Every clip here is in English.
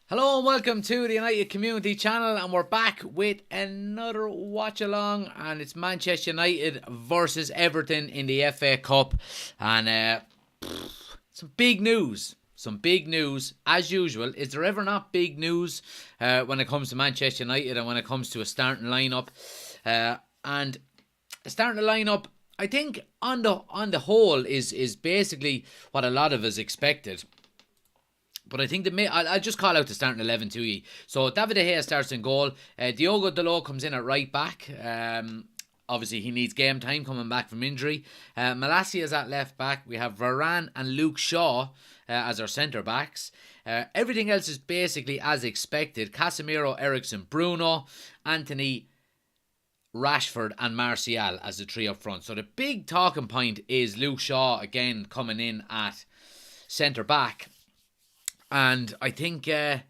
Hello and welcome to the United Community Channel, and we're back with another watch along, and it's Manchester United versus Everton in the FA Cup, and some big news. Some big news, as usual. Is there ever not big news when it comes to Manchester United and when it comes to a starting lineup? And starting the lineup, I think on the whole is basically what a lot of us expected. But I think I'll just call out the starting 11 to you. So David De Gea starts in goal. Diogo Dalot comes in at right back. Obviously, he needs game time coming back from injury. Malacia is at left back. We have Varane and Luke Shaw as our centre backs. Everything else is basically as expected. Casemiro, Eriksen, Bruno, Anthony, Rashford and Martial as the three up front. So the big talking point is Luke Shaw again coming in at centre back. And I think, it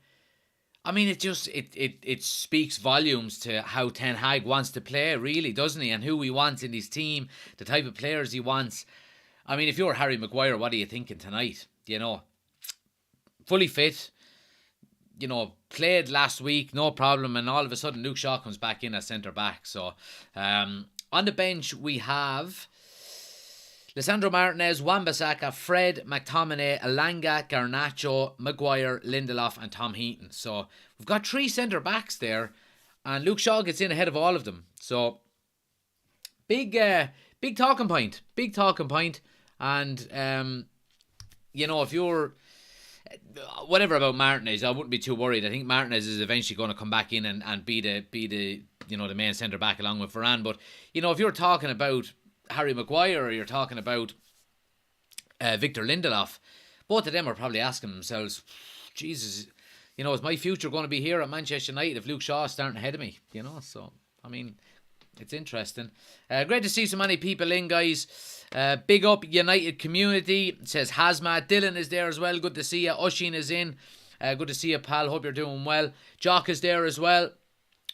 speaks volumes to how Ten Hag wants to play, really, doesn't he? And who he wants in his team, the type of players he wants. I mean, if you're Harry Maguire, what are you thinking tonight? Fully fit, played last week, no problem. And all of a sudden, Luke Shaw comes back in as centre back. So, on the bench, we have Lisandro Martinez, Wan-Bissaka, Fred, McTominay, Elanga, Garnacho, Maguire, Lindelof and Tom Heaton. So we've got three centre-backs there, and Luke Shaw gets in ahead of all of them. So big talking point. Big talking point. And, if you're whatever about Martinez, I wouldn't be too worried. I think Martinez is eventually going to come back in and be the main centre-back along with Varane. But, if you're talking about Harry Maguire or you're talking about Victor Lindelof, both of them are probably asking themselves, Jesus, is my future going to be here at Manchester United if Luke Shaw is starting ahead of me? So, it's interesting. Great to see so many people in, guys. Big up United Community. It says Hazmat. Dylan is there as well. Good to see you. Oshin is in. Good to see you, pal. Hope you're doing well. Jock is there as well.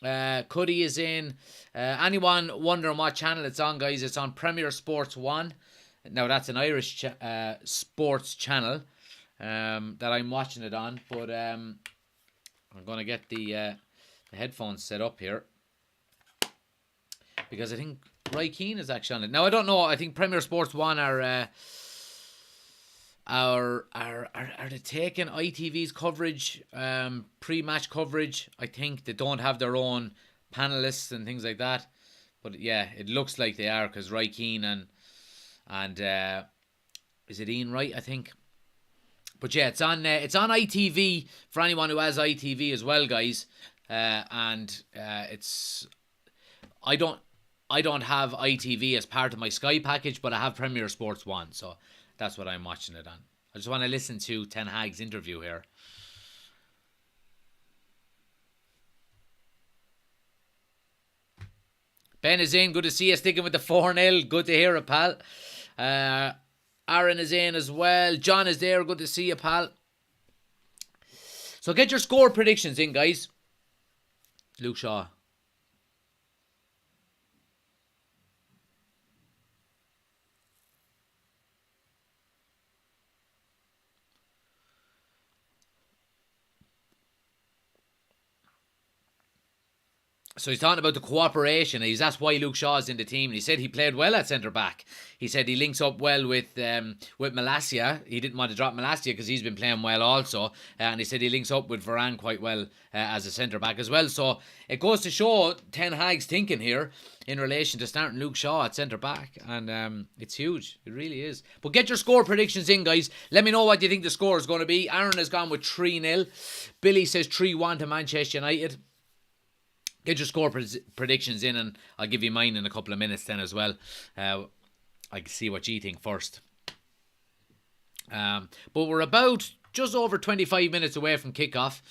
Cuddy is in. Anyone wondering what channel it's on, guys? It's on Premier Sports 1. Now, that's an Irish sports channel that I'm watching it on. But I'm going to get the headphones set up here, because I think Roy Keane is actually on it. Now, I don't know. I think Premier Sports 1 are they taking ITV's coverage, pre-match coverage? I think they don't have their own panelists and things like that. But yeah, it looks like they are, because Roy Keane and is it Ian Wright, I think. But yeah, it's on ITV for anyone who has ITV as well, guys. It's I don't have ITV as part of my Sky package, but I have Premier Sports 1, so that's what I'm watching it on. I just want to listen to Ten Hag's interview here. Ben is in. Good to see you, sticking with the 4-0. Good to hear it, pal. Aaron is in as well. John is there. Good to see you, pal. So get your score predictions in, guys. Luke Shaw. So he's talking about the cooperation. He's asked why Luke Shaw is in the team, and he said he played well at centre back. He said he links up well with Malacia. He didn't want to drop Malacia because he's been playing well also, and he said he links up with Varane quite well as a centre back as well. So it goes to show Ten Hag's thinking here in relation to starting Luke Shaw at centre back, and it's huge. It really is. But get your score predictions in, guys. Let me know what you think the score is going to be. Aaron has gone with 3-0. Billy says 3-1 to Manchester United. Get your score predictions in, and I'll give you mine in a couple of minutes then as well. I can see what you think first. But we're about just over 25 minutes away from kickoff,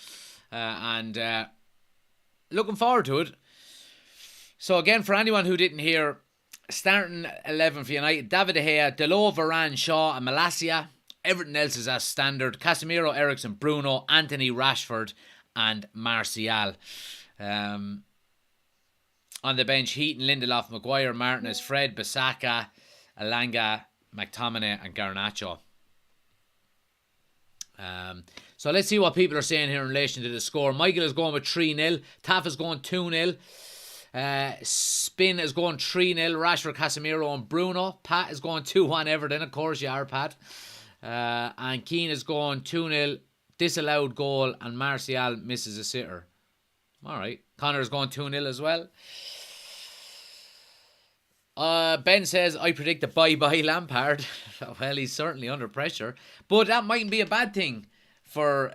and looking forward to it. So again, for anyone who didn't hear, starting 11 for United: David De Gea, Dalot, Varane, Shaw and Malacia. Everything else is as standard: Casemiro, Eriksen, Bruno, Anthony, Rashford and Martial. On the bench, Heaton, Lindelof, Maguire, Martinez, Fred, Bissaka, Elanga, McTominay and Garnacho. So let's see what people are saying here in relation to the score. Michael is going with 3-0. Taff is going 2-0. Spin is going 3-0. Rashford, Casemiro and Bruno. Pat is going 2-1 Everton. Of course you are, Pat. And Keane is going 2-0. Disallowed goal and Martial misses a sitter. Alright. Connor is going 2-0 as well. Ben says, I predict the bye-bye Lampard. Well, he's certainly under pressure. But that mightn't be a bad thing for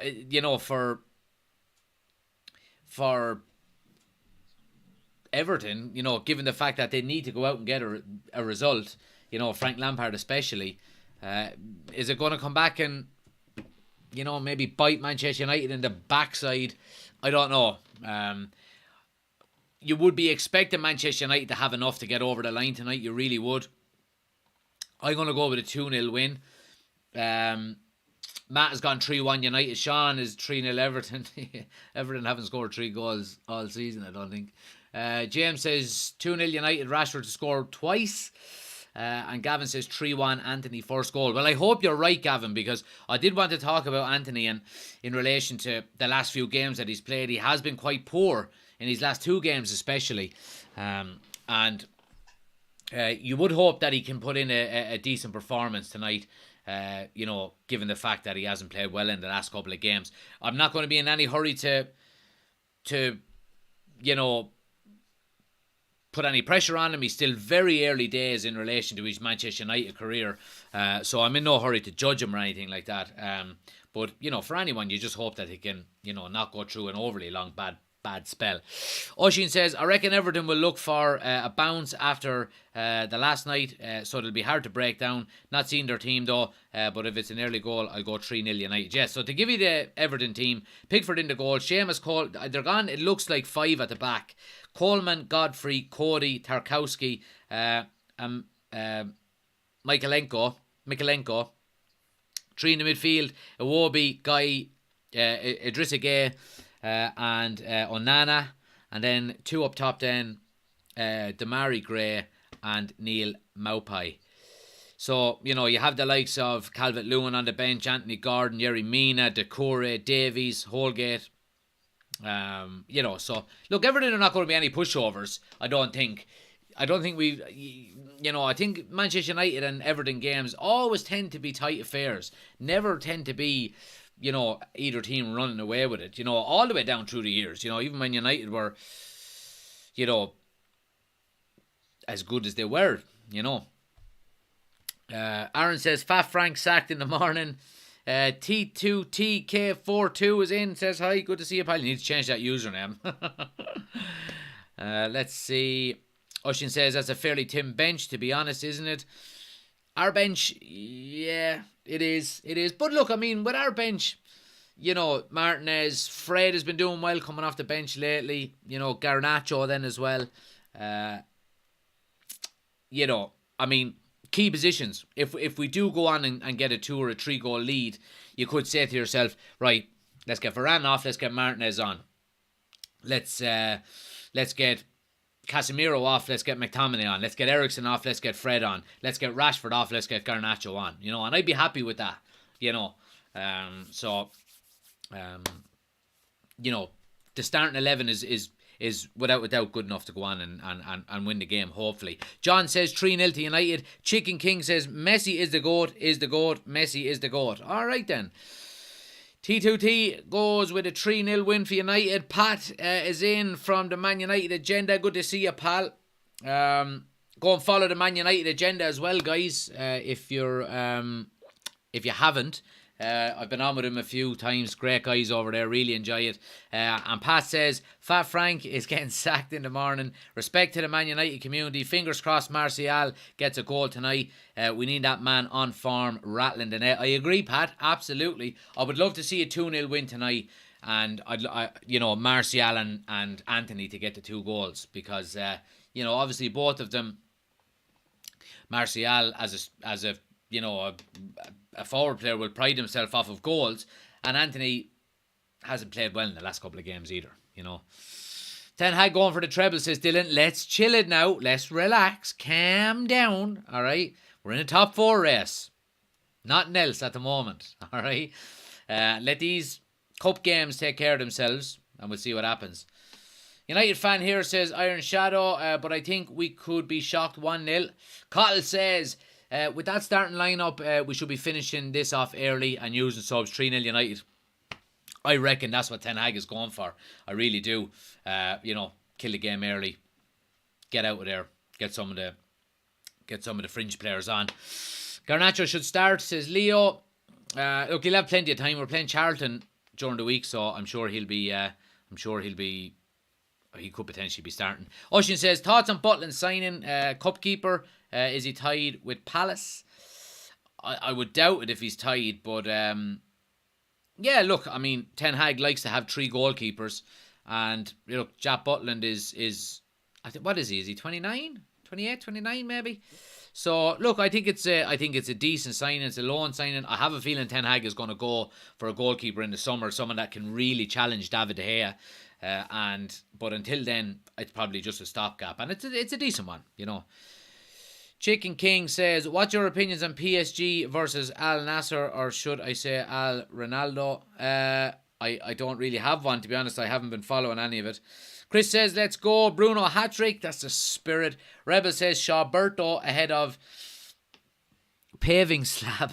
Everton, given the fact that they need to go out and get a result, Frank Lampard especially. Is it going to come back and, maybe bite Manchester United in the backside? I don't know. You would be expecting Manchester United to have enough to get over the line tonight. You really would. I'm going to go with a 2-0 win. Matt has gone 3-1 United. Sean is 3-0 Everton. Everton haven't scored 3 goals all season, I don't think. James says 2-0 United. Rashford to score twice. And Gavin says 3-1 Anthony first goal. Well, I hope you're right, Gavin, because I did want to talk about Anthony and in relation to the last few games that he's played. He has been quite poor in his last 2 games especially. And you would hope that he can put in a decent performance tonight, given the fact that he hasn't played well in the last couple of games. I'm not going to be in any hurry to put any pressure on him. He's still very early days in relation to his Manchester United career. So I'm in no hurry to judge him or anything like that. But, for anyone, you just hope that he can, not go through an overly long bad spell. Oshin says, I reckon Everton will look for a bounce after the last night, so it'll be hard to break down. Not seeing their team though, but if it's an early goal, I'll go 3-0 United. Yes, so to give you the Everton team, Pickford in the goal, Seamus Cole, they're gone, it looks like 5 at the back. Coleman, Godfrey, Cody, Tarkowski, Michaelenko, 3 in the midfield, Iwobi, Guy, Idrissa Gueye, and Onana, and then 2 up top then, Damari Gray and Neil Maupai. So, you have the likes of Calvert-Lewin on the bench, Anthony Gordon, Yerry Mina, Decore, Davies, Holgate. So look, Everton are not going to be any pushovers. I think I think Manchester United and Everton games always tend to be tight affairs. Never tend to be, either team running away with it. All the way down through the years. Even when United were, as good as they were. Aaron says Fat Frank sacked in the morning. T2TK42 is in, says hi, good to see you, pal. You need to change that username. Let's see. Oshin says that's a fairly thin bench, to be honest, isn't it? Our bench, yeah, it is. But look, with our bench, Martinez, Fred has been doing well coming off the bench lately. Garnacho then as well. Key positions. If we do go on and get a 2 or a 3 goal lead, you could say to yourself, right, let's get Varane off, let's get Martinez on. Let's get Casemiro off, let's get McTominay on. Let's get Eriksen off, let's get Fred on. Let's get Rashford off, let's get Garnacho on. And I'd be happy with that. The starting 11 is without a doubt good enough to go on and win the game, hopefully. John says 3-0 to United. Chicken King says Messi is the GOAT, Messi is the GOAT. Alright then. T2T goes with a 3-0 win for United. Pat is in from the Man United agenda. Good to see you, pal. Go and follow the Man United agenda as well, guys. If you haven't. I've been on with him a few times. Great guys over there. Really enjoy it. And Pat says, Fat Frank is getting sacked in the morning. Respect to the Man United community. Fingers crossed Martial gets a goal tonight. We need that man on form rattling the net. I agree, Pat. Absolutely. I would love to see a 2-0 win tonight. And, Martial and Anthony to get the 2 goals. Because, obviously both of them, Martial as a forward player will pride himself off of goals, and Anthony hasn't played well in the last couple of games either. Ten Hag going for the treble, says Dylan. Let's chill it now. Let's relax. Calm down. All right. We're in a top 4 race. Nothing else at the moment. All right. Let these cup games take care of themselves, and we'll see what happens. United fan here says Iron Shadow, but I think we could be shocked 1-0. Cottle says, with that starting lineup, we should be finishing this off early and using subs. 3-0 United. I reckon that's what Ten Hag is going for. I really do. Kill the game early. Get out of there. Get some of the fringe players on. Garnacho should start, says Leo. Look, he'll have plenty of time. We're playing Charlton during the week, so I'm sure he'll be. He could potentially be starting. Ocean says, thoughts on Butland signing cup keeper? Is he tied with Palace? I would doubt it if he's tied, but yeah, look, I mean, Ten Hag likes to have 3 goalkeepers, and look, Jack Butland is I think, what is he? Is he 29? 28, 29 maybe? So look, I think it's a decent signing. It's a loan signing. I have a feeling Ten Hag is going to go for a goalkeeper in the summer, someone that can really challenge David De Gea. But until then, it's probably just a stopgap, and it's a decent one, you know. Chicken King says, what's your opinions on PSG versus Al Nasser, or should I say Al Ronaldo? I don't really have one, to be honest. I haven't been following any of it. Chris says, let's go. Bruno hat-trick. That's the spirit. Rebel says, Shawberto ahead of paving slab.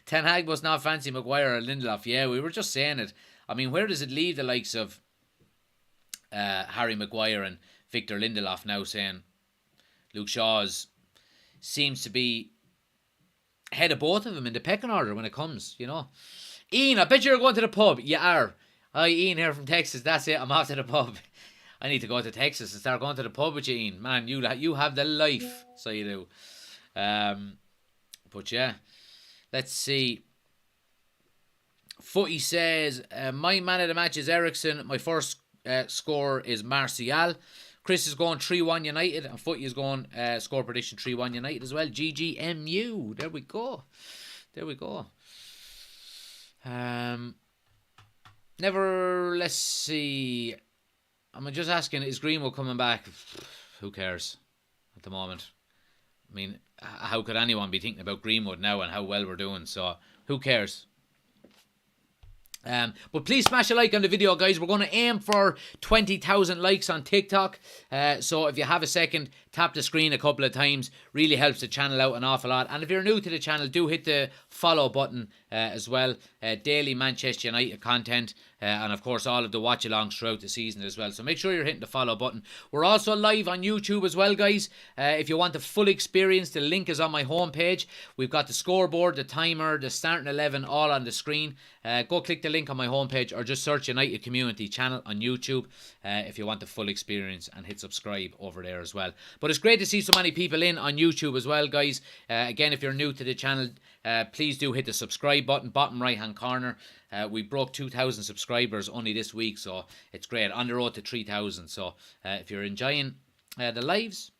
Ten Hag must not fancy Maguire or Lindelof. Yeah, we were just saying it. I mean, where does it leave the likes of Harry Maguire and Victor Lindelof now, saying Luke Shaw's seems to be ahead of both of them in the pecking order when it comes, you know. Ian, I bet you're going to the pub. You are. Hi, Ian here from Texas. That's it. I'm off to the pub. I need to go to Texas and start going to the pub with you, Ian. Man, you have the life. So you do. But yeah. Let's see. Footy says, my man of the match is Ericsson. My first score is Martial. Chris is going 3-1 United, and Footy is going score prediction 3-1 United as well. GGMU. There we go. Let's see. I'm just asking, is Greenwood coming back? Who cares at the moment? I mean, how could anyone be thinking about Greenwood now and how well we're doing? So, who cares? But please smash a like on the video, guys. We're going to aim for 20,000 likes on TikTok. So if you have a second, tap the screen a couple of times. Really helps the channel out an awful lot. And if you're new to the channel, do hit the follow button as well. Daily Manchester United content. And of course all of the watch-alongs throughout the season as well. So make sure you're hitting the follow button. We're also live on YouTube as well, guys. If you want the full experience, the link is on my homepage. We've got the scoreboard, the timer, the starting 11 all on the screen. Go click the link on my homepage or just search United Community Channel on YouTube if you want the full experience, and hit subscribe over there as well. But it's great to see so many people in on YouTube as well, guys. Again, if you're new to the channel, please do hit the subscribe button, bottom right hand corner. We broke 2,000 subscribers only this week, so it's great. On the road to 3,000. So if you're enjoying the lives,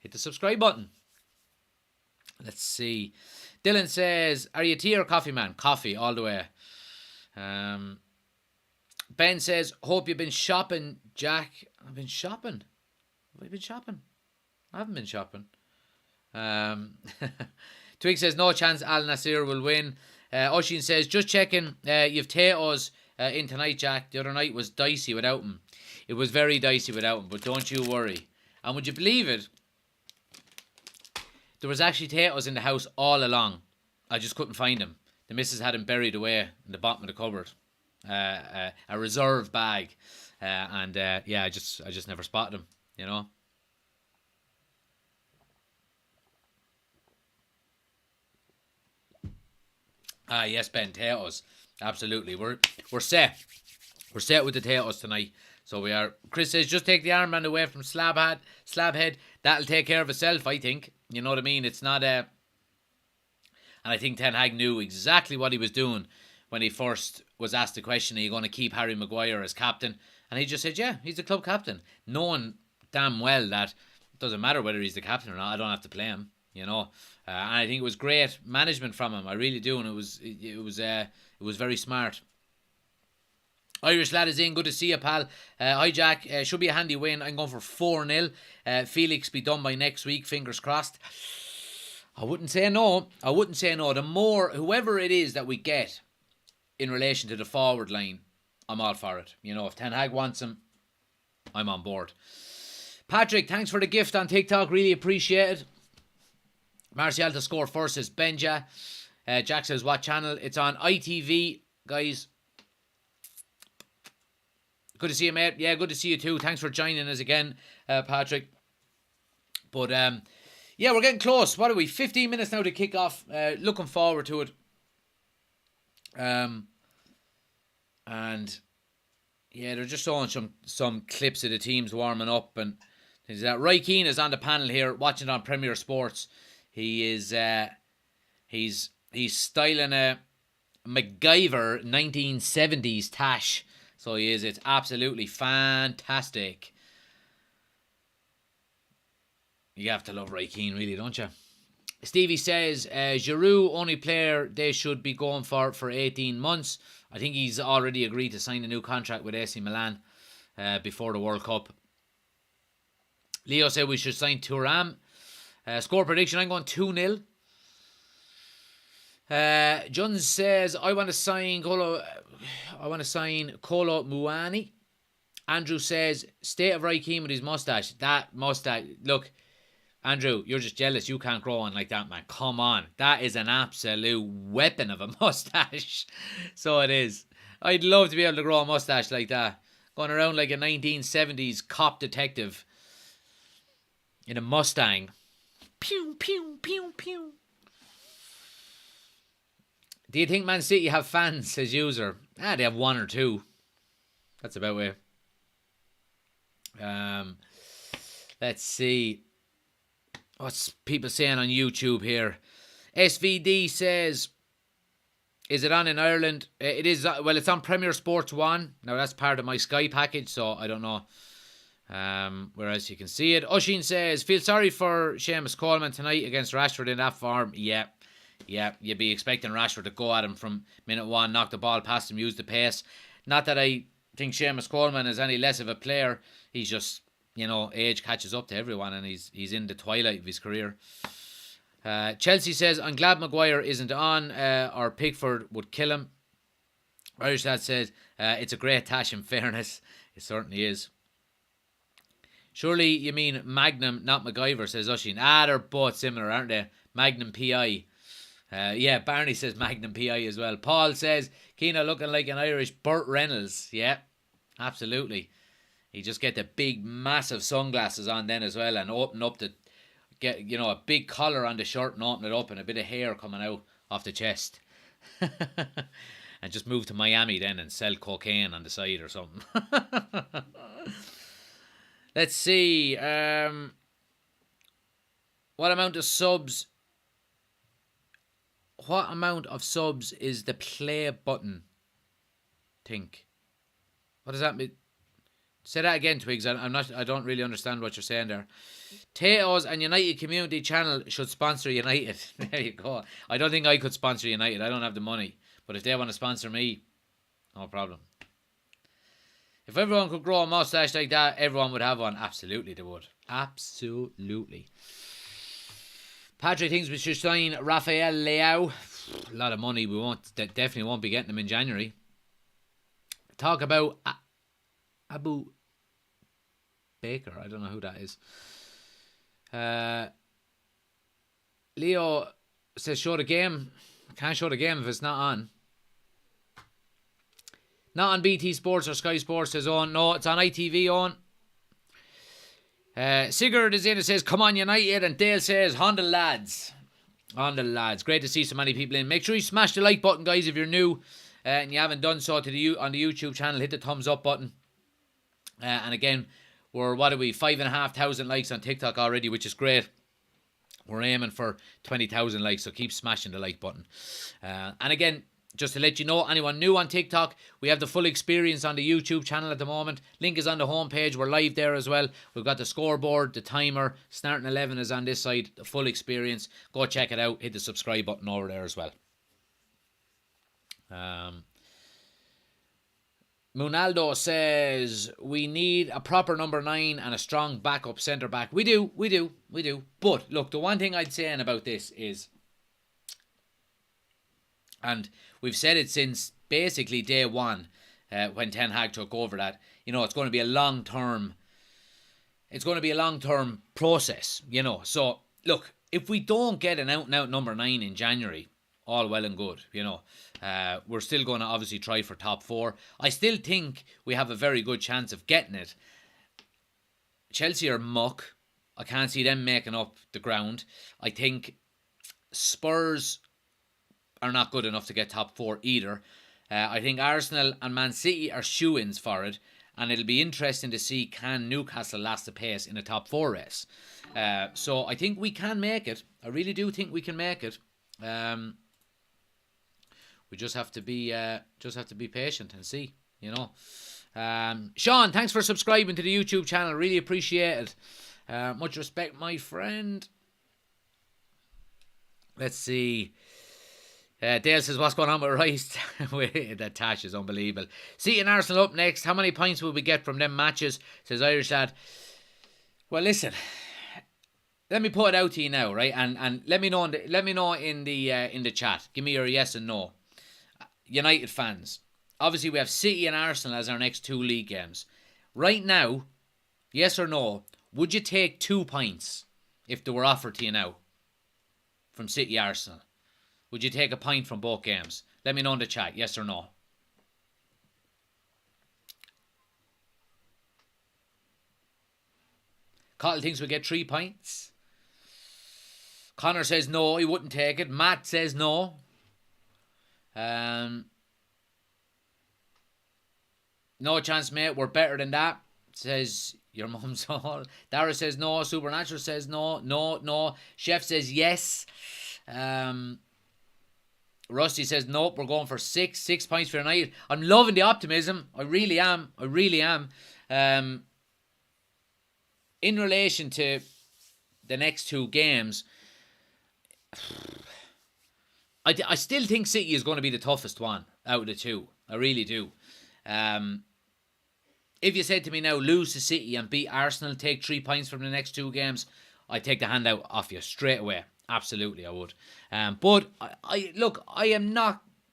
hit the subscribe button. Let's see. Dylan says, are you tea or coffee, man? Coffee all the way. Ben says, hope you've been shopping, Jack. I've been shopping. Have I been shopping? I haven't been shopping. Twig says, no chance Al Nasir will win. Oshin says, just checking, you've Teos in tonight, Jack. The other night was dicey without him. It was very dicey without him, but don't you worry. And would you believe it? There was actually Teos in the house all along. I just couldn't find him. The missus had him buried away in the bottom of the cupboard. A reserve bag. Yeah, I just never spotted him, you know. Ah, yes, Ben, Teos. Absolutely. We're set. We're set with the Teos tonight. So we are. Chris says, just take the armband away from Slabhead. That'll take care of itself, I think. You know what I mean? It's not a... And I think Ten Hag knew exactly what he was doing when he first was asked the question, are you going to keep Harry Maguire as captain? And he just said, yeah, he's the club captain. Knowing damn well that it doesn't matter whether he's the captain or not, I don't have to play him, you know. And I think it was great management from him. I really do. And it was very smart. Irish lad is in. Good to see you, pal. Hi, Jack. Should be a handy win. I'm going for 4-0. Felix be done by next week. Fingers crossed. I wouldn't say no. The more, whoever it is that we get in relation to the forward line, I'm all for it. You know, if Ten Hag wants him, I'm on board. Patrick, thanks for the gift on TikTok. Really appreciate it. Martial to score first is Benja. Jack says, what channel? It's on ITV, guys. Good to see you, mate. Yeah, good to see you too. Thanks for joining us again, Patrick. But, yeah, we're getting close. What are we? 15 minutes now to kick off. Looking forward to it. And yeah, they're just showing some clips of the teams warming up, and things like that. Roy Keane is on the panel here, watching on Premier Sports. He is he's styling a MacGyver 1970s tash. So he is. It's absolutely fantastic. You have to love Roy Keane, really, don't you? Stevie says, Giroud, only player they should be going for 18 months. I think he's already agreed to sign a new contract with AC Milan before the World Cup. Leo said we should sign Thuram. Score prediction, I'm going 2-0. John says, I want to sign Kolo Muani. Andrew says, state of Roy Keane with his mustache. That mustache, look, Andrew, you're just jealous. You can't grow one like that, man. Come on. That is an absolute weapon of a mustache. So it is. I'd love to be able to grow a mustache like that. Going around like a 1970s cop detective in a Mustang. Pew, pew, pew, pew. Do you think Man City have fans, says user? They have one or two. That's about it. Let's see. What's people saying on YouTube here? SVD says, is it on in Ireland? It is. Well, it's on Premier Sports 1. Now, that's part of my Sky package, so I don't know where else you can see it. Oshin says, feel sorry for Seamus Coleman tonight against Rashford in that form. Yeah, you'd be expecting Rashford to go at him from minute one, knock the ball past him, use the pace. Not that I think Seamus Coleman is any less of a player. He's just, you know, age catches up to everyone, and he's in the twilight of his career. Chelsea says, I'm glad Maguire isn't on, or Pickford would kill him. Irish Lad says, it's a great tash in fairness. It certainly is. Surely you mean Magnum, not MacGyver, says Ushin. They're both similar, aren't they? Magnum P.I. Yeah, Barney says Magnum P.I. as well. Paul says, Keane looking like an Irish Burt Reynolds. Yeah, absolutely. You just get the big, massive sunglasses on then as well, and open up the, get, you know, a big collar on the shirt and open it up, and a bit of hair coming out off the chest. And just move to Miami then and sell cocaine on the side or something. Let's see. What amount of subs? What amount of subs is the play button? Think. What does that mean? Say that again, Twigs. I don't really understand what you're saying there. Teos and United Community Channel should sponsor United. There you go. I don't think I could sponsor United. I don't have the money. But if they want to sponsor me, no problem. If everyone could grow a mustache like that, everyone would have one. Absolutely, they would. Absolutely. Patrick thinks we should sign Rafael Leao. A lot of money. We definitely won't be getting him in January. Talk about Abu Baker. I don't know who that is. Leo says show the game. Can't show the game if it's not on. Not on BT Sports or Sky Sports, says Owen. No, it's on ITV, Owen. Sigurd is in and says, come on United. And Dale says, on the lads. On the lads. Great to see so many people in. Make sure you smash the like button, guys, if you're new and you haven't done so on the YouTube channel. Hit the thumbs up button. And again, we're, 5,500 likes on TikTok already, which is great. We're aiming for 20,000 likes, so keep smashing the like button. And again, just to let you know, anyone new on TikTok, we have the full experience on the YouTube channel at the moment. Link is on the homepage. We're live there as well. We've got the scoreboard, the timer. Starting 11 is on this side. The full experience. Go check it out. Hit the subscribe button over there as well. Munaldo says, we need a proper number 9 and a strong backup centre-back. We do. But, look, the one thing I'd say about this is, and we've said it since basically day one when Ten Hag took over that, it's going to be a long-term process, So, look, if we don't get an out-and-out number 9 in January, all well and good, we're still going to obviously try for top 4. I still think we have a very good chance of getting it. Chelsea are muck. I can't see them making up the ground. I think Spurs are not good enough to get top 4 either. I think Arsenal and Man City are shoo-ins for it, and it'll be interesting to see can Newcastle last the pace in a top 4 race. So I think we can make it. I really do think we can make it. We just have to be patient and see, Sean, thanks for subscribing to the YouTube channel. Really appreciate it. Much respect, my friend. Let's see. Dale says, what's going on with Rice? That Tash is unbelievable. City and Arsenal up next. How many points will we get from them matches? Says Irish lad. Well, listen. Let me put it out to you now, right? And let me know in the chat. Give me your yes and no. United fans. Obviously, we have City and Arsenal as our next 2 league games. Right now, yes or no, would you take 2 points if they were offered to you now from City Arsenal? Would you take a point from both games? Let me know in the chat, yes or no. Cottle thinks we get 3 points. Connor says no, he wouldn't take it. Matt says no. No chance, mate. We're better than that. Says your mum's all. Dara says no. Supernatural says no. No. Chef says yes. Rusty says nope. We're going for 6. 6 points for United. I'm loving the optimism. I really am. In relation to the next 2 games, I still think City is going to be the toughest one out of the 2. I really do. If you said to me now, lose to City and beat Arsenal, take 3 points from the next 2 games, I'd take the handout off you straight away. Absolutely, I would. But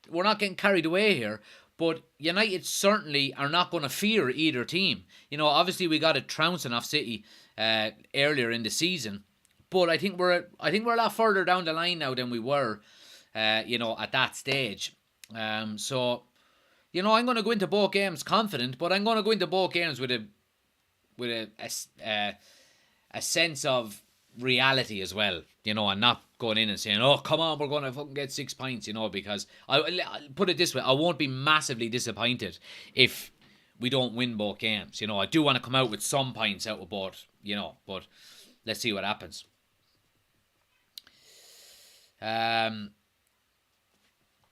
we're not getting carried away here. But United certainly are not going to fear either team. Obviously we got a trouncing off City earlier in the season, but I think we're a lot further down the line now than we were, at that stage. So, I'm going to go into both games confident, but I'm going to go into both games with a sense of reality as well, and not going in and saying, oh, come on, we're going to fucking get 6 points, because I'll put it this way, I won't be massively disappointed if we don't win both games. I do want to come out with some points out of both, but let's see what happens.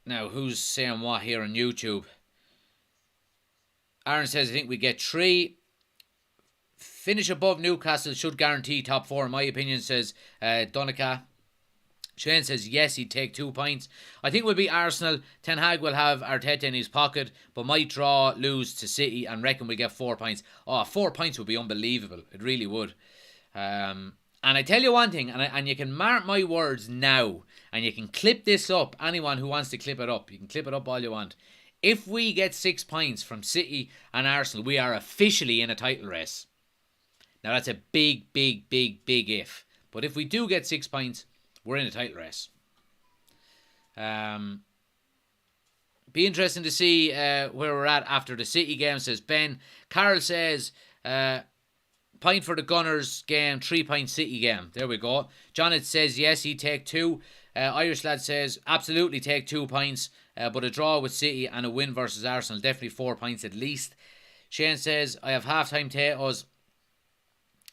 Now, who's saying what here on YouTube? Aaron says, I think we get 3. Finish above Newcastle should guarantee top 4, in my opinion, says Donica. Shane says, yes, he'd take 2 points. I think we'll beat Arsenal. Ten Hag will have Arteta in his pocket, but might draw, lose to City, and reckon we'll get 4 points. 4 points would be unbelievable. It really would. And I tell you one thing, and you can mark my words now, and you can clip this up. Anyone who wants to clip it up, you can clip it up all you want. If we get 6 points from City and Arsenal, we are officially in a title race. Now, that's a big if. But if we do get 6 points, we're in a title race. Be interesting to see where we're at after the City game, says Ben. Carol says, point for the Gunners game, 3 point City game. There we go. Jonathan says, yes, he'd take 2. Irish lad says, absolutely take 2 points. But a draw with City and a win versus Arsenal, definitely 4 points at least. Shane says, I have half-time potatoes.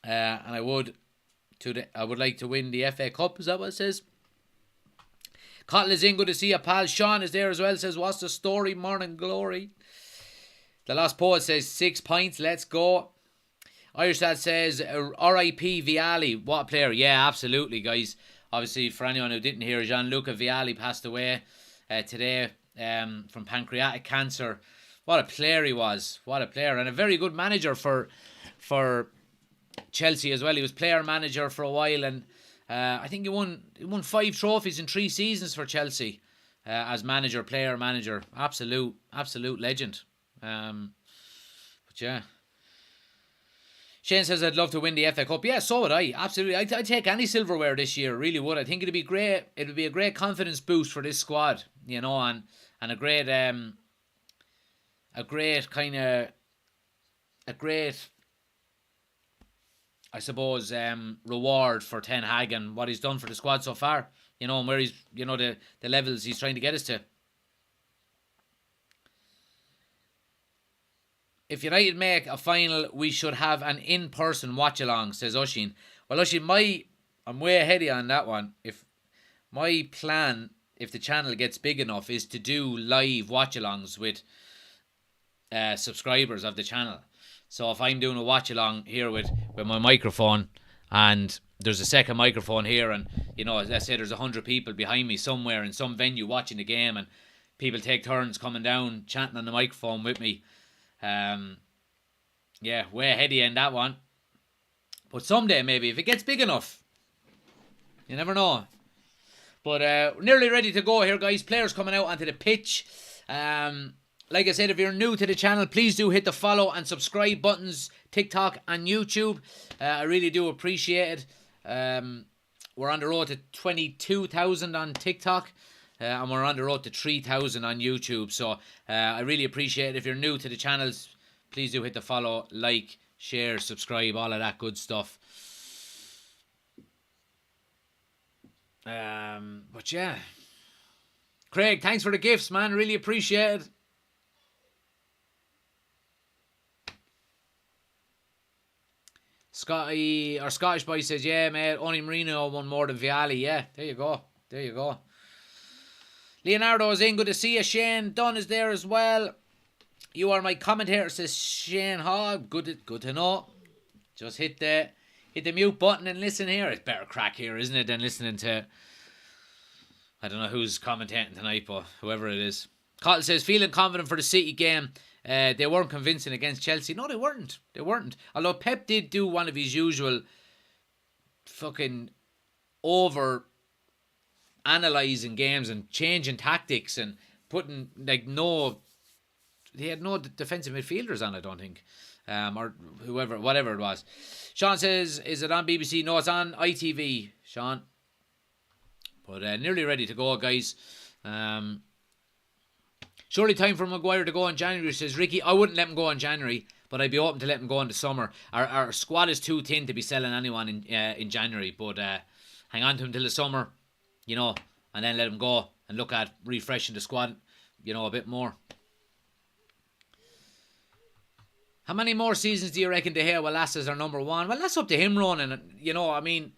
And I would like to win the FA Cup. Is that what it says? Cottle is in. Good to see you, pal. Sean is there as well. Says, what's the story? Morning glory. The last poet says 6 points. Let's go. Irish lad says, R.I.P. Vialli. What a player. Yeah, absolutely, guys. Obviously, for anyone who didn't hear, Gianluca Vialli passed away today from pancreatic cancer. What a player he was. What a player. And a very good manager for Chelsea as well. He was player manager for a while, and I think he won 5 trophies in 3 seasons for Chelsea. as manager, player, manager. Absolute legend. But yeah. Shane says, I'd love to win the FA Cup. Yeah, so would I. Absolutely. I'd take any silverware this year. Really would. I think it'd be great. It would be a great confidence boost for this squad, you know, and a great kind of, I suppose, reward for Ten Hag and what he's done for the squad so far, you know, and where he's, you know, the levels he's trying to get us to. If United make a final, we should have an in-person watch-along, says Oshin. Well, Oshin, I'm way ahead of you on that one. If my plan, if the channel gets big enough, is to do live watch-alongs with subscribers of the channel. So if I'm doing a watch-along here with my microphone, and there's a second microphone here, and, you know, let's say there's 100 people behind me somewhere in some venue watching the game, and people take turns coming down, chanting on the microphone with me. Yeah, way ahead of you in that one. But someday, maybe, if it gets big enough. You never know. But nearly ready to go here, guys. Players coming out onto the pitch. Like I said, if you're new to the channel, please do hit the follow and subscribe buttons, TikTok and YouTube. I really do appreciate it. We're on the road to 22,000 on TikTok. And we're on the road to 3,000 on YouTube. So I really appreciate it. If you're new to the channels, please do hit the follow, like, share, subscribe, all of that good stuff. But yeah. Craig, thanks for the gifts, man. Really appreciate it. Scottish boy says, yeah, mate, only Marino won more than Vialli. Yeah, there you go. There you go. Leonardo is in. Good to see you. Shane Dunn is there as well. You are my commentator, says Shane Hogg. Good to know. Just hit the mute button and listen here. It's better crack here, isn't it, than listening to, I don't know who's commentating tonight, but whoever it is. Cottle says, feeling confident for the City game. They weren't convincing against Chelsea. No, they weren't. They weren't. Although Pep did do one of his usual fucking over analysing games and changing tactics and putting he had no defensive midfielders on, I don't think, or whatever it was. Sean says, is it on BBC? No, it's on ITV, Sean. But nearly ready to go, guys. Surely time for Maguire to go in January, says Ricky. I wouldn't let him go in January, but I'd be open to let him go in the summer. Our squad is too thin to be selling anyone in January, but hang on to him till the summer, you know, and then let him go and look at refreshing the squad, you know, a bit more. How many more seasons do you reckon De Gea will last as our number one? Well, that's up to him, Ronan. You know, I mean,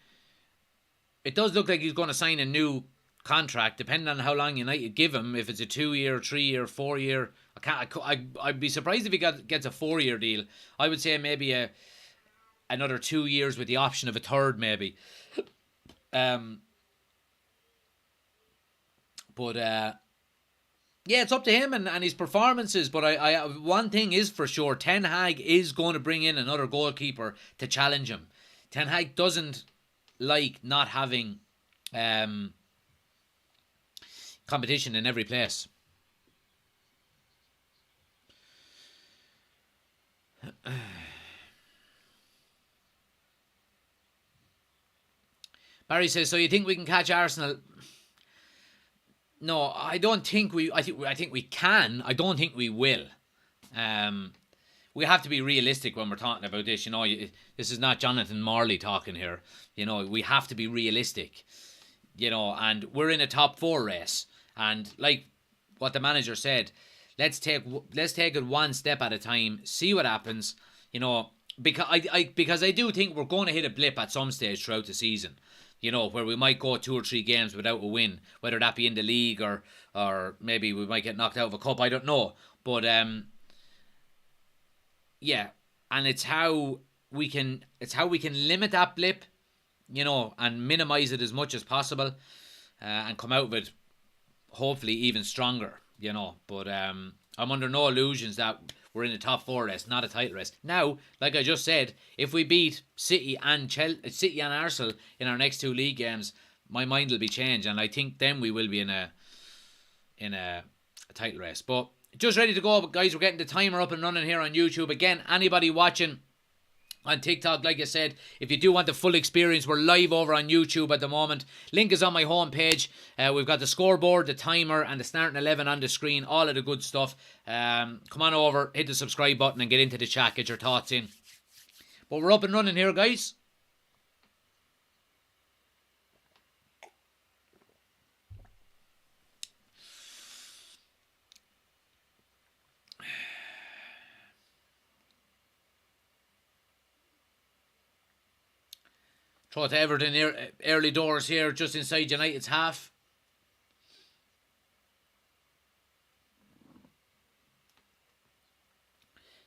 it does look like he's going to sign a new contract, depending on how long United give him. If it's a 2-year, 3-year, 4-year, I'd be surprised if he gets a 4-year deal. I would say maybe another 2 years with the option of a third, maybe. But yeah, it's up to him and his performances. But I one thing is for sure, Ten Hag is going to bring in another goalkeeper to challenge him. Ten Hag doesn't like not having competition in every place. Barry says, so you think we can catch Arsenal? No, I don't think we. I think we can. I don't think we will. We have to be realistic when we're talking about this. You know, this is not Jonathan Marley talking here. You know, we have to be realistic. You know, and we're in a top 4 race. And like what the manager said, let's take it one step at a time. See what happens. You know, because I do think we're going to hit a blip at some stage throughout the season. You know, where we might go 2 or 3 games without a win, whether that be in the league or maybe we might get knocked out of a cup. I don't know, but yeah, and it's how we can limit that blip, you know, and minimize it as much as possible, and come out of it hopefully even stronger, you know. But I'm under no illusions that we're in the top 4 race, not a title race. Now, like I just said, if we beat City and Arsenal in our next 2 league games, my mind will be changed, and I think then we will be in a in a title race. But just ready to go, guys. We're getting the timer up and running here on YouTube. Again, anybody watching on TikTok, like I said, if you do want the full experience, we're live over on YouTube at the moment. Link is on my homepage. We've got the scoreboard, the timer, and the starting 11 on the screen. All of the good stuff. Come on over, hit the subscribe button, and get into the chat. Get your thoughts in. But we're up and running here, guys. Throw it to Everton here, early doors here, just inside United's half.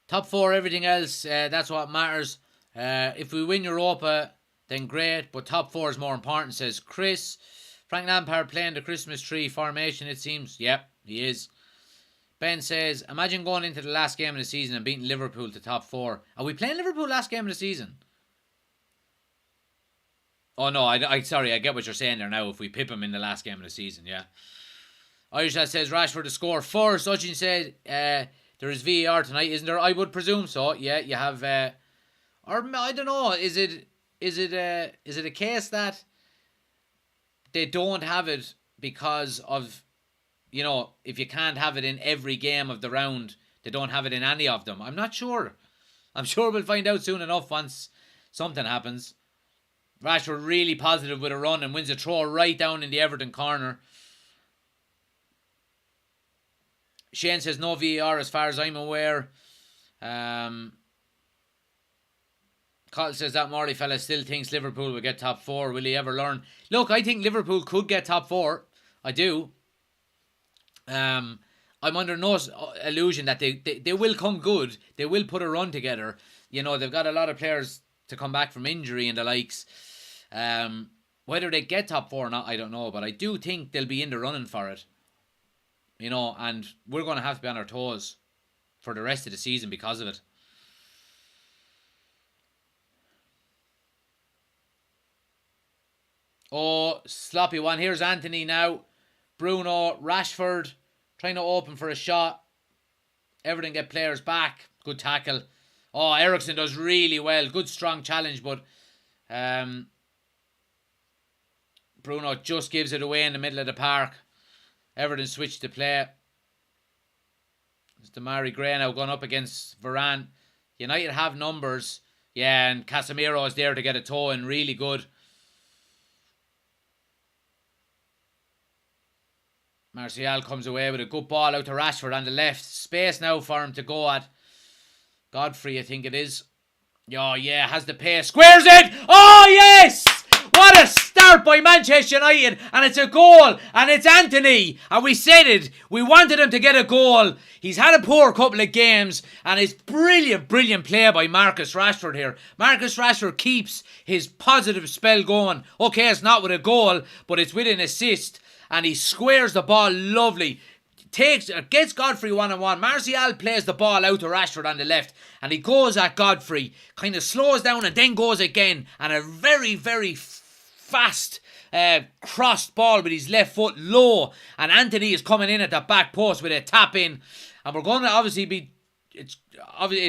Top 4, everything else, that's what matters. If we win Europa, then great, but top 4 is more important, says Chris. Frank Lampard playing the Christmas tree formation, it seems. Yep, he is. Ben says, imagine going into the last game of the season and beating Liverpool to top 4. Are we playing Liverpool last game of the season? Oh no, sorry, I get what you're saying there now. If we pip him in the last game of the season, yeah. Irish says Rashford to score first. Sachin said there is VAR tonight, isn't there? I would presume so. Yeah, you have, or I don't know. Is it a case that they don't have it because of, you know, if you can't have it in every game of the round, they don't have it in any of them? I'm not sure. I'm sure we'll find out soon enough once something happens. Rashford really positive with a run and wins a throw right down in the Everton corner. Shane says no VAR as far as I'm aware. Cottle says that Morley fella still thinks Liverpool will get top 4. Will he ever learn? Look, I think Liverpool could get top 4. I do. I'm under no illusion that they will come good. They will put a run together. You know, they've got a lot of players to come back from injury and the likes. Whether they get top 4 or not, I don't know. But I do think they'll be in the running for it. You know, and we're going to have to be on our toes for the rest of the season because of it. Oh, sloppy one. Here's Anthony now. Bruno, Rashford, trying to open for a shot. Everton get players back. Good tackle. Oh, Ericsson does really well. Good strong challenge, but Bruno just gives it away in the middle of the park. Everton switched to play. It's Damari Gray now going up against Varane. United have numbers. Yeah, and Casemiro is there to get a toe in. Really good. Martial comes away with a good ball out to Rashford on the left. Space now for him to go at. Godfrey, I think it is. Oh, yeah, has the pace. Squares it! Oh, yes! What a start by Manchester United. And it's a goal. And it's Anthony. And we said it. We wanted him to get a goal. He's had a poor couple of games. And it's brilliant, brilliant play by Marcus Rashford here. Marcus Rashford keeps his positive spell going. Okay, it's not with a goal, but it's with an assist. And he squares the ball lovely. Gets Godfrey one-on-one. Martial plays the ball out to Rashford on the left. And he goes at Godfrey. Kind of slows down and then goes again. And a very, very fast crossed ball with his left foot low. And Anthony is coming in at the back post with a tap in. And we're going to obviously be... It's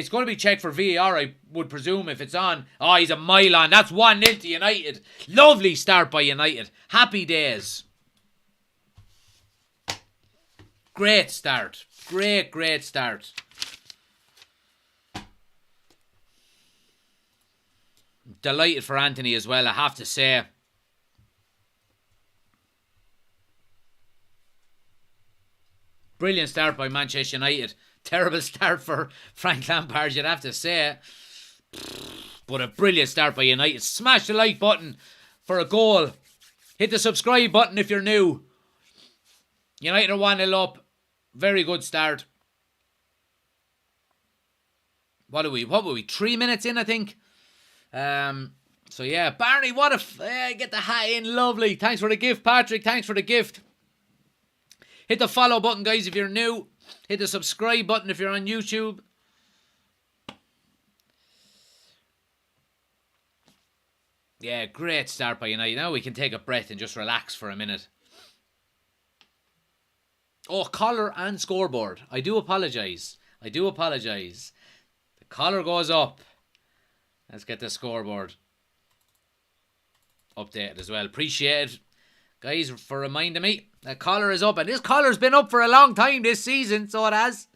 going to be checked for VAR, I would presume, if it's on. Oh, he's a mile on. That's 1-0 to United. Lovely start by United. Happy days. Great start. Great start. Delighted for Anthony as well, I have to say. Brilliant start by Manchester United. Terrible start for Frank Lampard, you'd have to say. But a brilliant start by United. Smash the like button for a goal. Hit the subscribe button if you're new. United are 1-0 up. Very good start. What were we? 3 minutes in, I think. So yeah, Barney, what a get the hat in, lovely. Thanks for the gift, Patrick. Thanks for the gift. Hit the follow button, guys, if you're new. Hit the subscribe button if you're on YouTube. Yeah, great start by United. Now we can take a breath and just relax for a minute. Oh, collar and scoreboard. I do apologise. The collar goes up. Let's get the scoreboard updated as well. Appreciate it, guys, for reminding me. The collar is up, and this collar's been up for a long time this season, so it has.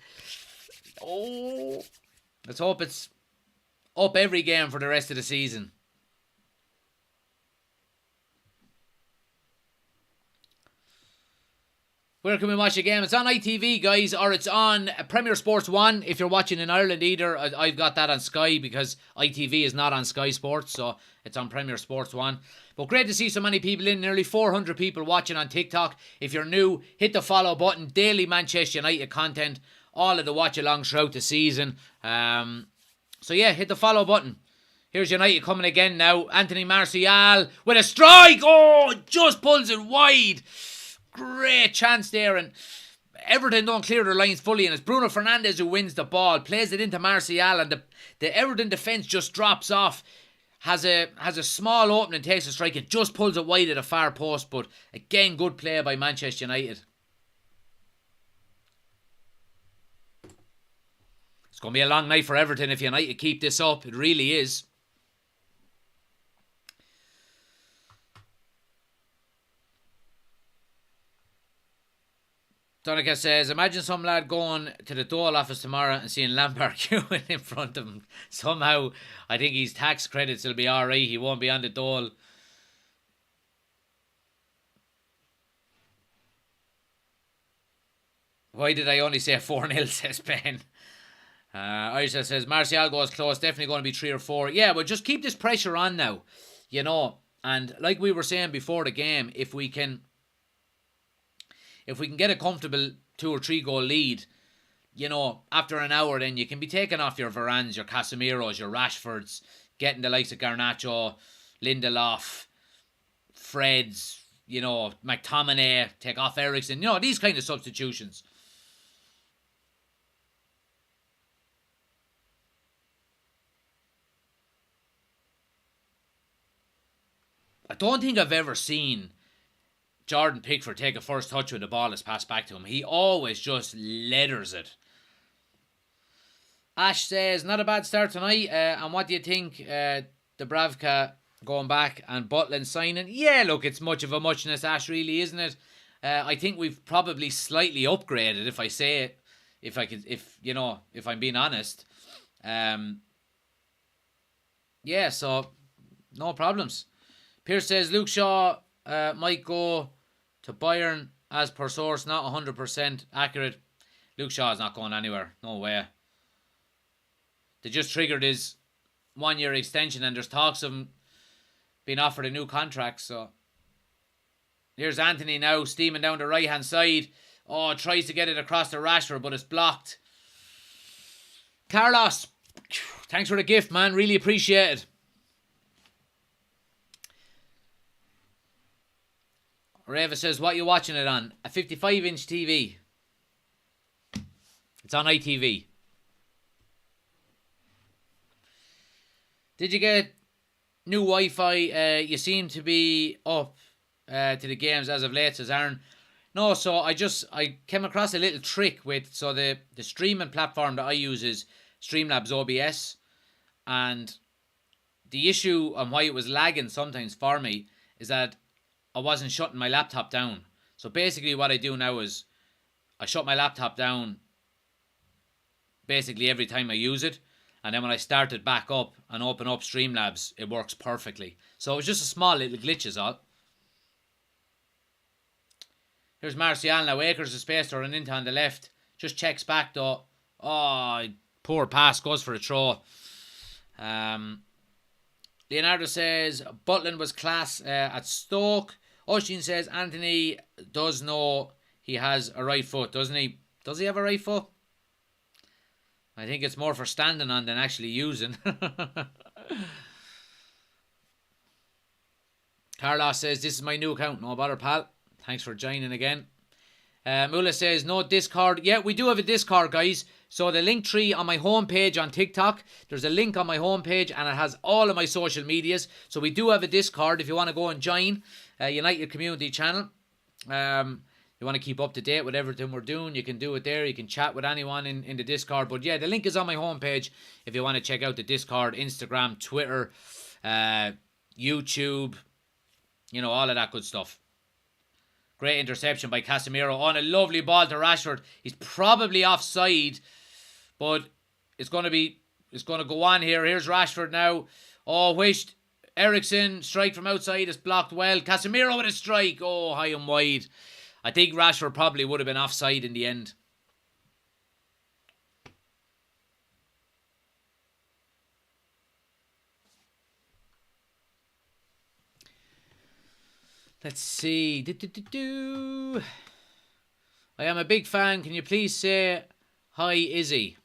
Oh, let's hope it's up every game for the rest of the season. Where can we watch the game? It's on ITV, guys, or it's on Premier Sports 1 if you're watching in Ireland either. I've got that on Sky because ITV is not on Sky Sports, so it's on Premier Sports 1. But great to see so many people in. Nearly 400 people watching on TikTok. If you're new, hit the follow button. Daily Manchester United content. All of the watch-alongs throughout the season. So yeah, hit the follow button. Here's United coming again now. Anthony Martial with a strike. Oh, just pulls it wide. Great chance there, and Everton don't clear their lines fully, and it's Bruno Fernandes who wins the ball, plays it into Martial, and the Everton defence just drops off, has a small opening, takes a strike, and just pulls it wide at a far post. But again, good play by Manchester United. It's going to be a long night for Everton if United keep this up. It really is. Donica says, imagine some lad going to the Dole office tomorrow and seeing Lampard queuing in front of him. Somehow, I think his tax credits will be alright. He won't be on the Dole. Why did I only say 4-0, says Ben. Aisha says, Martial goes close. Definitely going to be 3 or 4. Yeah, but just keep this pressure on now. You know, and like we were saying before the game, if we can get a comfortable 2 or 3 goal lead, you know, after an hour, then you can be taking off your Varans, your Casemiros, your Rashfords, getting the likes of Garnacho, Lindelof, Freds, you know, McTominay, take off Eriksen, you know, these kind of substitutions. I don't think I've ever seen Jordan Pickford take a first touch when the ball is passed back to him. He always just leathers it. Ash says, not a bad start tonight. And what do you think? Dubravka going back and Butland signing? Yeah, look, it's much of a muchness, Ash, really, isn't it? I think we've probably slightly upgraded, if I say it. If I'm being honest. Yeah, so no problems. Pierce says Luke Shaw might go to Bayern as per source, not 100% accurate. Luke Shaw is not going anywhere. No way. They just triggered his 1-year extension and there's talks of him being offered a new contract. So here's Anthony now steaming down the right hand side. Oh, tries to get it across to Rashford, but it's blocked. Carlos, thanks for the gift, man. Really appreciate it. Reva says, what are you watching it on? A 55-inch TV. It's on ITV. Did you get new Wi-Fi? You seem to be up to the games as of late, says Aaron. No, so I came across a little trick with, so the streaming platform that I use is Streamlabs OBS. And the issue and why it was lagging sometimes for me is that I wasn't shutting my laptop down. So basically what I do now is I shut my laptop down basically every time I use it. And then when I start it back up and open up Streamlabs, it works perfectly. So it was just a small little glitch is all. Here's Martial now. Akers is space to run into on the left. Just checks back though. Oh, poor pass. Goes for a throw. Leonardo says Butland was class at Stoke. Oshin says Anthony does know he has a right foot, doesn't he? Does he have a right foot? I think it's more for standing on than actually using. Carlos says, this is my new account. No bother, pal. Thanks for joining again. Mula says, no Discord. Yeah, we do have a Discord, guys. So the link tree on my homepage on TikTok, there's a link on my homepage and it has all of my social medias. So we do have a Discord if you want to go and join United Community Channel. you want to keep up to date with everything we're doing, you can do it there. You can chat with anyone in the Discord. But yeah, the link is on my homepage if you want to check out the Discord, Instagram, Twitter, YouTube, all of that good stuff. Great interception by Casemiro on a lovely ball to Rashford. He's probably offside, but it's going to go on here. Here's Rashford now. Oh, wished. Eriksen, strike from outside, is blocked well. Casemiro with a strike. Oh, high and wide. I think Rashford probably would have been offside in the end. Let's see. I am a big fan. Can you please say hi, Izzy?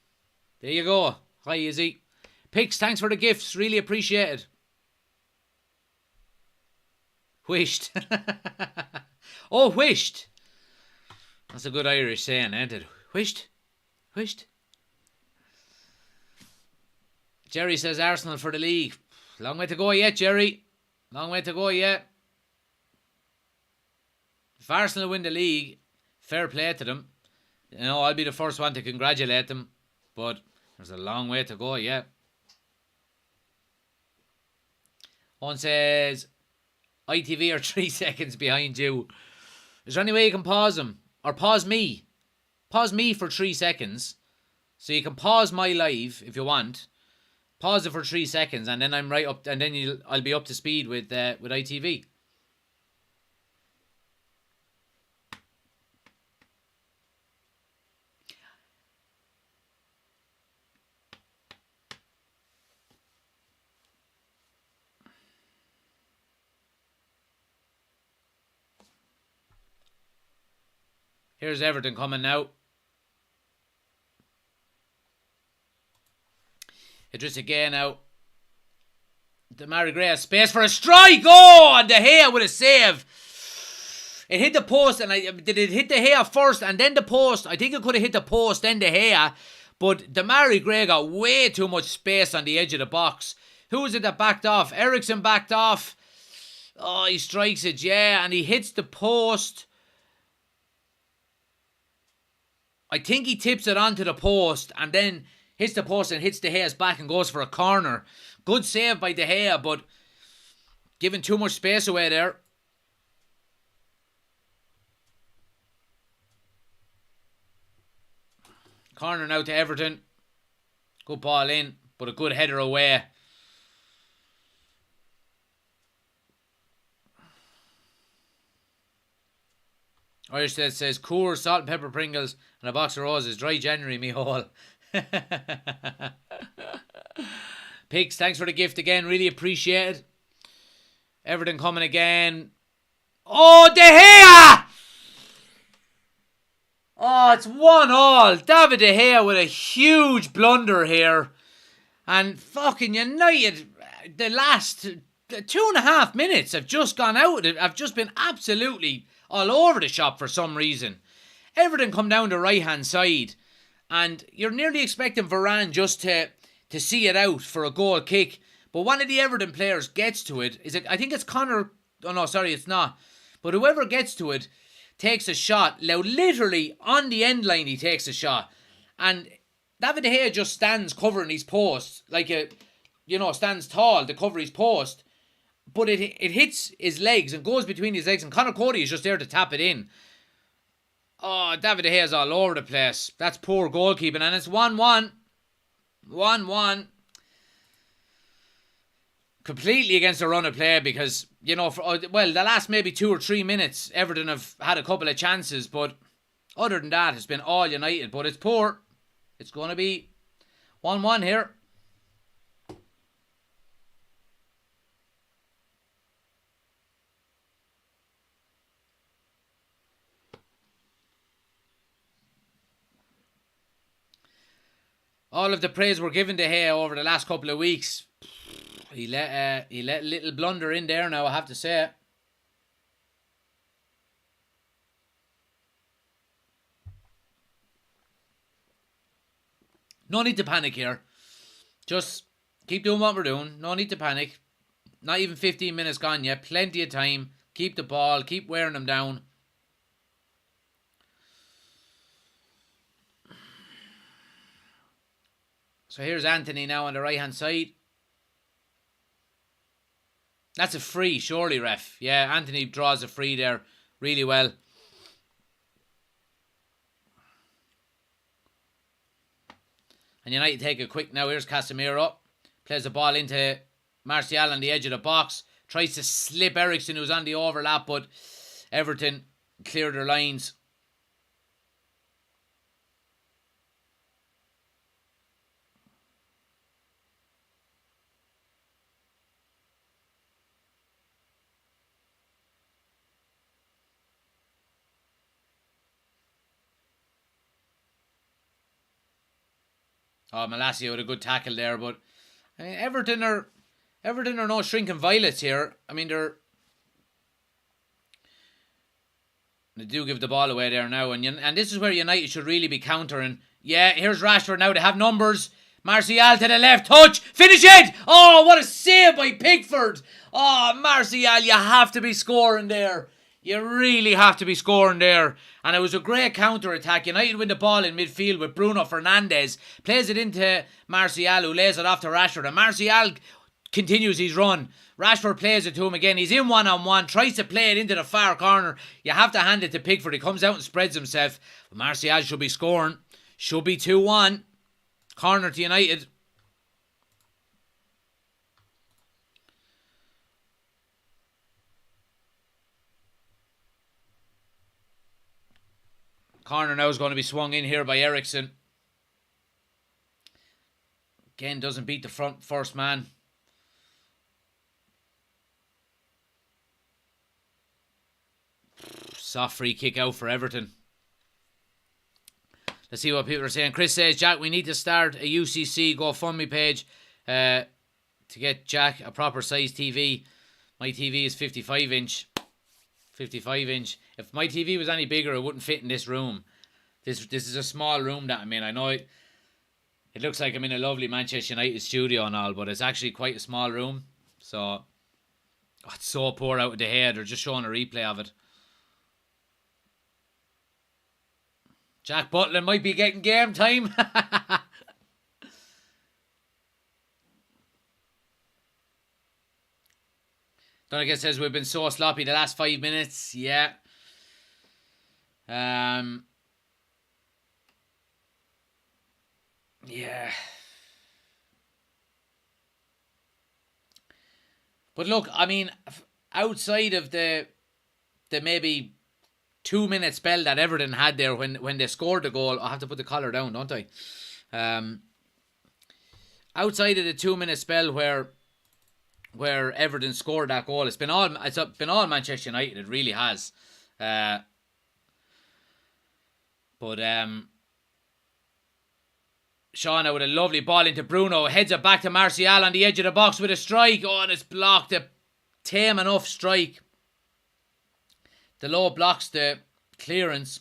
There you go. Hi, Izzy. Pix, thanks for the gifts. Really appreciate it. Wished. Oh, wished. That's a good Irish saying, ain't it? Wished. Wished. Jerry says Arsenal for the league. Long way to go yet, Jerry. Long way to go yet. If Arsenal win the league, fair play to them. I'll be the first one to congratulate them. But there's a long way to go yet. One says, ITV are 3 seconds behind you. Is there any way you can pause them? Or pause me? Pause me for 3 seconds. So you can pause my live if you want. Pause it for 3 seconds and then I'm right up, and then I'll be up to speed with ITV. Here's Everton coming now. Idris again out. Demarai Gray has space for a strike. Oh, and De Gea with a save. It hit the post, and did it hit De Gea first and then the post? I think it could have hit the post, then De Gea. But Demarai Gray got way too much space on the edge of the box. Who was it that backed off? Eriksen backed off. Oh, he strikes it, yeah, and he hits the post. I think he tips it onto the post and then hits the post and hits De Gea's back and goes for a corner. Good save by De Gea, but giving too much space away there. Corner now to Everton. Good ball in, but a good header away. Irish says, Coors, salt and pepper Pringles, and a box of roses. Dry January, me hole. Pigs, thanks for the gift again. Really appreciate it. Everton coming again. Oh, De Gea! Oh, it's 1-1. David De Gea with a huge blunder here. And fucking United, the last 2.5 minutes have just gone out. I've just been absolutely all over the shop for some reason. Everton come down the right-hand side, and you're nearly expecting Varane just to see it out for a goal kick. But one of the Everton players gets to it. I think it's Connor. Oh, no, sorry, it's not. But whoever gets to it takes a shot. Now, literally, on the end line, he takes a shot. And David De Gea just stands covering his post, stands tall to cover his post. But it hits his legs and goes between his legs, and Conor Cody is just there to tap it in. Oh, David De Gea's all over the place. That's poor goalkeeping, and it's 1-1. 1-1. Completely against the run of play because, the last maybe 2 or 3 minutes, Everton have had a couple of chances, but other than that, it's been all United. But it's poor. It's going to be 1-1 here. All of the praise we're giving De Gea over the last couple of weeks. He let a little blunder in there now, I have to say. No need to panic here. Just keep doing what we're doing. No need to panic. Not even 15 minutes gone yet. Plenty of time. Keep the ball. Keep wearing them down. So here's Anthony now on the right hand side. That's a free, surely, ref. Yeah, Anthony draws a free there really well. And United take a quick now. Here's Casemiro. Plays the ball into Martial on the edge of the box. Tries to slip Ericsson, who's on the overlap, but Everton clear their lines. Oh, Malacia with a good tackle there, but I mean, Everton are no shrinking violets here. I mean, they do give the ball away there now, and this is where United should really be countering. Yeah, here's Rashford now. They have numbers. Martial to the left, touch, finish it! Oh, what a save by Pickford! Oh, Martial, you have to be scoring there. You really have to be scoring there. And it was a great counter-attack. United win the ball in midfield with Bruno Fernandes. Plays it into Martial, who lays it off to Rashford. And Martial continues his run. Rashford plays it to him again. He's in one-on-one. Tries to play it into the far corner. You have to hand it to Pickford. He comes out and spreads himself. But Martial should be scoring. Should be 2-1. Corner to United. Corner now is going to be swung in here by Ericsson. Again, doesn't beat the first man. Soft free kick out for Everton. Let's see what people are saying. Chris says, Jack, we need to start a UCC GoFundMe page to get Jack a proper size TV. My TV is 55 inch. 55 inch. If my TV was any bigger, it wouldn't fit in this room. This is a small room that I'm in. I know it looks like I'm in a lovely Manchester United studio and all, but it's actually quite a small room. So, it's so poor out of the head. They're just showing a replay of it. Jack Butland might be getting game time. Donegan says we've been so sloppy the last 5 minutes. Yeah. Yeah. But look, I mean, outside of the maybe 2 minute spell that Everton had there when they scored the goal, I have to put the collar down, don't I? Outside of the 2 minute spell where Everton scored that goal, it's been all Manchester United. It really has. But Shaw now with a lovely ball into Bruno, heads it back to Martial on the edge of the box with a strike. Oh, and it's blocked. A tame enough strike. The low blocks the clearance.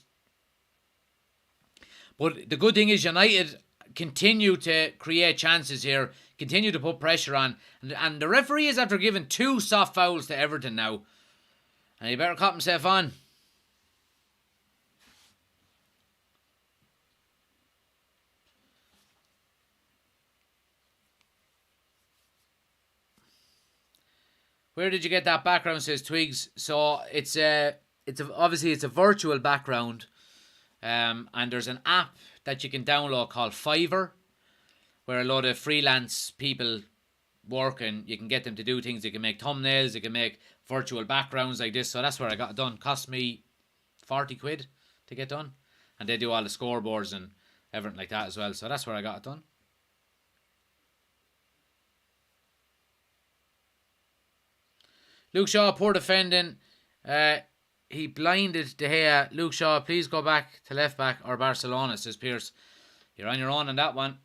But the good thing is United continue to create chances here, continue to put pressure on. And the referee is after giving 2 soft fouls to Everton now. And he better cop himself on. Where did you get that background, says Twigs? So obviously it's a virtual background, and there's an app that you can download called Fiverr, where a lot of freelance people work, and you can get them to do things. They can make thumbnails, they can make virtual backgrounds like this. So that's where I got it done. Cost me 40 quid to get done, and they do all the scoreboards and everything like that as well. So that's where I got it done. Luke Shaw, poor defending. He blinded De Gea. Luke Shaw, please go back to left back or Barcelona, says Pierce. You're on your own on that one.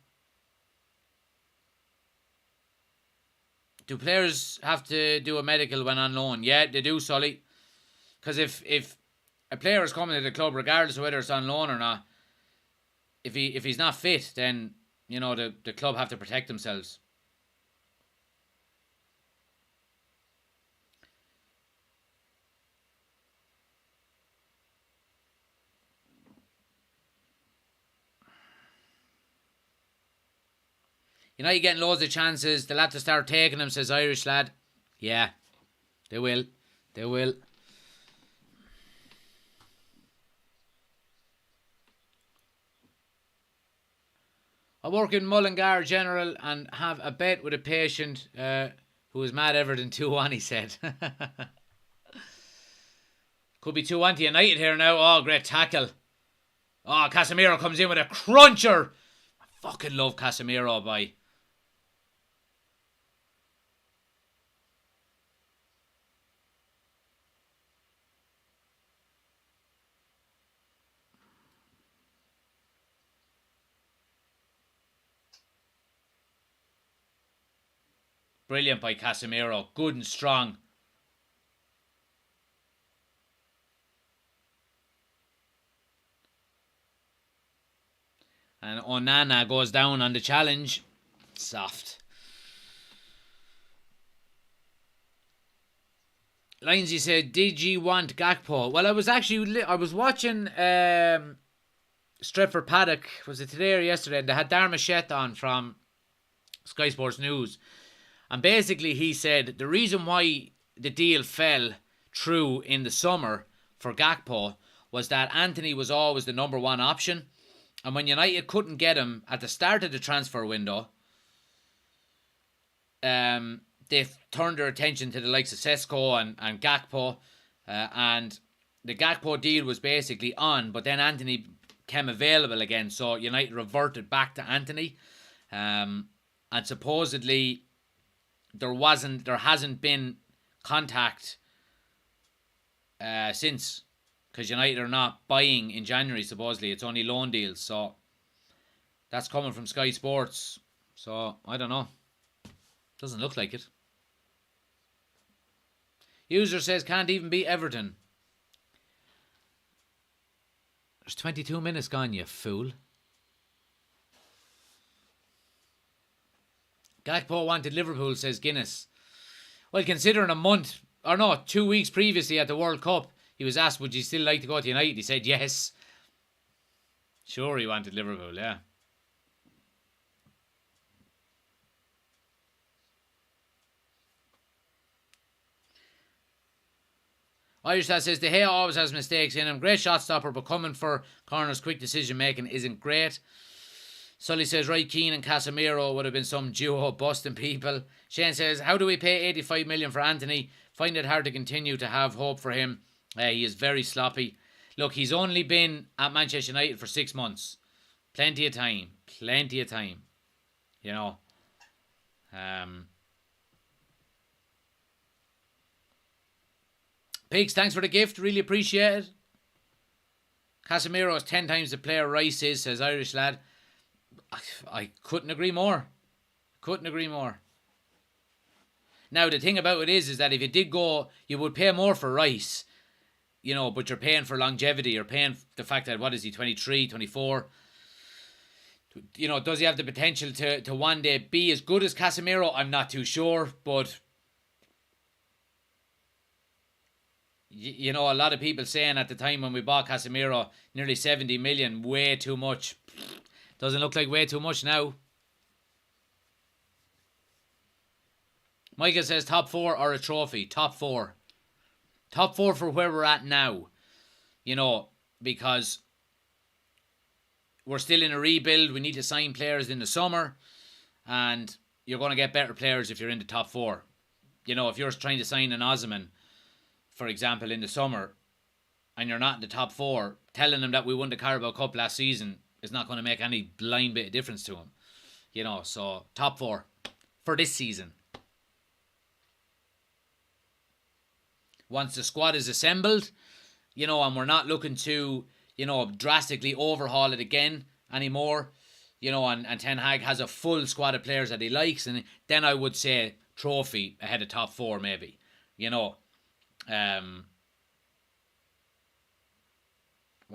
Do players have to do a medical when on loan? Yeah, they do, Sully. Because if a player is coming to the club, regardless of whether it's on loan or not, if he's not fit, then the club have to protect themselves. United getting loads of chances. They'll have to start taking them, says Irish lad. Yeah, they will. They will. I work in Mullingar General and have a bet with a patient who is mad Everton 2-1, he said. Could be 2-1 to United here now. Oh, great tackle. Oh, Casemiro comes in with a cruncher. I fucking love Casemiro, boy. Brilliant by Casemiro. Good and strong. And Onana goes down on the challenge. Soft. Lindsay said, did you want Gakpo? Well, I was watching Stretford Paddock, was it today or yesterday? And they had Darmasheth on from Sky Sports News. And basically he said the reason why the deal fell through in the summer for Gakpo was that Anthony was always the number one option. And when United couldn't get him at the start of the transfer window, they turned their attention to the likes of Sesko and Gakpo. And the Gakpo deal was basically on, but then Anthony became available again. So United reverted back to Anthony. And supposedly there hasn't been contact since. Because United are not buying in January, supposedly. It's only loan deals. So that's coming from Sky Sports. So I don't know. Doesn't look like it. User says can't even beat Everton. There's 22 minutes gone, you fool. Gakpo wanted Liverpool, says Guinness. Well, considering 2 weeks previously at the World Cup, he was asked, would you still like to go to United? He said yes. Sure, he wanted Liverpool, yeah. Irish Lad says, De Gea always has mistakes in him. Great shot stopper, but coming for corners, quick decision making isn't great. Sully says, Roy Keane and Casemiro would have been some duo busting people. Shane says, how do we pay 85 million for Anthony? Find it hard to continue to have hope for him. He is very sloppy. Look, he's only been at Manchester United for 6 months. Plenty of time. Plenty of time. You know. Pigs, thanks for the gift. Really appreciate it. Casemiro is 10 times the player Rice is, says Irish Lad. I couldn't agree more. Couldn't agree more. Now, the thing about it is that if you did go, you would pay more for Rice. You know, but you're paying for longevity. You're paying the fact that, 23, 24. You know, does he have the potential to one day be as good as Casemiro? I'm not too sure, but you know, a lot of people saying at the time when we bought Casemiro, nearly 70 million, way too much. Doesn't look like way too much now. Michael says top 4 or a trophy. Top 4. Top 4 for where we're at now. You know, because we're still in a rebuild. We need to sign players in the summer. And you're going to get better players if you're in the top 4. You know, if you're trying to sign an Osman, for example, in the summer, and you're not in the top 4, telling them that we won the Carabao Cup last season is not going to make any blind bit of difference to him. You know, so top 4 for this season. Once the squad is assembled, you know, and we're not looking to, you know, drastically overhaul it again anymore, you know, and Ten Hag has a full squad of players that he likes, and then I would say trophy ahead of top 4 maybe, you know. Well,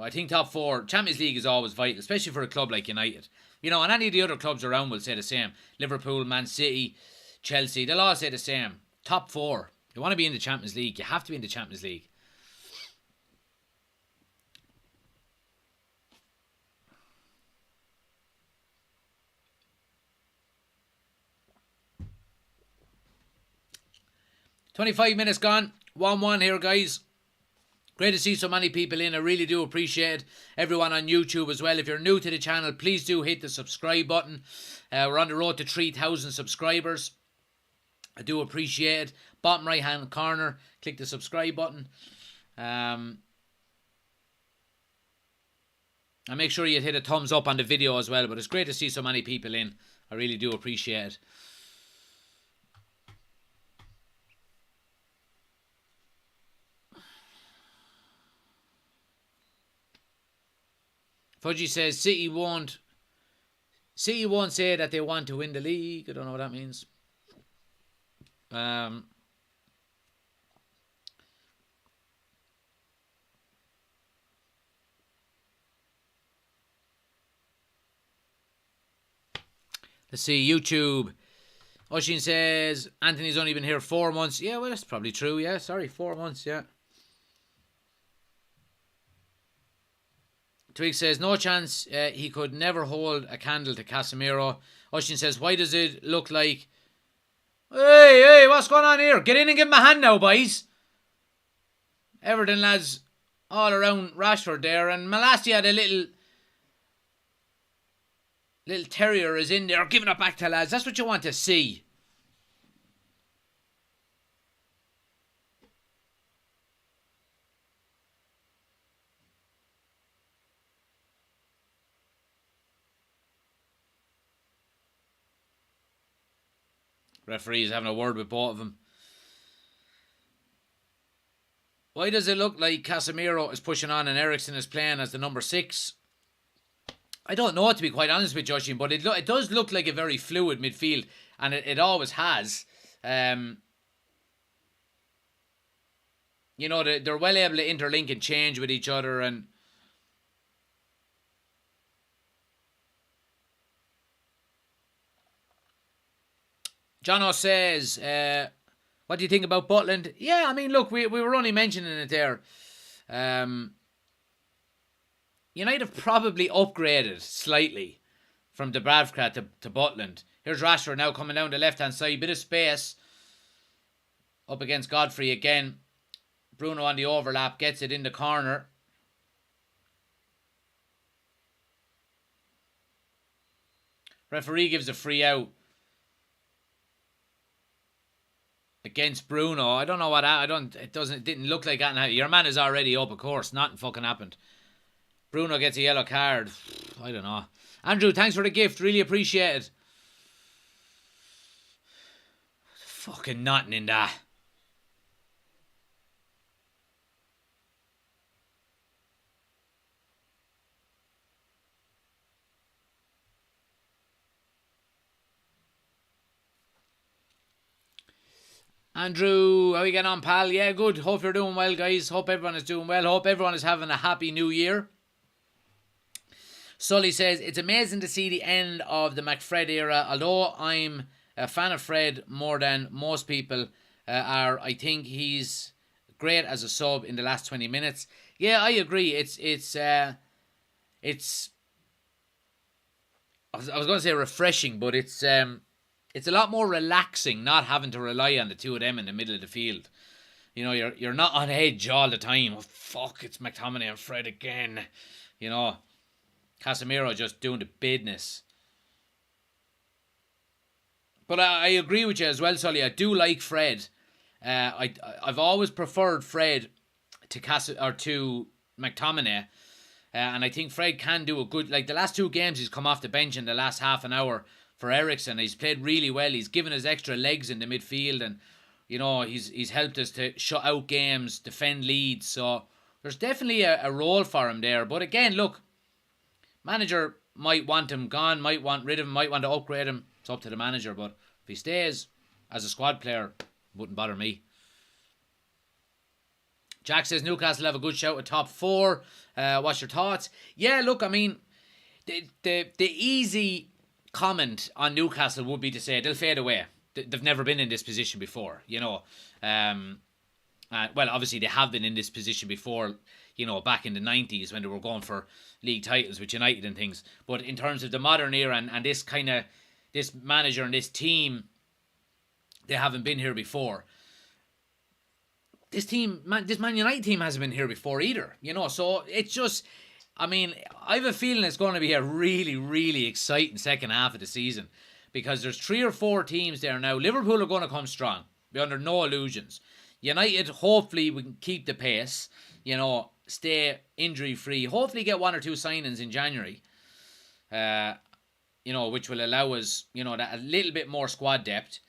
I think top 4, Champions League is always vital, especially for a club like United. You know, and any of the other clubs around will say the same. Liverpool, Man City, Chelsea, they'll all say the same. Top 4. You want to be in the Champions League, you have to be in the Champions League. 25 minutes gone. 1-1 here, guys. Great to see so many people in. I really do appreciate it. Everyone on YouTube as well. If you're new to the channel, please do hit the subscribe button. We're on the road to 3,000 subscribers. I do appreciate it. Bottom right hand corner, click the subscribe button. And make sure you hit a thumbs up on the video as well. But it's great to see so many people in. I really do appreciate it. Fudgy says City won't say that they want to win the league. I don't know what that means. Let's see, YouTube. Oshin says Anthony's only been here 4 months. Yeah, well, that's probably true. Yeah, sorry, 4 months, yeah. Twig says, no chance he could never hold a candle to Casemiro. Oshin says, why does it look like... Hey, what's going on here? Get in and give him a hand now, boys. Everton lads all around Rashford there. And Malassi had a little terrier is in there giving it back to lads. That's what you want to see. Referee's having a word with both of them. Why does it look like Casemiro is pushing on and Eriksen is playing as the number 6? I don't know, to be quite honest with Joshing, but it does look like a very fluid midfield, and it always has. You know, they're well able to interlink and change with each other, and Jono says, what do you think about Butland? Yeah, I mean, look, we were only mentioning it there. United have probably upgraded slightly from Dubravka to Butland. Here's Rashford now coming down the left-hand side. Bit of space. Up against Godfrey again. Bruno on the overlap. Gets it in the corner. Referee gives a free out against Bruno. I don't know what it didn't look like that. Your man is already up, of course. Nothing fucking happened. Bruno gets a yellow card. I don't know. Andrew, thanks for the gift. Really appreciate it. Fucking nothing in that. Andrew, how are you getting on, pal? Yeah, good. Hope you're doing well, guys. Hope everyone is doing well. Hope everyone is having a happy new year. Sully says, it's amazing to see the end of the McFred era. Although I'm a fan of Fred more than most people are, I think he's great as a sub in the last 20 minutes. Yeah, I agree. It's I was going to say refreshing, but it's a lot more relaxing not having to rely on the two of them in the middle of the field. You know, you're not on edge all the time. Oh, fuck, it's McTominay and Fred again. You know, Casemiro just doing the business. But I agree with you as well, Sully. I do like Fred. I've always preferred Fred to to McTominay. And I think Fred can do a good... Like, the last 2 games he's come off the bench in the last half an hour for Eriksen. He's played really well. He's given us extra legs in the midfield, and you know, he's helped us to shut out games, defend leads. So there's definitely a role for him there. But again, look, manager might want him gone, might want rid of him, might want to upgrade him. It's up to the manager. But if he stays as a squad player, it wouldn't bother me. Jack says Newcastle have a good shout at top 4. What's your thoughts? Yeah, look, I mean, the easy comment on Newcastle would be to say they'll fade away. They've never been in this position before, you know. Well, obviously they have been in this position before, you know, back in the 90s when they were going for league titles with United and things. But in terms of the modern era and this kind of, this manager and this team, they haven't been here before. this Man United team hasn't been here before either. So it's just, I have a feeling it's going to be a really, really exciting second half of the season, because there's 3 or 4 teams there now. Liverpool are going to come strong. Be under no illusions. United, hopefully we can keep the pace, stay injury free. Hopefully get 1 or 2 signings in January, which will allow us, that a little bit more squad depth.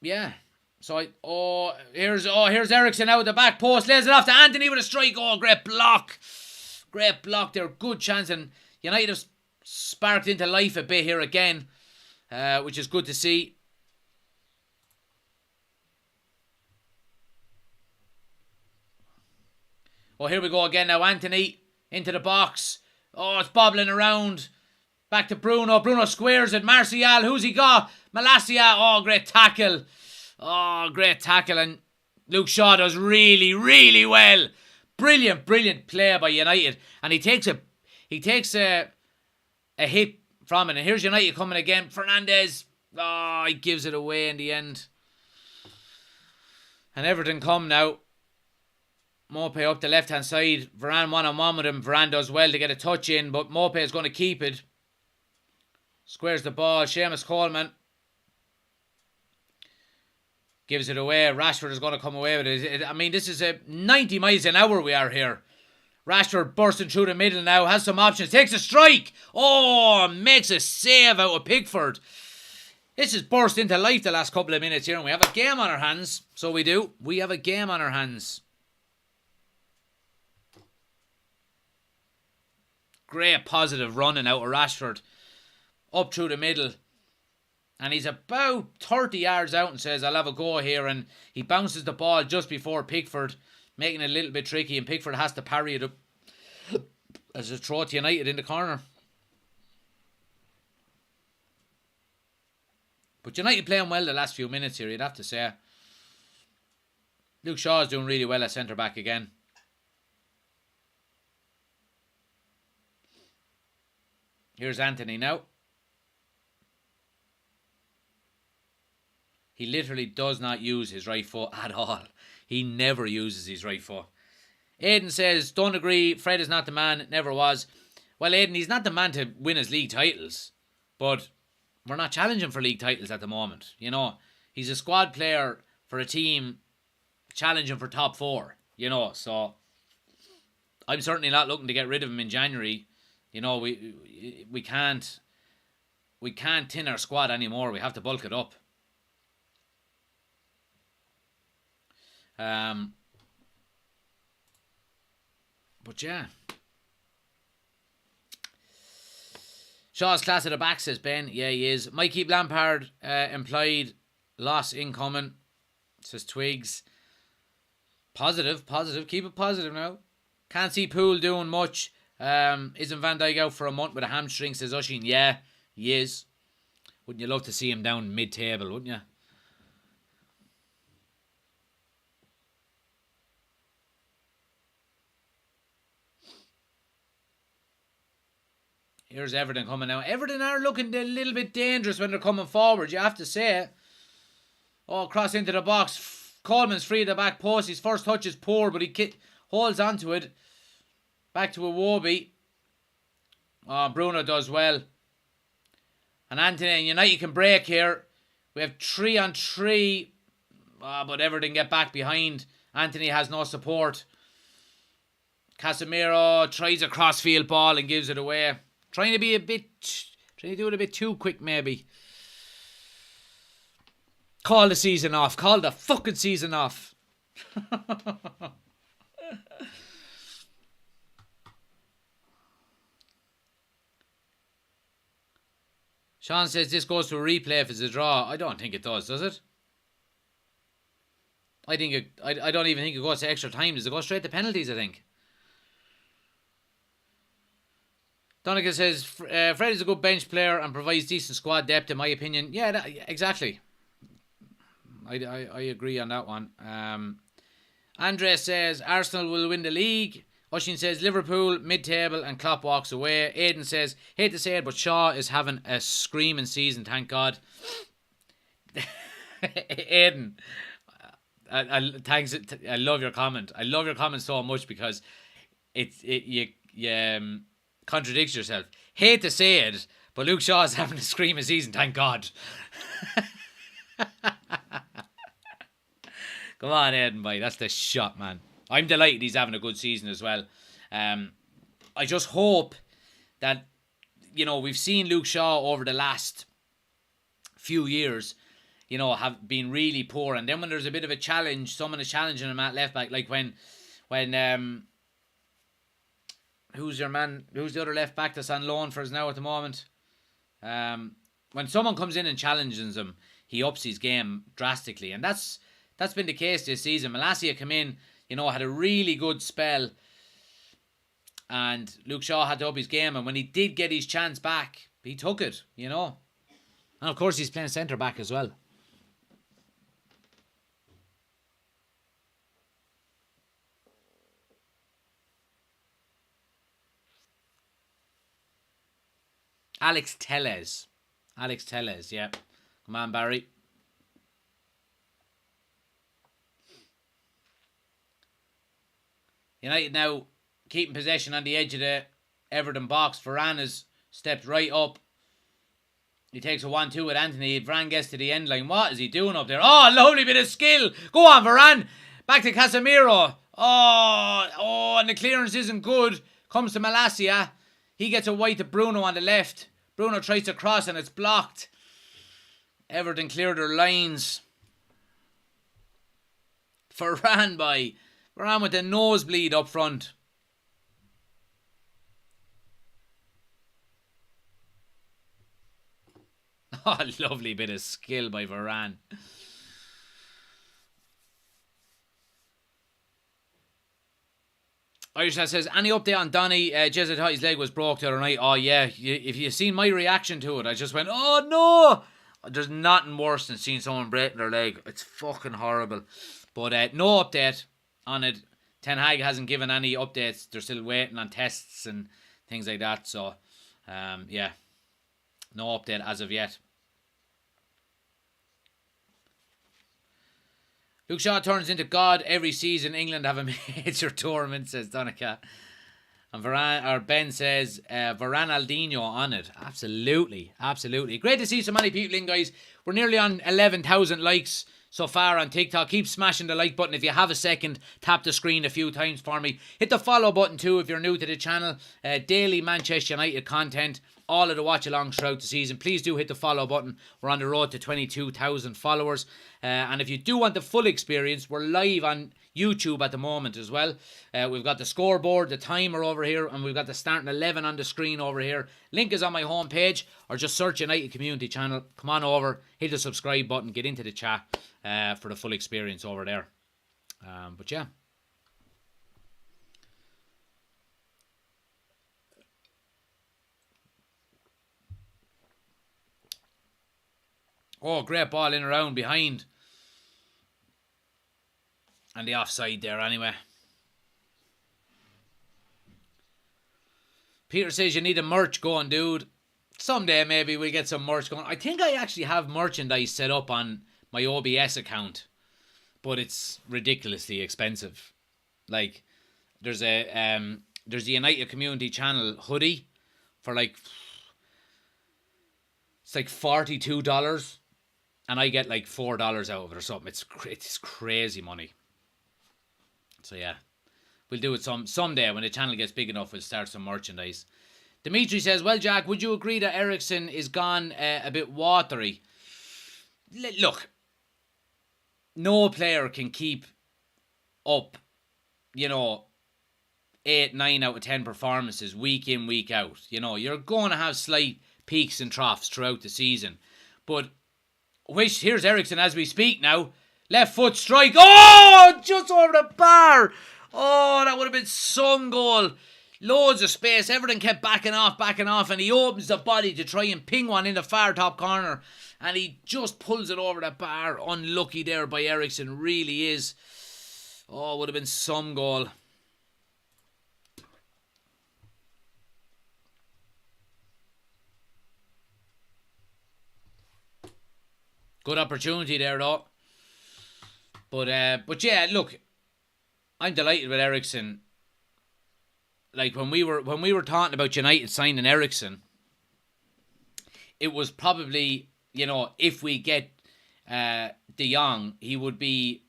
Yeah. So here's Eriksen out the back post, lays it off to Anthony with a strike. Oh, great block. Great block there. Good chance, and United have sparked into life a bit here again, which is good to see. Oh, here we go again now. Anthony into the box. Oh, it's bobbling around. Back to Bruno. Bruno squares it. Martial, who's he got? Malacia. Oh, great tackle. Oh, great tackle. And Luke Shaw does really, really well. Brilliant, brilliant play by United. And he takes a hit from it. And here's United coming again. Fernandes. Oh, he gives it away in the end. And Everton come now. Maupay up the left-hand side. Varane one-on-one with him. Varane does well to get a touch in, but Maupay is going to keep it. Squares the ball. Seamus Coleman gives it away. Rashford is going to come away with it. This is a 90 miles an hour we are here. Rashford bursting through the middle now. Has some options. Takes a strike. Oh, makes a save out of Pickford. This has burst into life the last couple of minutes here, and we have a game on our hands. So we do. We have a game on our hands. Great positive running out of Rashford. Up through the middle. And he's about 30 yards out and says, I'll have a go here. And he bounces the ball just before Pickford, making it a little bit tricky. And Pickford has to parry it up as a throw to United in the corner. But United playing well the last few minutes here, you'd have to say. Luke Shaw's doing really well at centre-back again. Here's Anthony now. He literally does not use his right foot at all. He never uses his right foot. Aidan says, don't agree, Fred is not the man, never was. Well, Aidan, he's not the man to win his league titles. But we're not challenging for league titles at the moment. He's a squad player for a team challenging for top 4. So I'm certainly not looking to get rid of him in January. We can't tin our squad anymore. We have to bulk it up. But yeah. Shaw's class at the back, says Ben. Yeah, he is. Might keep Lampard implied loss incoming, says Twigs. Positive. Keep it positive now. Can't see Poole doing much. Isn't Van Dijk out for a month with a hamstring, says Ushin. Yeah, he is. Wouldn't you love to see him down mid-table, wouldn't you? Here's Everton coming now. Everton are looking a little bit dangerous when they're coming forward, you have to say. Oh, cross into the box. Coleman's free at the back post. His first touch is poor, but he holds onto it. Back to Iwobi. Oh, Bruno does well. And Anthony and United can break here. We have 3-on-3. But Everton get back behind. Anthony has no support. Casemiro tries a crossfield ball and gives it away. Trying to do it a bit too quick, maybe. Call the season off. Call the fucking season off. Sean says this goes to a replay if it's a draw. I don't think it does it? I don't even think it goes to extra time. Does it go straight to penalties, I think? Donegan says, Fred is a good bench player and provides decent squad depth, in my opinion. Yeah, exactly. I agree on that one. Andre says, Arsenal will win the league. Oshin says, Liverpool, mid-table, and Klopp walks away. Aidan says, hate to say it, but Shaw is having a screaming season, thank God. Aiden, thanks. I love your comment. I love your comment so much because you contradicts yourself. Hate to say it, but Luke Shaw's having a screaming season. Thank God. Come on, Aiden, boy. That's the shot, man. I'm delighted he's having a good season as well. I just hope that, we've seen Luke Shaw over the last few years, have been really poor. And then when there's a bit of a challenge, someone is challenging him at left back, like when who's your man? Who's the other left back that's on loan for us now at the moment? When someone comes in and challenges him, he ups his game drastically, and that's been the case this season. Malacia came in, had a really good spell, and Luke Shaw had to up his game, and when he did get his chance back, he took it, And of course he's playing centre back as well. Alex Tellez, yeah. Come on, Barry. United now keeping possession on the edge of the Everton box. Varane has stepped right up. He takes a 1-2 with Anthony. Varane gets to the end line. What is he doing up there? Oh, lovely bit of skill. Go on, Varane. Back to Casemiro. Oh, and the clearance isn't good. Comes to Malacia. He gets a white to Bruno on the left. Bruno tries to cross and it's blocked. Everton clear their lines. Varane with the nosebleed up front. Oh, lovely bit of skill by Varane. Irishman says, any update on Donny? Jezza thought his leg was broke the other night. Oh, yeah. If you've seen my reaction to it, I just went, oh, no. There's nothing worse than seeing someone breaking their leg. It's fucking horrible. But no update on it. Ten Hag hasn't given any updates. They're still waiting on tests and things like that. So, yeah. No update as of yet. Luke Shaw turns into God every season. England have a major tournament, says Donica. And Ben says, Varane on it. Absolutely. Great to see so many people in, guys. We're nearly on 11,000 likes so far on TikTok. Keep smashing the like button. If you have a second, tap the screen a few times for me. Hit the follow button too if you're new to the channel. Daily Manchester United content. All of the watch-alongs throughout the season. Please do hit the follow button. We're on the road to 22,000 followers. And if you do want the full experience, we're live on YouTube at the moment as well. We've got the scoreboard, the timer over here, and we've got the starting 11 on the screen over here. Link is on my homepage, or just search United Community Channel. Come on over, hit the subscribe button, get into the chat for the full experience over there. But yeah. Oh, great ball in around behind. And the offside there anyway. Peter says you need a merch going, dude. Someday maybe we'll get some merch going. I think I actually have merchandise set up on my OBS account. But it's ridiculously expensive. Like, there's the United Community Channel hoodie for like... It's like $42. And I get like $4 out of it or something. It's crazy money. So yeah, we'll do it someday when the channel gets big enough. We'll start some merchandise. Dimitri says, well, Jack, would you agree that Eriksen is gone a bit watery? Look, no player can keep up, 8, 9 out of 10 performances week in, week out. You're going to have slight peaks and troughs throughout the season. But here's Eriksen as we speak now. Left foot strike. Oh, just over the bar. Oh, that would have been some goal. Loads of space. Everton kept backing off, and he opens the body to try and ping one in the far top corner. And he just pulls it over the bar. Unlucky there by Eriksen. Really is. Oh, would have been some goal. Good opportunity there, though. But yeah, look, I'm delighted with Ericsson. Like when we were talking about United signing Ericsson, it was probably, if we get De Jong, he would be,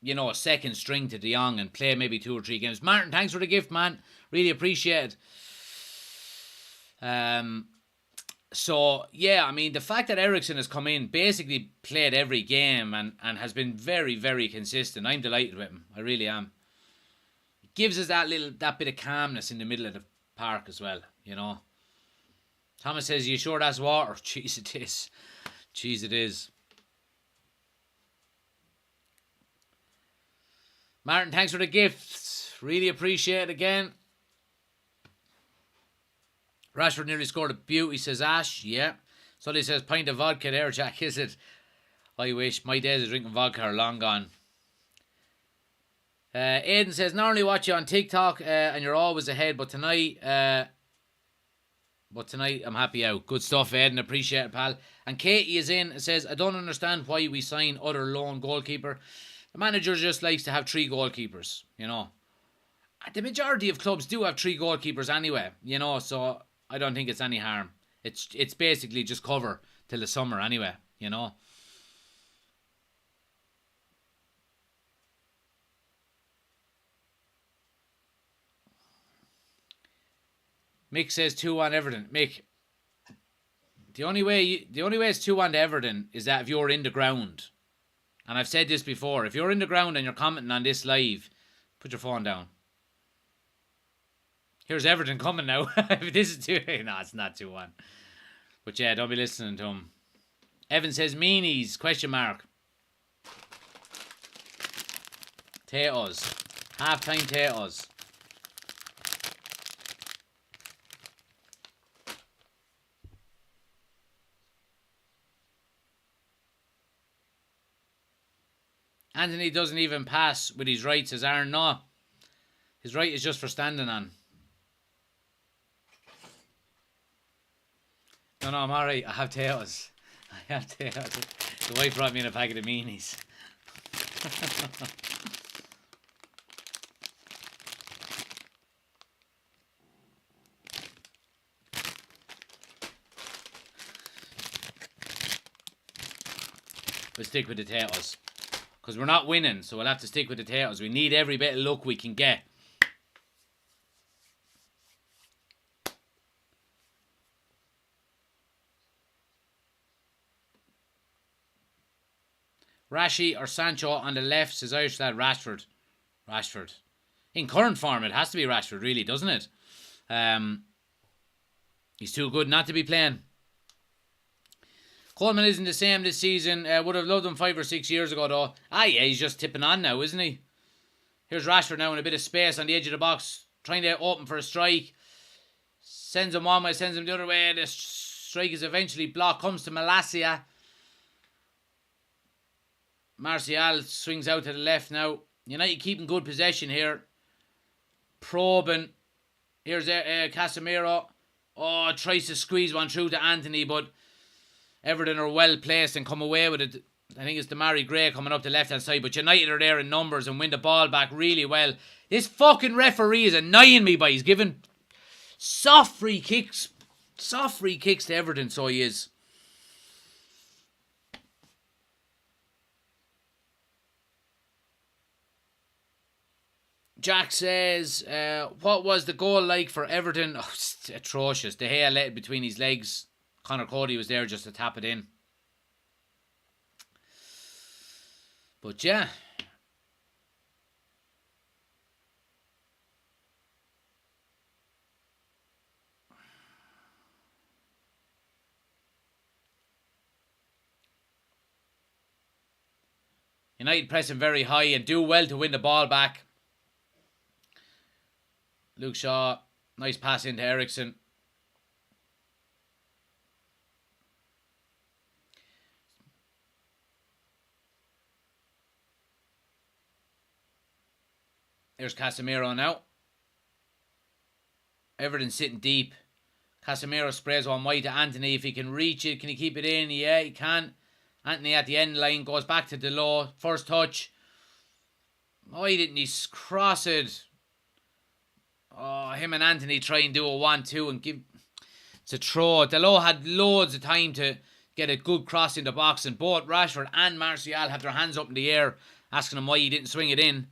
a second string to De Jong and play maybe 2 or 3 games. Martin, thanks for the gift, man. Really appreciate it. So, yeah, I mean, the fact that Ericsson has come in, basically played every game and has been very, very consistent. I'm delighted with him. I really am. It gives us that bit of calmness in the middle of the park as well, Thomas says, you sure that's water? Jeez, it is. Jeez, it is. Martin, thanks for the gifts. Really appreciate it again. Rashford nearly scored a beauty, says Ash. Yeah. Sully says, pint of vodka there, Jack, is it? I wish. My days of drinking vodka are long gone. Aidan says, normally watch you on TikTok and you're always ahead, but tonight I'm happy out. Good stuff, Aidan. Appreciate it, pal. And Katie is in and says, I don't understand why we sign other lone goalkeeper. The manager just likes to have 3 goalkeepers, The majority of clubs do have 3 goalkeepers anyway, so I don't think it's any harm. It's basically just cover till the summer anyway, Mick says 2-1 Everton. Mick, the only way it's 2-1 to Everton is that if you're in the ground. And I've said this before, if you're in the ground and you're commenting on this live, put your phone down. Here's Everton coming now. This is 2-1. No, it's not 2-1. But yeah, don't be listening to him. Evan says meanies, question mark. Potatoes. Half-time potatoes. Anthony doesn't even pass with his right, says Aaron. No. His right is just for standing on. No, I'm alright. I have potatoes. The wife brought me in a packet of meanies. We'll stick with the potatoes. Because we're not winning, so we'll have to stick with the potatoes. We need every bit of luck we can get. Rashi or Sancho on the left, says Irish lad. Rashford. In current form, it has to be Rashford, really, doesn't it? He's too good not to be playing. Coleman isn't the same this season. Would have loved him 5 or 6 years ago, though. Yeah, he's just tipping on now, isn't he? Here's Rashford now in a bit of space on the edge of the box, trying to open for a strike. Sends him one way, sends him the other way. The strike is eventually blocked. Comes to Malacia. Martial swings out to the left now. United keeping good possession here. Probing. Here's Casemiro. Oh, tries to squeeze one through to Anthony, but Everton are well placed and come away with it. I think it's Damari Gray coming up the left hand side, but United are there in numbers and win the ball back really well. This fucking referee is annoying me by he's giving soft free kicks to Everton, so he is. Jack says, what was the goal like for Everton? Oh, it's atrocious. De Gea let it between his legs. Connor Cody was there just to tap it in. But yeah. United pressing very high and do well to win the ball back. Luke Shaw, nice pass into Ericsson. There's Casemiro now. Everton sitting deep. Casemiro sprays one wide to Anthony. If he can reach it, can he keep it in? Yeah, he can. Anthony at the end line, goes back to Delo. First touch. Why didn't he cross it? Oh, him and Anthony try and do a 1-2 and give... It's a throw. Delo had loads of time to get a good cross in the box, and both Rashford and Martial have their hands up in the air, asking him why he didn't swing it in.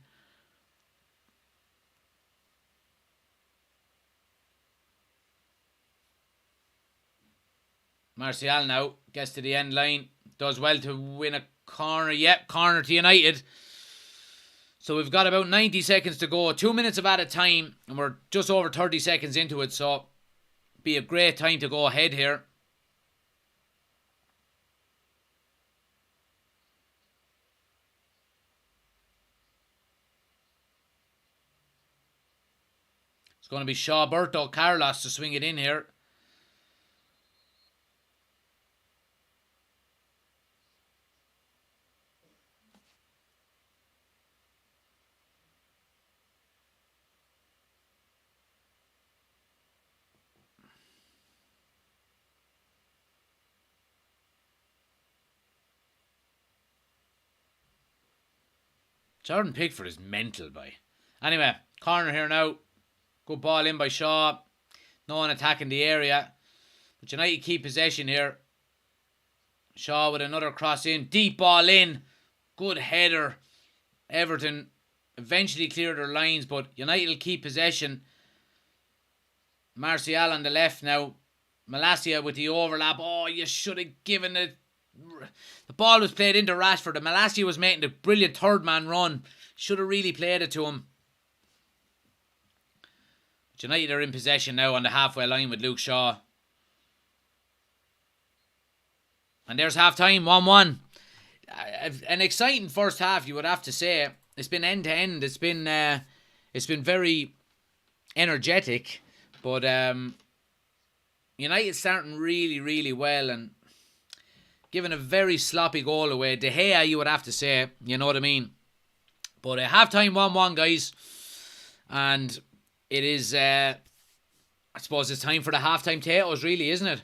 Martial now gets to the end line. Does well to win a corner. Yep, corner to United. So we've got about 90 seconds to go. 2 minutes of added time. And we're just over 30 seconds into it. So be a great time to go ahead here. It's going to be Berto Carlos to swing it in here. Jordan Pickford is mental, boy. Anyway, corner here now. Good ball in by Shaw. No one attacking the area. But United keep possession here. Shaw with another cross in. Deep ball in. Good header. Everton eventually clear their lines, but United will keep possession. Martial on the left now. Malacia with the overlap. Oh, you should have given it. The ball was played into Rashford, and Malacia was making a brilliant third man run. Should have really played it to him. United are in possession now on the halfway line with Luke Shaw. And there's half time, 1-1. An exciting first half, you would have to say. It's been end to end. It's been very energetic, but United starting really, really well and giving a very sloppy goal away. De Gea, you would have to say. You know what I mean? But half-time 1-1, guys. And it is, I suppose it's time for the half-time potatoes, really, isn't it?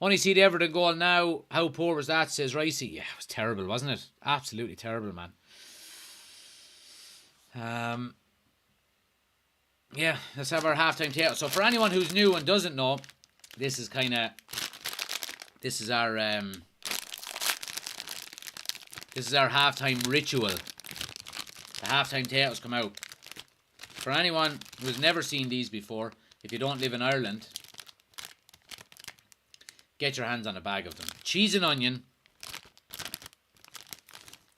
Only see the Everton goal now. How poor was that, says Ricey. Yeah, it was terrible, wasn't it? Absolutely terrible, man. Yeah, let's have our half-time potato. So for anyone who's new and doesn't know, this is our halftime ritual. The halftime potatoes come out. For anyone who's never seen these before, if you don't live in Ireland, get your hands on a bag of them. Cheese and onion.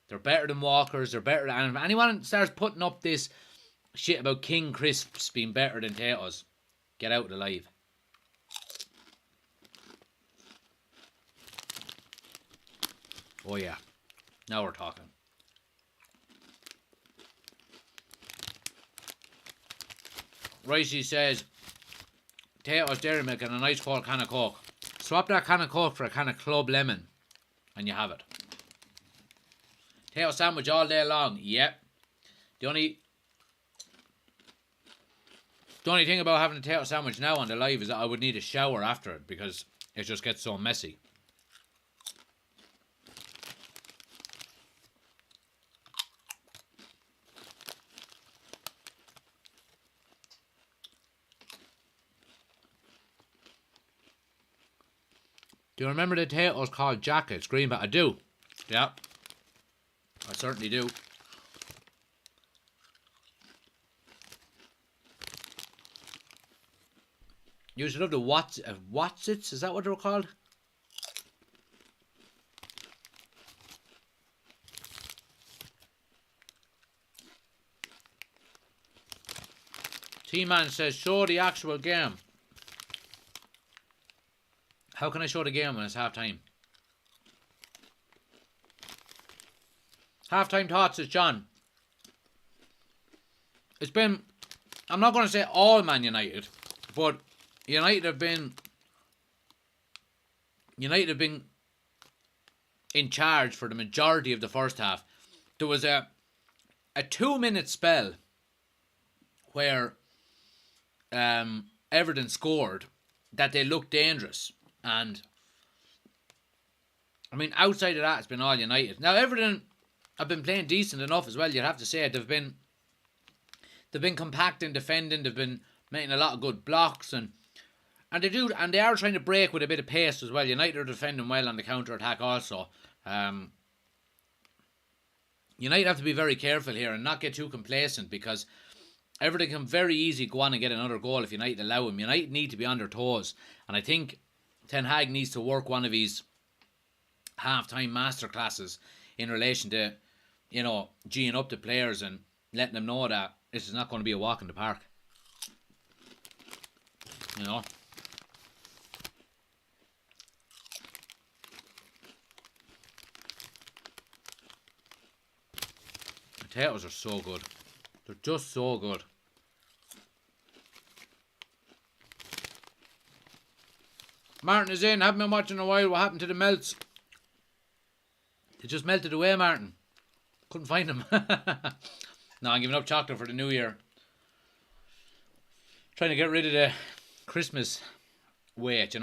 They're better than Walkers. They're better than... Anyone starts putting up this shit about King Crisps being better than potatoes, get out alive. Oh yeah. Now we're talking. Ricey says, potatoes, dairy milk and a nice cold can of Coke. Swap that can of Coke for a can of Club Lemon and you have it. Potato sandwich all day long. Yep. The only thing about having a potato sandwich now on the live is that I would need a shower after it because it just gets so messy. Do you remember the potatoes called jackets? Greenback? I do. Yeah. I certainly do. You should love the Watsits? Is that what they were called? T-Man says, show the actual game. How can I show the game when it's half-time? Half-time thoughts is John. It's been... I'm not going to say all Man United, but United have been in charge for the majority of the first half. There was a 2-minute spell where Everton scored that they looked dangerous. And I mean, outside of that, it's been all United. Now, Everton have been playing decent enough as well, you'd have to say. They've been compacting, defending, they've been making a lot of good blocks, and they are trying to break with a bit of pace as well. United are defending well on the counter-attack also. United have to be very careful here and not get too complacent, because Everton can very easily go on and get another goal if United allow them. United need to be on their toes, and I think Ten Hag needs to work one of his half-time masterclasses in relation to, geeing up the players and letting them know that this is not going to be a walk in the park. The potatoes are so good. They're just so good. Martin is in. Haven't been watching in a while. What happened to the melts? They just melted away, Martin. Couldn't find them. No, I'm giving up chocolate for the new year. Trying to get rid of the Christmas weight,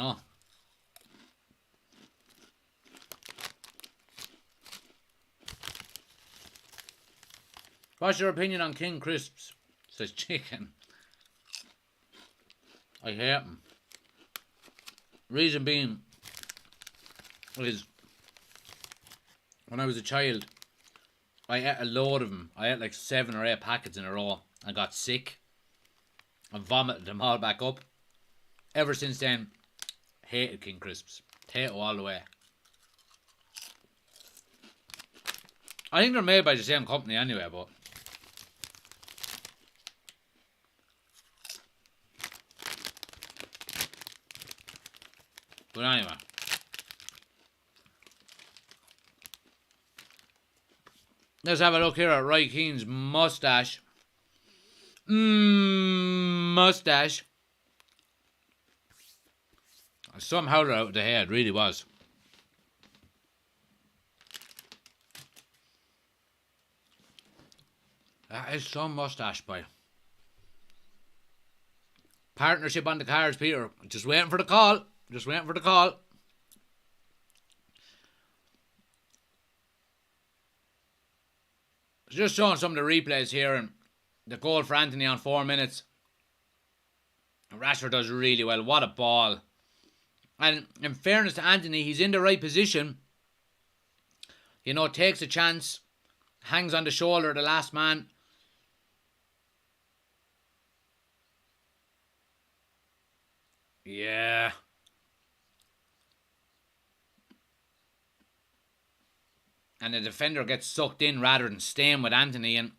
What's your opinion on King Crisps? Says Chicken. I hate them. Reason being is, when I was a child, I ate a load of them. I ate like 7 or 8 packets in a row. I got sick and vomited them all back up. Ever since then, hated King Crisps. Potato all the way. I think they're made by the same company anyway, but anyway. Let's have a look here at Roy Keane's mustache. Mustache. Some howler out of the head, really was. That is some mustache, boy. Partnership on the cards, Peter. Just waiting for the call. Just waiting for the call. Just showing some of the replays here, and the goal for Anthony on 4 minutes. Rashford does really well. What a ball. And in fairness to Anthony, he's in the right position. Takes a chance. Hangs on the shoulder of the last man. Yeah. And the defender gets sucked in rather than staying with Anthony. And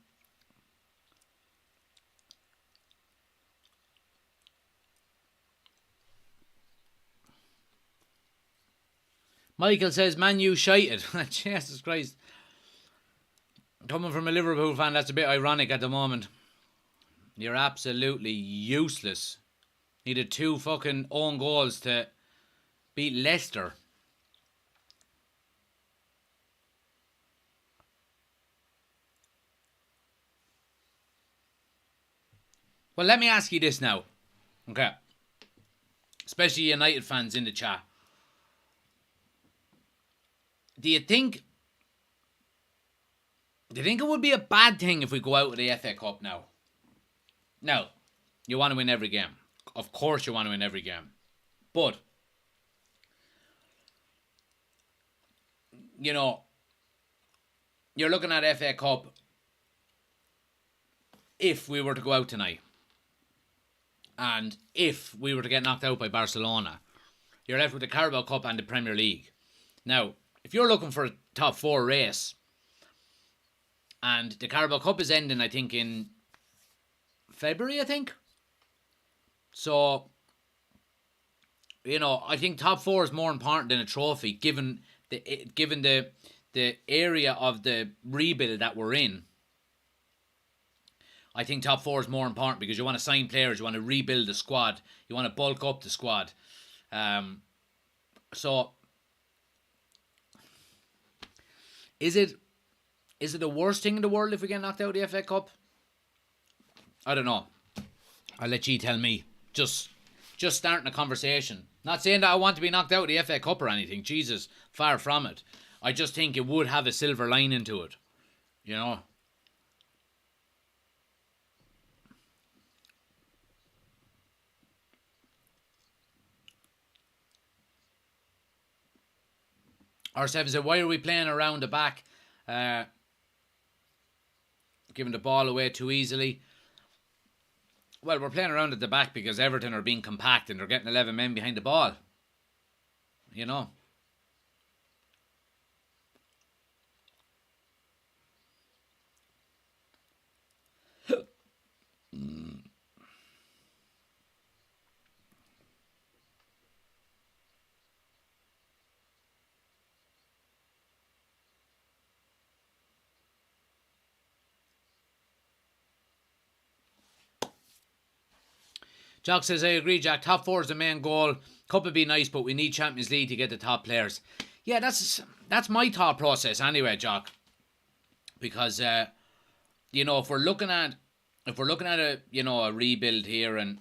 Michael says, Man U shited. Jesus Christ. Coming from a Liverpool fan, that's a bit ironic at the moment. You're absolutely useless. Needed 2 fucking own goals to beat Leicester. Well, let me ask you this now. Okay. Especially United fans in the chat. Do you think it would be a bad thing if we go out with the FA Cup now? No. You want to win every game. Of course you want to win every game. But, you're looking at FA Cup if we were to go out tonight. And if we were to get knocked out by Barcelona, you're left with the Carabao Cup and the Premier League. Now, if you're looking for a top 4 race, and the Carabao Cup is ending, I think, in February, I think. So, I think top 4 is more important than a trophy, given the area of the rebuild that we're in. I think top 4 is more important because you want to sign players, you want to rebuild the squad, you want to bulk up the squad. So, is it the worst thing in the world if we get knocked out of the FA Cup? I don't know. I'll let you tell me. Just starting a conversation. Not saying that I want to be knocked out of the FA Cup or anything. Jesus, far from it. I just think it would have a silver lining to it. You know. R7 said, why are we playing around the back? Giving the ball away too easily. Well, we're playing around at the back because Everton are being compact and they're getting 11 men behind the ball. You know. Jock says, I agree, Jack. Top 4 is the main goal. Cup would be nice, but we need Champions League to get the top players. Yeah, that's my thought process anyway, Jock. Because you know, if we're looking at a a rebuild here, and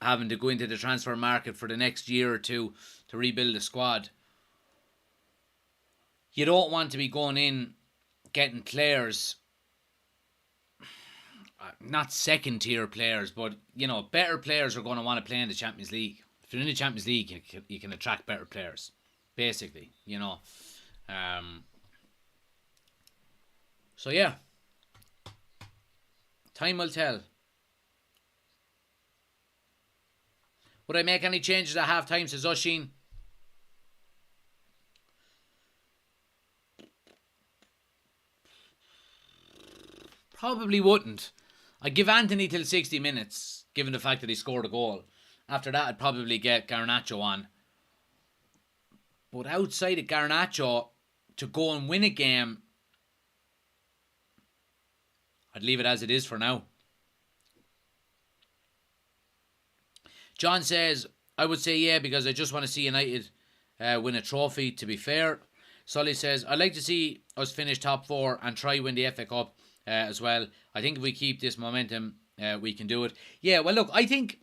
having to go into the transfer market for the next year or two to rebuild the squad, you don't want to be going in getting players, not second tier players, but better players are going to want to play in the Champions League. If you're in the Champions League, you can attract better players, basically. So yeah, time will tell. Would I make any changes at half time, says Oshin? Probably wouldn't. I'd give Anthony till 60 minutes, given the fact that he scored a goal. After that, I'd probably get Garnacho on. But outside of Garnacho, to go and win a game, I'd leave it as it is for now. John says, I would say yeah, because I just want to see United win a trophy, to be fair. Sully says, I'd like to see us finish top 4 and try win the FA Cup as well. I think if we keep this momentum, we can do it. Yeah, well look, I think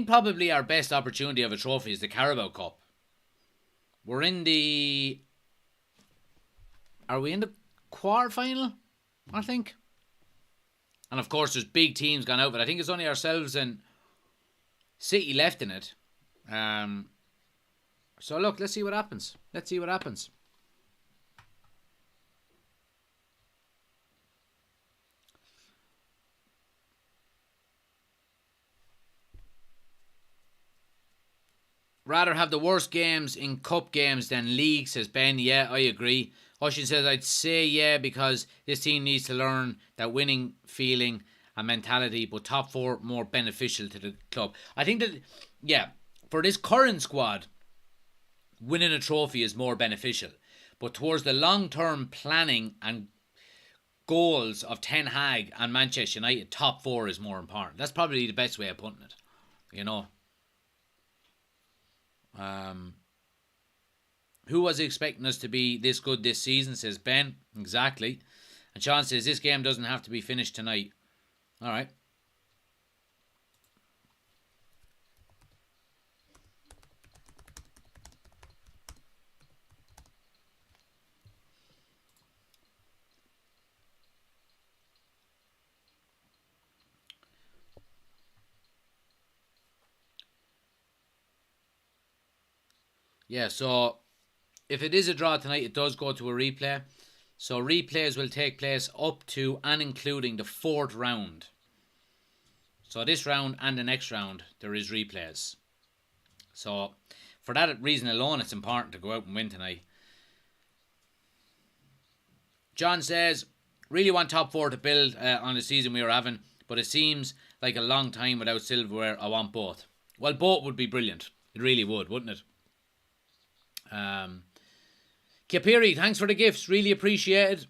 probably our best opportunity of a trophy is the Carabao Cup. We're in the... Are we in the quarter-final? I think. And of course, there's big teams gone out, but I think it's only ourselves and City left in it. So look, let's see what happens. Rather have the worst games in cup games than league, says Ben. Yeah, I agree. Hushin says, I'd say yeah, because this team needs to learn that winning feeling and mentality, but top 4 more beneficial to the club. I think that, yeah, for this current squad, winning a trophy is more beneficial. But towards the long-term planning and goals of Ten Hag and Manchester United, top 4 is more important. That's probably the best way of putting it, Who was expecting us to be this good this season, says Ben. Exactly. And Sean says, this game doesn't have to be finished tonight. Alright. Yeah, so if it is a draw tonight, it does go to a replay. So replays will take place up to and including the 4th round. So this round and the next round, there is replays. So for that reason alone, it's important to go out and win tonight. John says, really want top 4 to build on the season we are having, but it seems like a long time without silverware. I want both. Well, both would be brilliant. It really would, wouldn't it? Kapiri, thanks for the gifts. Really appreciated.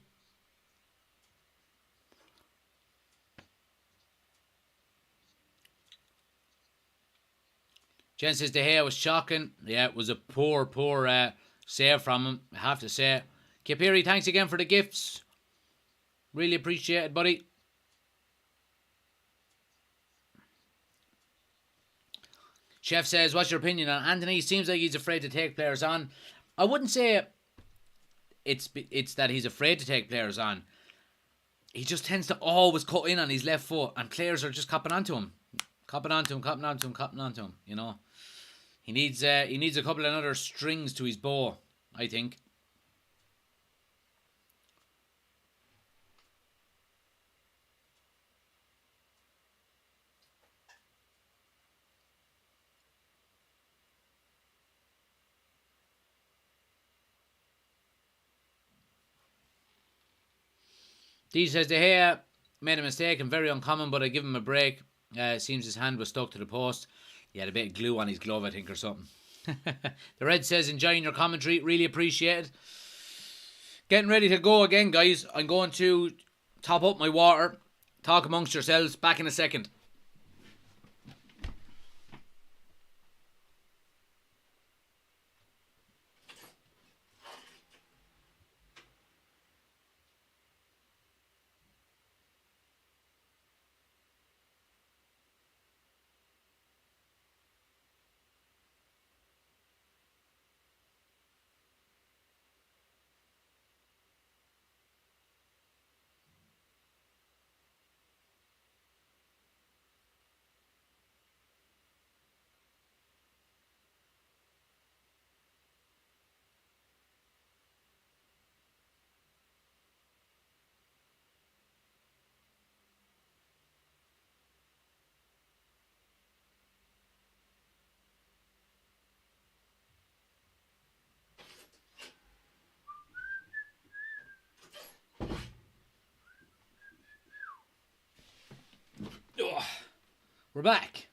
Jen says De Gea was shocking. Yeah, it was a poor save from him, I have to say. Kapiri, thanks again for the gifts. Really appreciate it, buddy. Chef says, what's your opinion on Anthony? Seems like he's afraid to take players on. I wouldn't say it's that he's afraid to take players on. He just tends to always cut in on his left foot, and players are just copping onto him. Copping onto him, you know. He needs a couple of other strings to his bow, I think. D says, De Gea made a mistake and very uncommon, but I give him a break. Seems his hand was stuck to the post. He had a bit of glue on his glove, I think, or something. The Red says, enjoying your commentary. Really appreciate it. Getting ready to go again, guys. I'm going to top up my water. Talk amongst yourselves. Back in a second. We're back.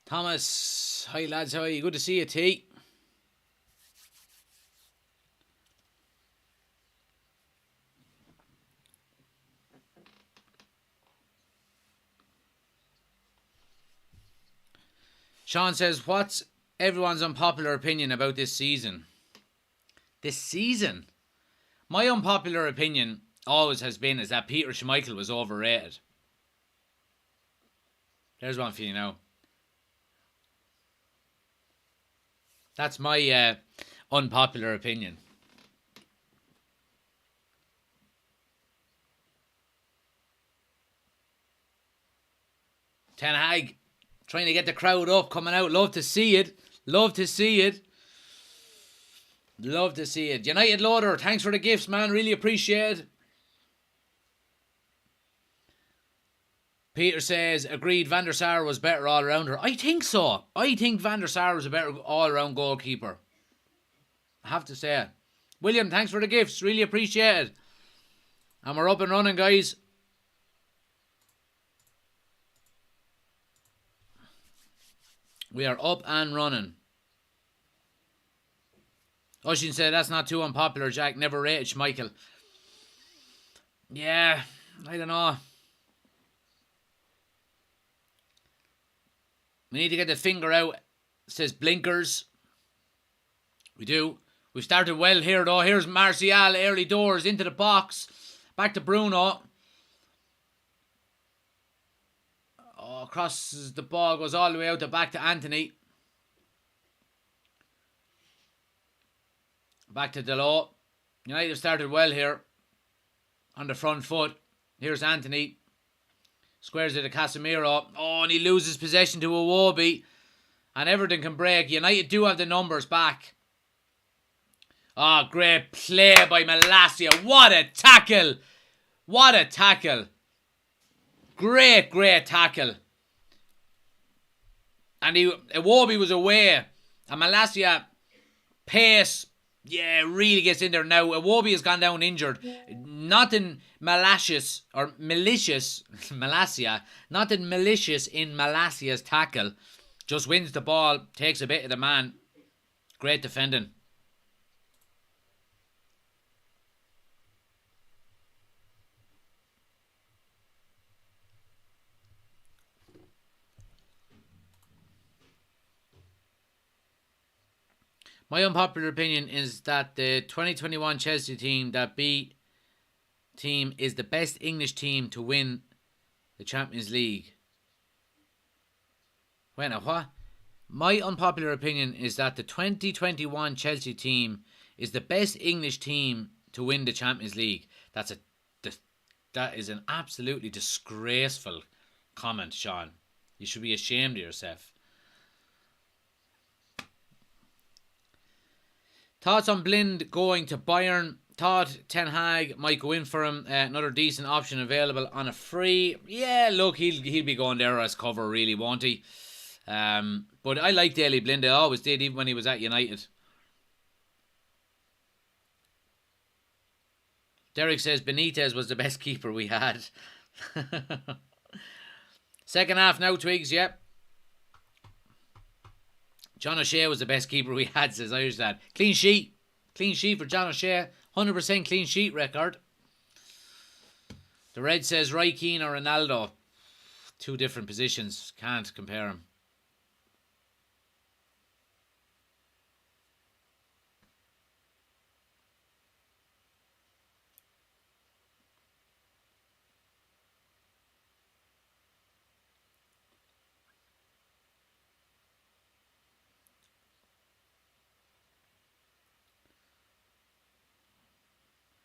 Thomas, hi lads, how are you? Good to see you, T. Sean says, what's everyone's unpopular opinion about this season? This season? My unpopular opinion always has been is that Peter Schmeichel was overrated. There's one for you now. That's my unpopular opinion. Ten Hag trying to get the crowd up, coming out. Love to see it. Love to see it. Love to see it. United Loader, thanks for the gifts, man. Really appreciate it. Peter says, agreed, Van der Sar was better all-rounder. I think so. I think Van der Sar was a better all-round goalkeeper. I have to say it. William, thanks for the gifts. Really appreciate it. And we're up and running, guys. We are up and running. Oshin said, that's not too unpopular, Jack. Never rated Schmeichel. Yeah, I don't know. We need to get the finger out. It says blinkers. We do. We've started well here, though. Here's Martial, early doors, into the box. Back to Bruno. Oh, crosses the ball, goes all the way out to back to Anthony. Back to Delot. United have started well here. On the front foot. Here's Anthony. Squares it to Casemiro. Oh, and he loses possession to Iwobi. And Everton can break. United do have the numbers back. Oh, great play by Malacia. What a tackle. What a tackle. Great, great tackle. And Iwobi was away. And Malacia, pace, yeah, really gets in there. Now, Iwobi has gone down injured. Nothing malicious, or malicious, Malacia. Nothing malicious in Malacia's tackle. Just wins the ball, takes a bit of the man. Great defending. My unpopular opinion is that the 2021 Chelsea team, that B team, is the best English team to win the Champions League. Wait now, what? My unpopular opinion is that the 2021 Chelsea team is the best English team to win the Champions League. That is an absolutely disgraceful comment, Sean. You should be ashamed of yourself. Thoughts on Blind going to Bayern? Thought Ten Hag might go in for him. Another decent option available on a free. Yeah, look, he'll be going there as cover, really, won't he? But I like Daley Blind. I always did, even when he was at United. Derek says Benitez was the best keeper we had. Second half now, Twigs, yep. John O'Shea was the best keeper we had, says Irish Lad. Clean sheet. Clean sheet for John O'Shea. 100% clean sheet record. The Red says Roy Keane or Ronaldo. Two different positions. Can't compare them.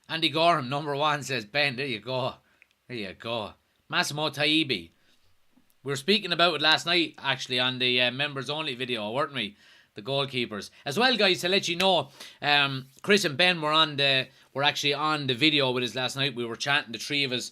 Andy Gorham, number 1, says Ben. There you go. There you go. Massimo Taibi. We were speaking about it last night, actually, on the members only video, weren't we? The goalkeepers. As well, guys, to let you know, Chris and Ben were actually on the video with us last night. We were chatting, the three of us.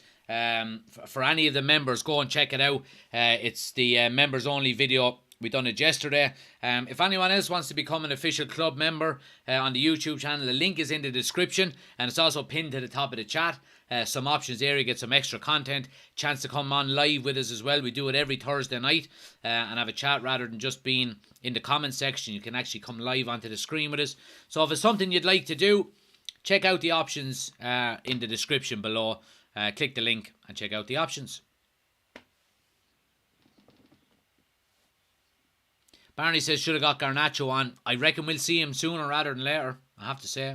For any of the members, go and check it out. It's the members only video. We done it yesterday. If anyone else wants to become an official club member on the YouTube channel, the link is in the description and it's also pinned to the top of the chat. Some options there, you get some extra content, chance to come on live with us as well. We do it every Thursday night and have a chat rather than just being in the comment section. You can actually come live onto the screen with us. So if it's something you'd like to do, check out the options in the description below. Click the link and check out the options. Barney says, should have got Garnacho on. I reckon we'll see him sooner rather than later, I have to say.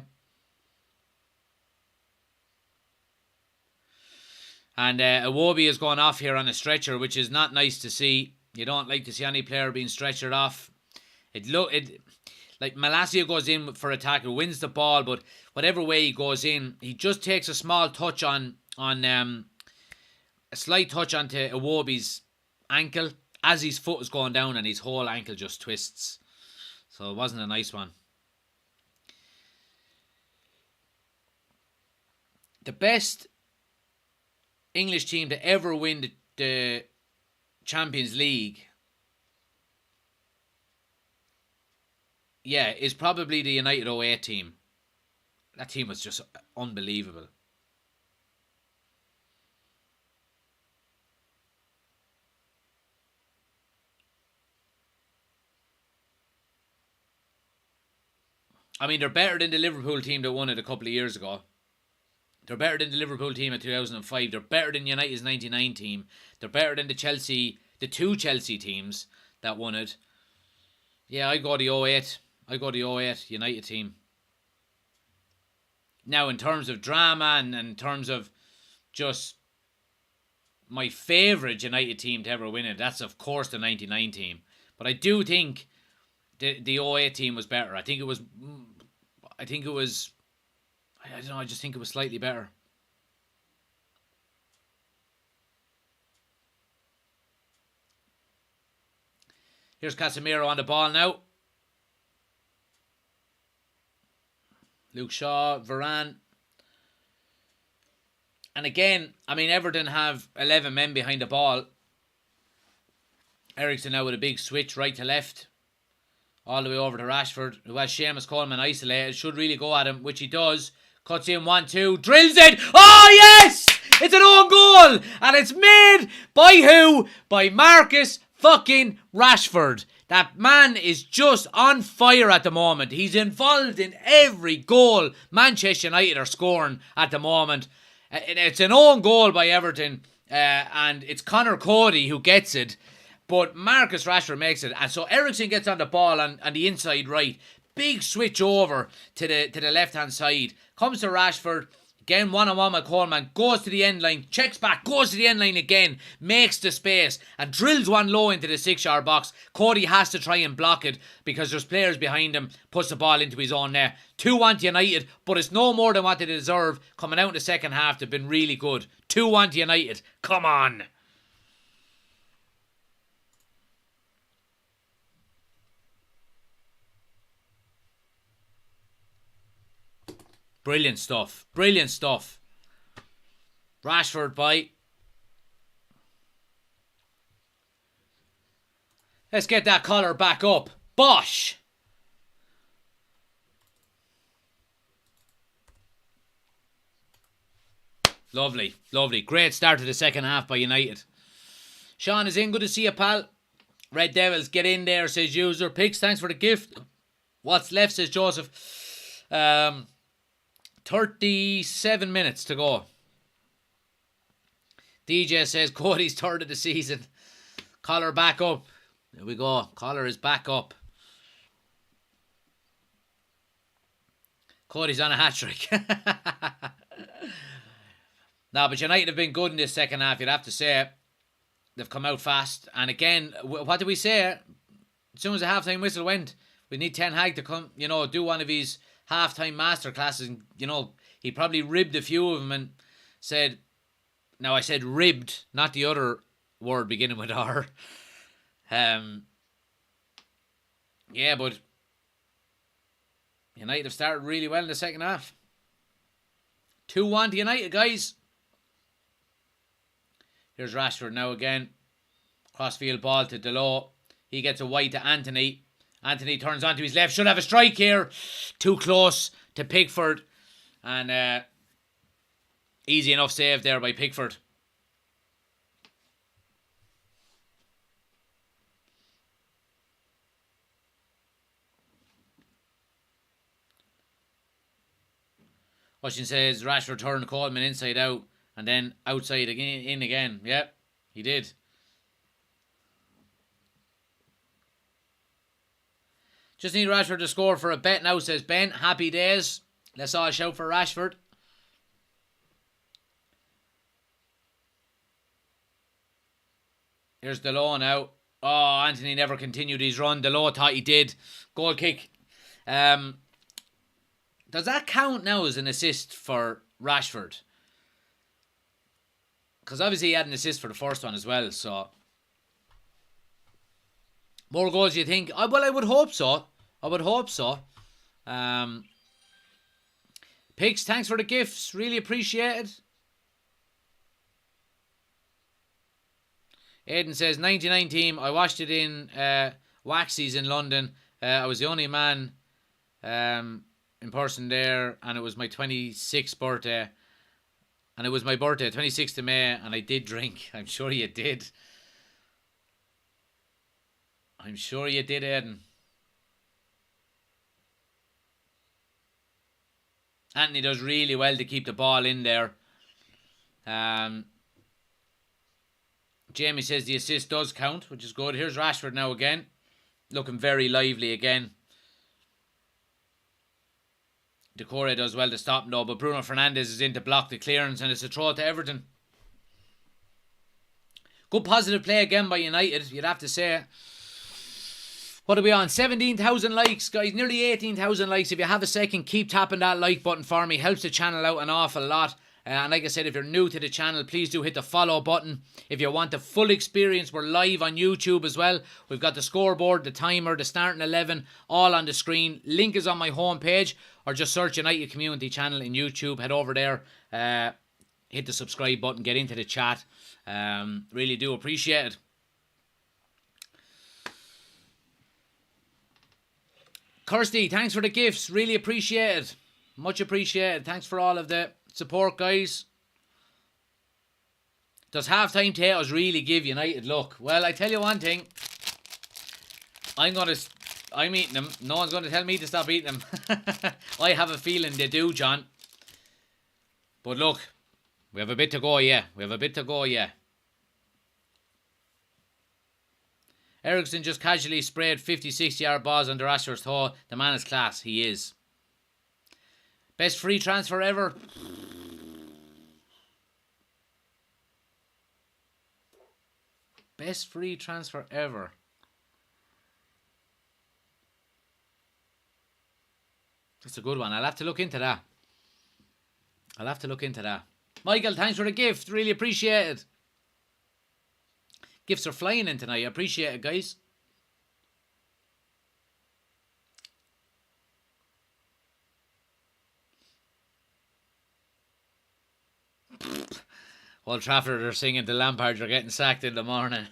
And Iwobi is going off here on a stretcher, which is not nice to see. You don't like to see any player being stretchered off. Like Malacia goes in for a tackle, wins the ball, but whatever way he goes in, he just takes a small touch on a slight touch onto Iwobi's ankle as his foot is going down and his whole ankle just twists. So it wasn't a nice one. The best English team to ever win the Champions League, yeah, is probably the United 08 team. That team was just unbelievable. I mean, they're better than the Liverpool team that won it a couple of years ago. They're better than the Liverpool team in 2005. They're better than United's 99 team. They're better than the two Chelsea teams that won it. Yeah, I go the 08. I go the 08 United team. Now, in terms of drama and in terms of just my favourite United team to ever win it, that's of course the 99 team. But I do think the 08 team was better. I don't know, I just think it was slightly better. Here's Casemiro on the ball now. Luke Shaw, Varane. And again, I mean, Everton have 11 men behind the ball. Eriksen now with a big switch right to left. All the way over to Rashford, who has Seamus Coleman isolated. Should really go at him, which he does. Cuts in 1-2, drills it. Oh, yes! It's an own goal! And it's made by who? By Marcus fucking Rashford. That man is just on fire at the moment. He's involved in every goal Manchester United are scoring at the moment. It's an own goal by Everton. And it's Connor Cody who gets it. But Marcus Rashford makes it. And so Eriksen gets on the ball on the inside right. Big switch over to the left-hand side. Comes to Rashford. Again, one-on-one with Coleman. Goes to the end line. Checks back. Goes to the end line again. Makes the space. And drills one low into the 6-yard box. Cody has to try and block it because there's players behind him. Puts the ball into his own net. 2-1 to United. But it's no more than what they deserve. Coming out in the second half, they've been really good. 2-1 to United. Come on. Brilliant stuff. Brilliant stuff. Rashford by. Let's get that collar back up. Bosh! Lovely. Lovely. Great start to the second half by United. Sean is in. Good to see you, pal. Red Devils, get in there, says user. Pigs, thanks for the gift. What's left, says Joseph. 37 minutes to go. DJ says Cody's third of the season. Collar back up. There we go. Collar is back up. Cody's on a hat-trick. No, but United have been good in this second half, you'd have to say. They've come out fast. And again, what did we say? As soon as the half-time whistle went, we need Ten Hag to come, do one of his half-time masterclasses. And, he probably ribbed a few of them and said, now I said ribbed, not the other word beginning with R. Yeah, but United have started really well in the second half. 2-1 to United, guys. Here's Rashford now again. Crossfield ball to Delo. He gets a wide to Anthony. Anthony turns onto his left. Should have a strike here. Too close to Pickford. And easy enough save there by Pickford. Washington says Rashford turned Coleman inside out and then outside again, in again. Yep, he did. Just need Rashford to score for a bet now, says Ben. Happy days. Let's all shout for Rashford. Here's Delo now. Oh, Anthony never continued his run. Delo thought he did. Goal kick. Does that count now as an assist for Rashford? Because obviously he had an assist for the first one as well, so... More goals, you think? Well, I would hope so. I would hope so. Pigs, thanks for the gifts. Really appreciate it. Aidan says, 99 team. I watched it in Waxies in London. I was the only man in person there, and it was my 26th birthday. And it was my birthday, 26th of May, and I did drink. I'm sure you did. I'm sure you did, Aidan. Anthony does really well to keep the ball in there. Jamie says the assist does count, which is good. Here's Rashford now again. Looking very lively again. Decore does well to stop him though, but Bruno Fernandes is in to block the clearance, and it's a throw to Everton. Good positive play again by United, you'd have to say. What are we on? 17,000 likes, guys. Nearly 18,000 likes. If you have a second, keep tapping that like button for me. Helps the channel out an awful lot. And like I said, if you're new to the channel, please do hit the follow button. If you want the full experience, we're live on YouTube as well. We've got the scoreboard, the timer, the starting 11, all on the screen. Link is on my homepage, or just search United Community Channel in YouTube. Head over there, hit the subscribe button, get into the chat. Really do appreciate it. Kirsty, thanks for the gifts. Really appreciate it. Much appreciated. Thanks for all of the support, guys. Does half-time potatoes really give United luck? Well, I tell you one thing. I'm eating them. No one's going to tell me to stop eating them. I have a feeling they do, John. But look, we have a bit to go, yeah. We have a bit to go, yeah. Ericsson just casually sprayed 56-yard balls under Rashford's toe. The man is class. He is. Best free transfer ever? Best free transfer ever. That's a good one. I'll have to look into that. Michael, thanks for the gift. Really appreciate it. Gifts are flying in tonight. I appreciate it, guys. Old Trafford are singing the Lampard, you're getting sacked in the morning.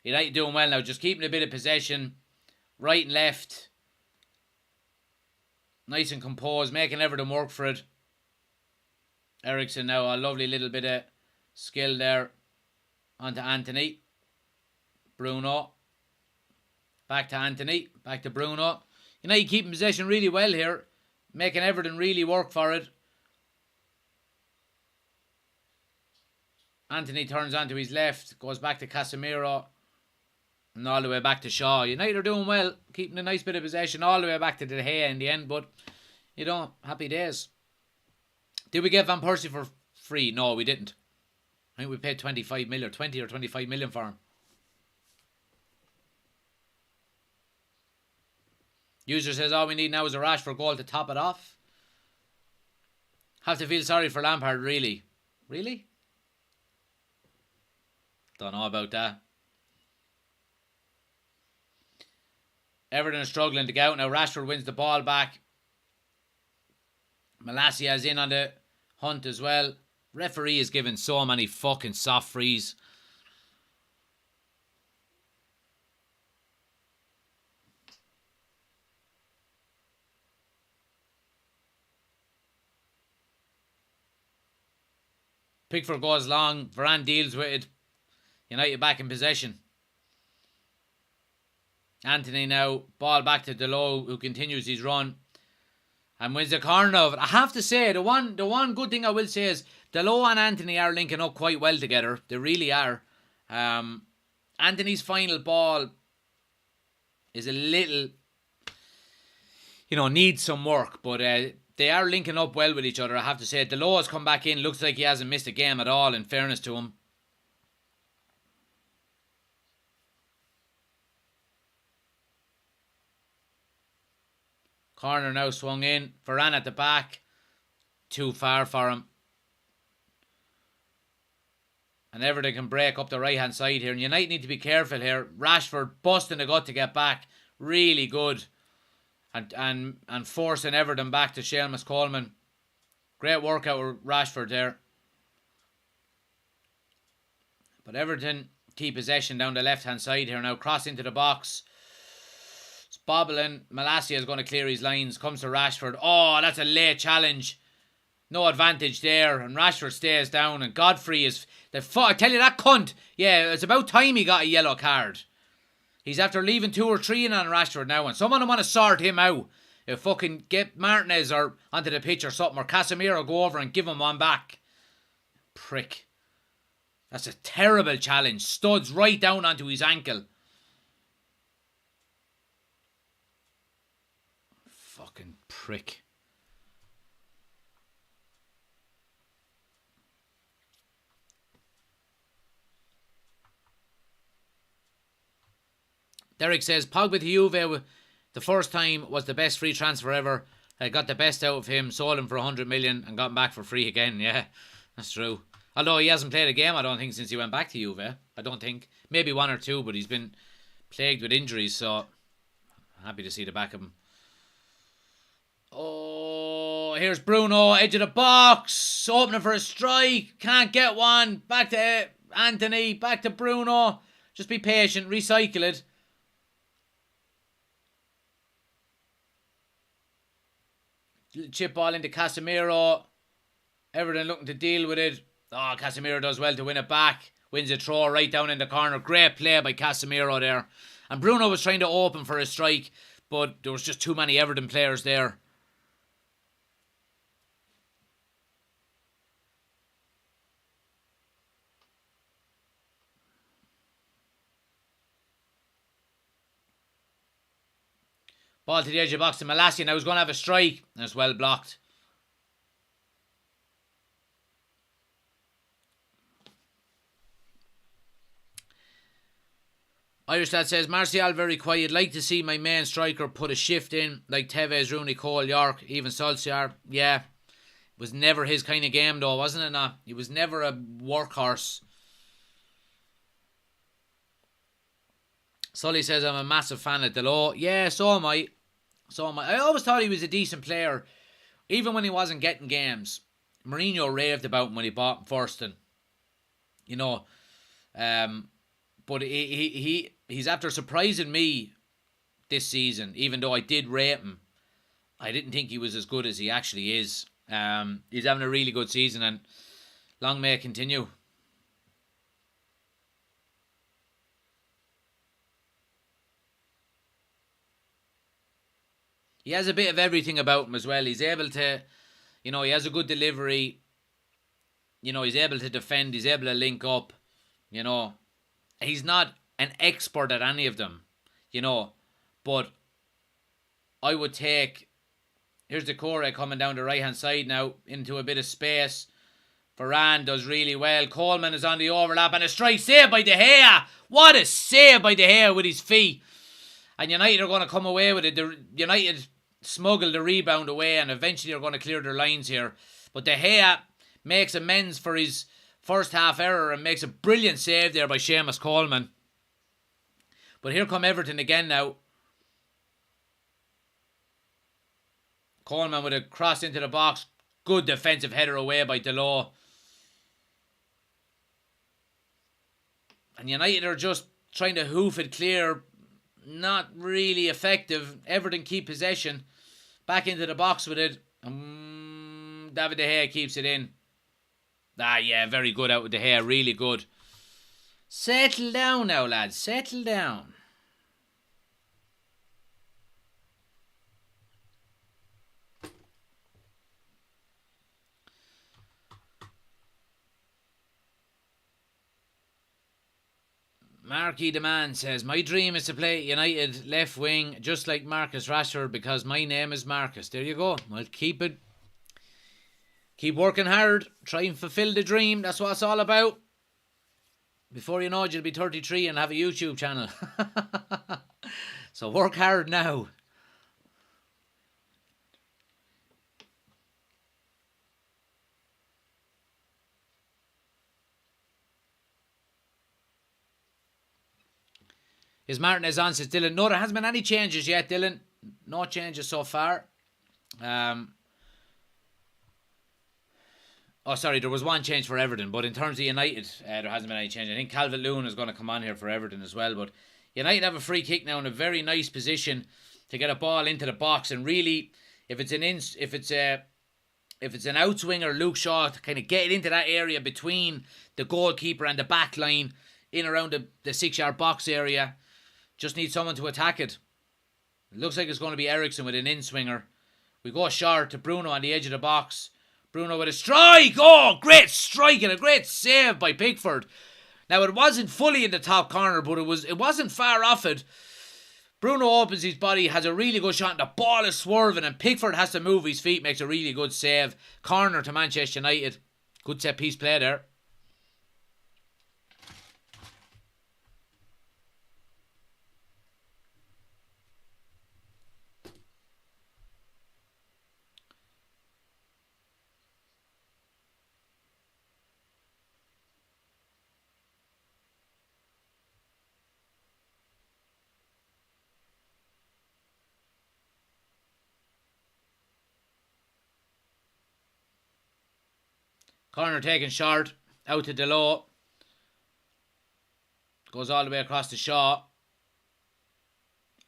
United doing well now, just keeping a bit of possession, right and left. Nice and composed, making Everton work for it. Ericsson now, a lovely little bit of skill there. Onto Anthony. Bruno. Back to Anthony. Back to Bruno. United keeping possession really well here. Making Everton really work for it. Anthony turns onto his left. Goes back to Casemiro. And all the way back to Shaw. United are doing well. Keeping a nice bit of possession all the way back to De Gea in the end. But, you know, happy days. Did we get Van Persie for free? No, we didn't. I think we paid 25 million, 20 or 25 million for him. User says all we need now is a Rashford goal to top it off. Have to feel sorry for Lampard, really. Really? Don't know about that. Everton is struggling to get out. Now Rashford wins the ball back. Malacia is in on the hunt as well. Referee is giving so many fucking soft frees. Pickford goes long. Varane deals with it. United back in possession. Anthony now. Ball back to Delot, who continues his run. And wins the corner of it. I have to say, the one good thing I will say is Delot and Anthony are linking up quite well together. They really are. Anthony's final ball is a little, needs some work. But they are linking up well with each other, I have to say. Delot has come back in. Looks like he hasn't missed a game at all, in fairness to him. Corner now swung in. Varane at the back. Too far for him. And Everton can break up the right hand side here. And United need to be careful here. Rashford busting the gut to get back. Really good. And forcing Everton back to Seamus Coleman. Great work out with Rashford there. But Everton keep possession down the left hand side here now. Cross into the box. It's bobbling. Malacia is going to clear his lines. Comes to Rashford. Oh, that's a late challenge. No advantage there. And Rashford stays down. And Godfrey is... I tell you, that cunt. Yeah, it's about time he got a yellow card. He's after leaving 2 or 3 in on Rashford now. And someone want to sort him out. If fucking get Martinez or onto the pitch or something. Or Casemiro go over and give him one back. Prick. That's a terrible challenge. Studs right down onto his ankle. Fucking prick. Derek says, Pogba to Juve the first time was the best free transfer ever. I got the best out of him, sold him for 100 million and got him back for free again. Yeah, that's true. Although he hasn't played a game, I don't think, since he went back to Juve. I don't think. Maybe 1 or 2, but he's been plagued with injuries, so happy to see the back of him. Oh, here's Bruno, edge of the box, opening for a strike, can't get one. Back to Anthony, back to Bruno. Just be patient, recycle it. Chip ball into Casemiro. Everton looking to deal with it. Oh, Casemiro does well to win it back. Wins a throw right down in the corner. Great play by Casemiro there. And Bruno was trying to open for a strike, but there was just too many Everton players there. Ball to the edge of the box to Malacia. Now he's going to have a strike. And it's well blocked. Irish Dad says, Martial very quiet. Like to see my main striker put a shift in, like Tevez, Rooney, Cole, York, even Solskjaer. Yeah. It was never his kind of game though, wasn't it? Not. He was never a workhorse. Sully says, I'm a massive fan of Delo. Yeah, so am I. I always thought he was a decent player, even when he wasn't getting games. Mourinho raved about him when he bought him first, and you know, but he's after surprising me this season. Even though I did rate him, I didn't think he was as good as he actually is. He's having a really good season, and long may it continue. He has a bit of everything about him as well. He's able to, he has a good delivery. He's able to defend. He's able to link up. He's not an expert at any of them, but I would take, here's the Corey coming down the right hand side now into a bit of space. Varane does really well. Coleman is on the overlap and a strike saved by De Gea. What a save by De Gea with his feet. And United are going to come away with it. United smuggle the rebound away and eventually are going to clear their lines here. But De Gea makes amends for his first half error and makes a brilliant save there by Seamus Coleman. But here come Everton again now. Coleman with a cross into the box. Good defensive header away by Delo. And United are just trying to hoof it clear. Not really effective. Everton keep possession. Back into the box with it. David De Gea keeps it in. Yeah, very good out with De Gea. Really good. Settle down now, lads. Settle down. Marky the Man says, my dream is to play United left wing just like Marcus Rashford because my name is Marcus. There you go. Well, keep working hard. Try and fulfill the dream. That's what it's all about. Before you know it, you'll be 33 and have a YouTube channel. So work hard now. Is Martinez on, says Dylan. No, there hasn't been any changes yet, Dylan. No changes so far. Sorry, there was one change for Everton, but in terms of United, there hasn't been any change. I think Calvert-Lewin is going to come on here for Everton as well, but United have a free kick now in a very nice position to get a ball into the box, and really, if it's an outswinger, Luke Shaw, to kind of get it into that area between the goalkeeper and the back line, in around the 6-yard box area. Just need someone to attack it. It looks like it's going to be Ericsson with an in-swinger. We go short to Bruno on the edge of the box. Bruno with a strike. Oh, great strike and a great save by Pickford. Now, it wasn't fully in the top corner, but it wasn't far off it. Bruno opens his body, has a really good shot, and the ball is swerving, and Pickford has to move his feet, makes a really good save. Corner to Manchester United. Good set-piece play there. Corner taken short. Out to Delo. Goes all the way across to Shaw.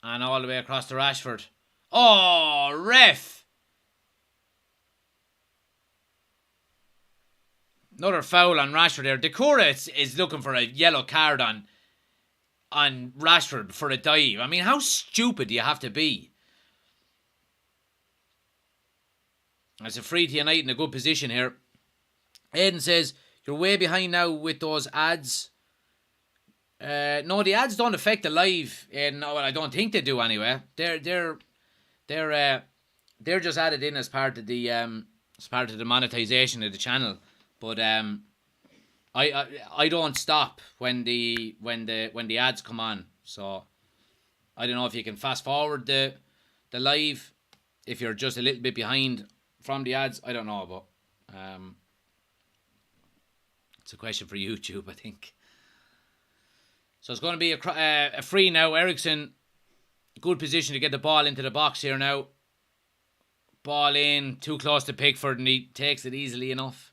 And all the way across to Rashford. Oh, ref! Another foul on Rashford there. Decore is looking for a yellow card on Rashford for a dive. I mean, how stupid do you have to be? It's a free to United in a good position here. Aiden says, you're way behind now with those ads. No, the ads don't affect the live. No, I don't think they do anyway. They're just added in as part of the monetization of the channel. But I don't stop when the ads come on. So I don't know if you can fast forward the live if you're just a little bit behind from the ads. I don't know, but it's a question for YouTube, I think. So it's going to be a free now. Ericsson, good position to get the ball into the box here now. Ball in, too close to Pickford, and he takes it easily enough.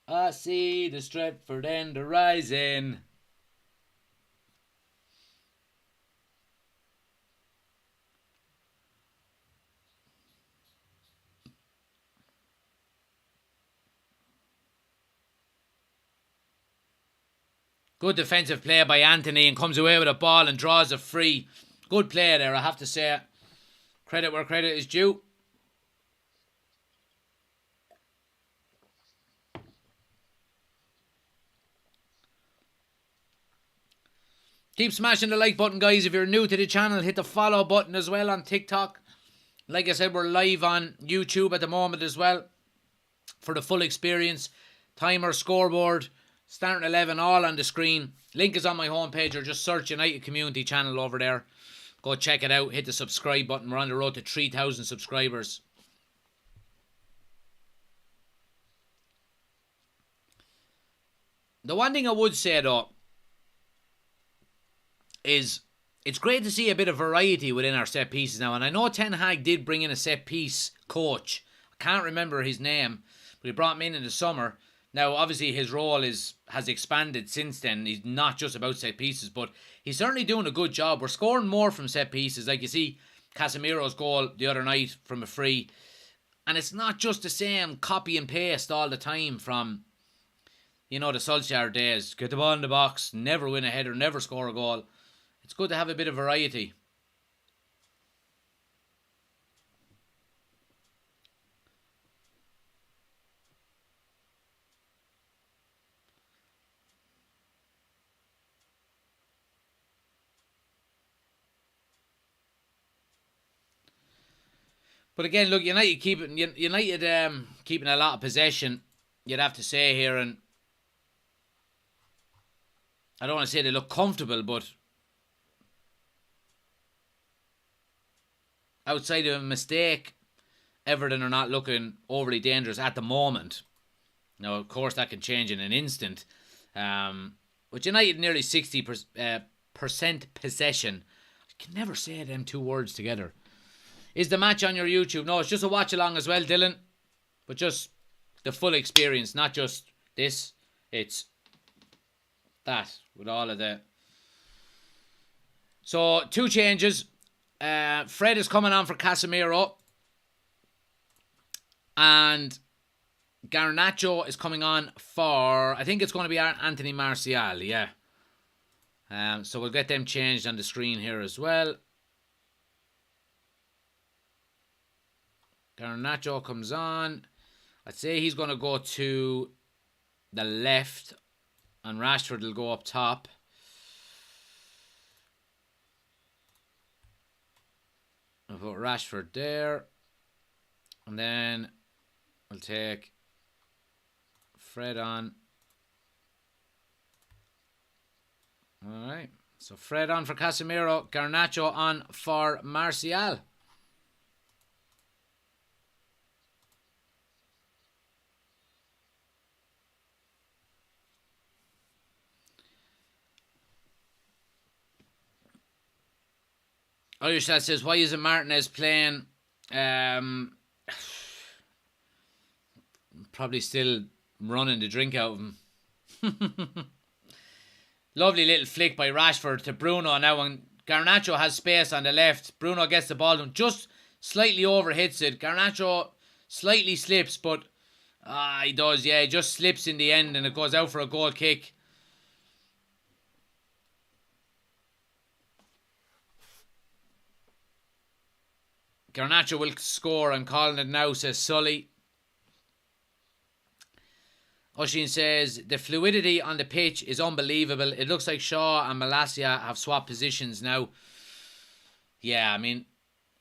I see the Stretford end arising. Good defensive play by Anthony, and comes away with a ball and draws a free. Good play there, I have to say. Credit where credit is due. Keep smashing the like button, guys. If you're new to the channel, hit the follow button as well on TikTok. Like I said, we're live on YouTube at the moment as well for the full experience. Timer, scoreboard, starting 11, all on the screen. Link is on my homepage, or just search United Community Channel over there. Go check it out. Hit the subscribe button. We're on the road to 3,000 subscribers. The one thing I would say, though, is it's great to see a bit of variety within our set pieces now. And I know Ten Hag did bring in a set piece coach. I can't remember his name, but he brought him in the summer. Now, obviously, his role has expanded since then. He's not just about set pieces, but he's certainly doing a good job. We're scoring more from set pieces. Like you see Casemiro's goal the other night from a free. And it's not just the same copy and paste all the time from, the Solskjaer days. Get the ball in the box, never win a header, never score a goal. It's good to have a bit of variety. But again, look, United keeping a lot of possession, you'd have to say here, and I don't want to say they look comfortable, but outside of a mistake, Everton are not looking overly dangerous at the moment. Now, of course, that can change in an instant. But United nearly 60% possession. I can never say them two words together. Is the match on your YouTube? No, it's just a watch along as well, Dylan. But just the full experience, not just this. It's that with all of the. So, two changes. Fred is coming on for Casemiro. And Garnacho is coming on for, I think it's going to be Anthony Martial, yeah. So we'll get them changed on the screen here as well. Garnacho comes on. I'd say he's going to go to the left, and Rashford will go up top. I'll put Rashford there. And then we'll take Fred on. Alright. So Fred on for Casemiro. Garnacho on for Martial. Irish Lad says, why isn't Martinez playing? Probably still running the drink out of him. Lovely little flick by Rashford to Bruno. Now when Garnacho has space on the left, Bruno gets the ball and just slightly overhits it. Garnacho slightly slips, but he does, yeah. He just slips in the end and it goes out for a goal kick. Garnacho will score. I'm calling it now, says Sully. Oshin says, the fluidity on the pitch is unbelievable. It looks like Shaw and Malacia have swapped positions now. Yeah, I mean,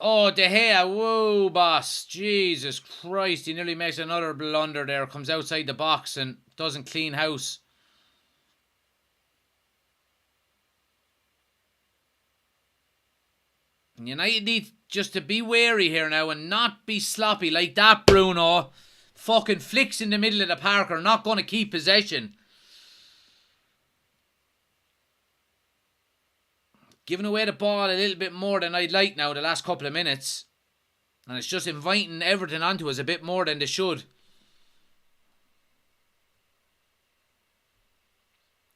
Oh, De Gea. Whoa, boss. Jesus Christ. He nearly makes another blunder there. Comes outside the box and doesn't clean house. And United need just to be wary here now and not be sloppy like that, Bruno. Fucking flicks in the middle of the park are not going to keep possession. Giving away the ball a little bit more than I'd like now the last couple of minutes. And it's just inviting Everton onto us a bit more than they should.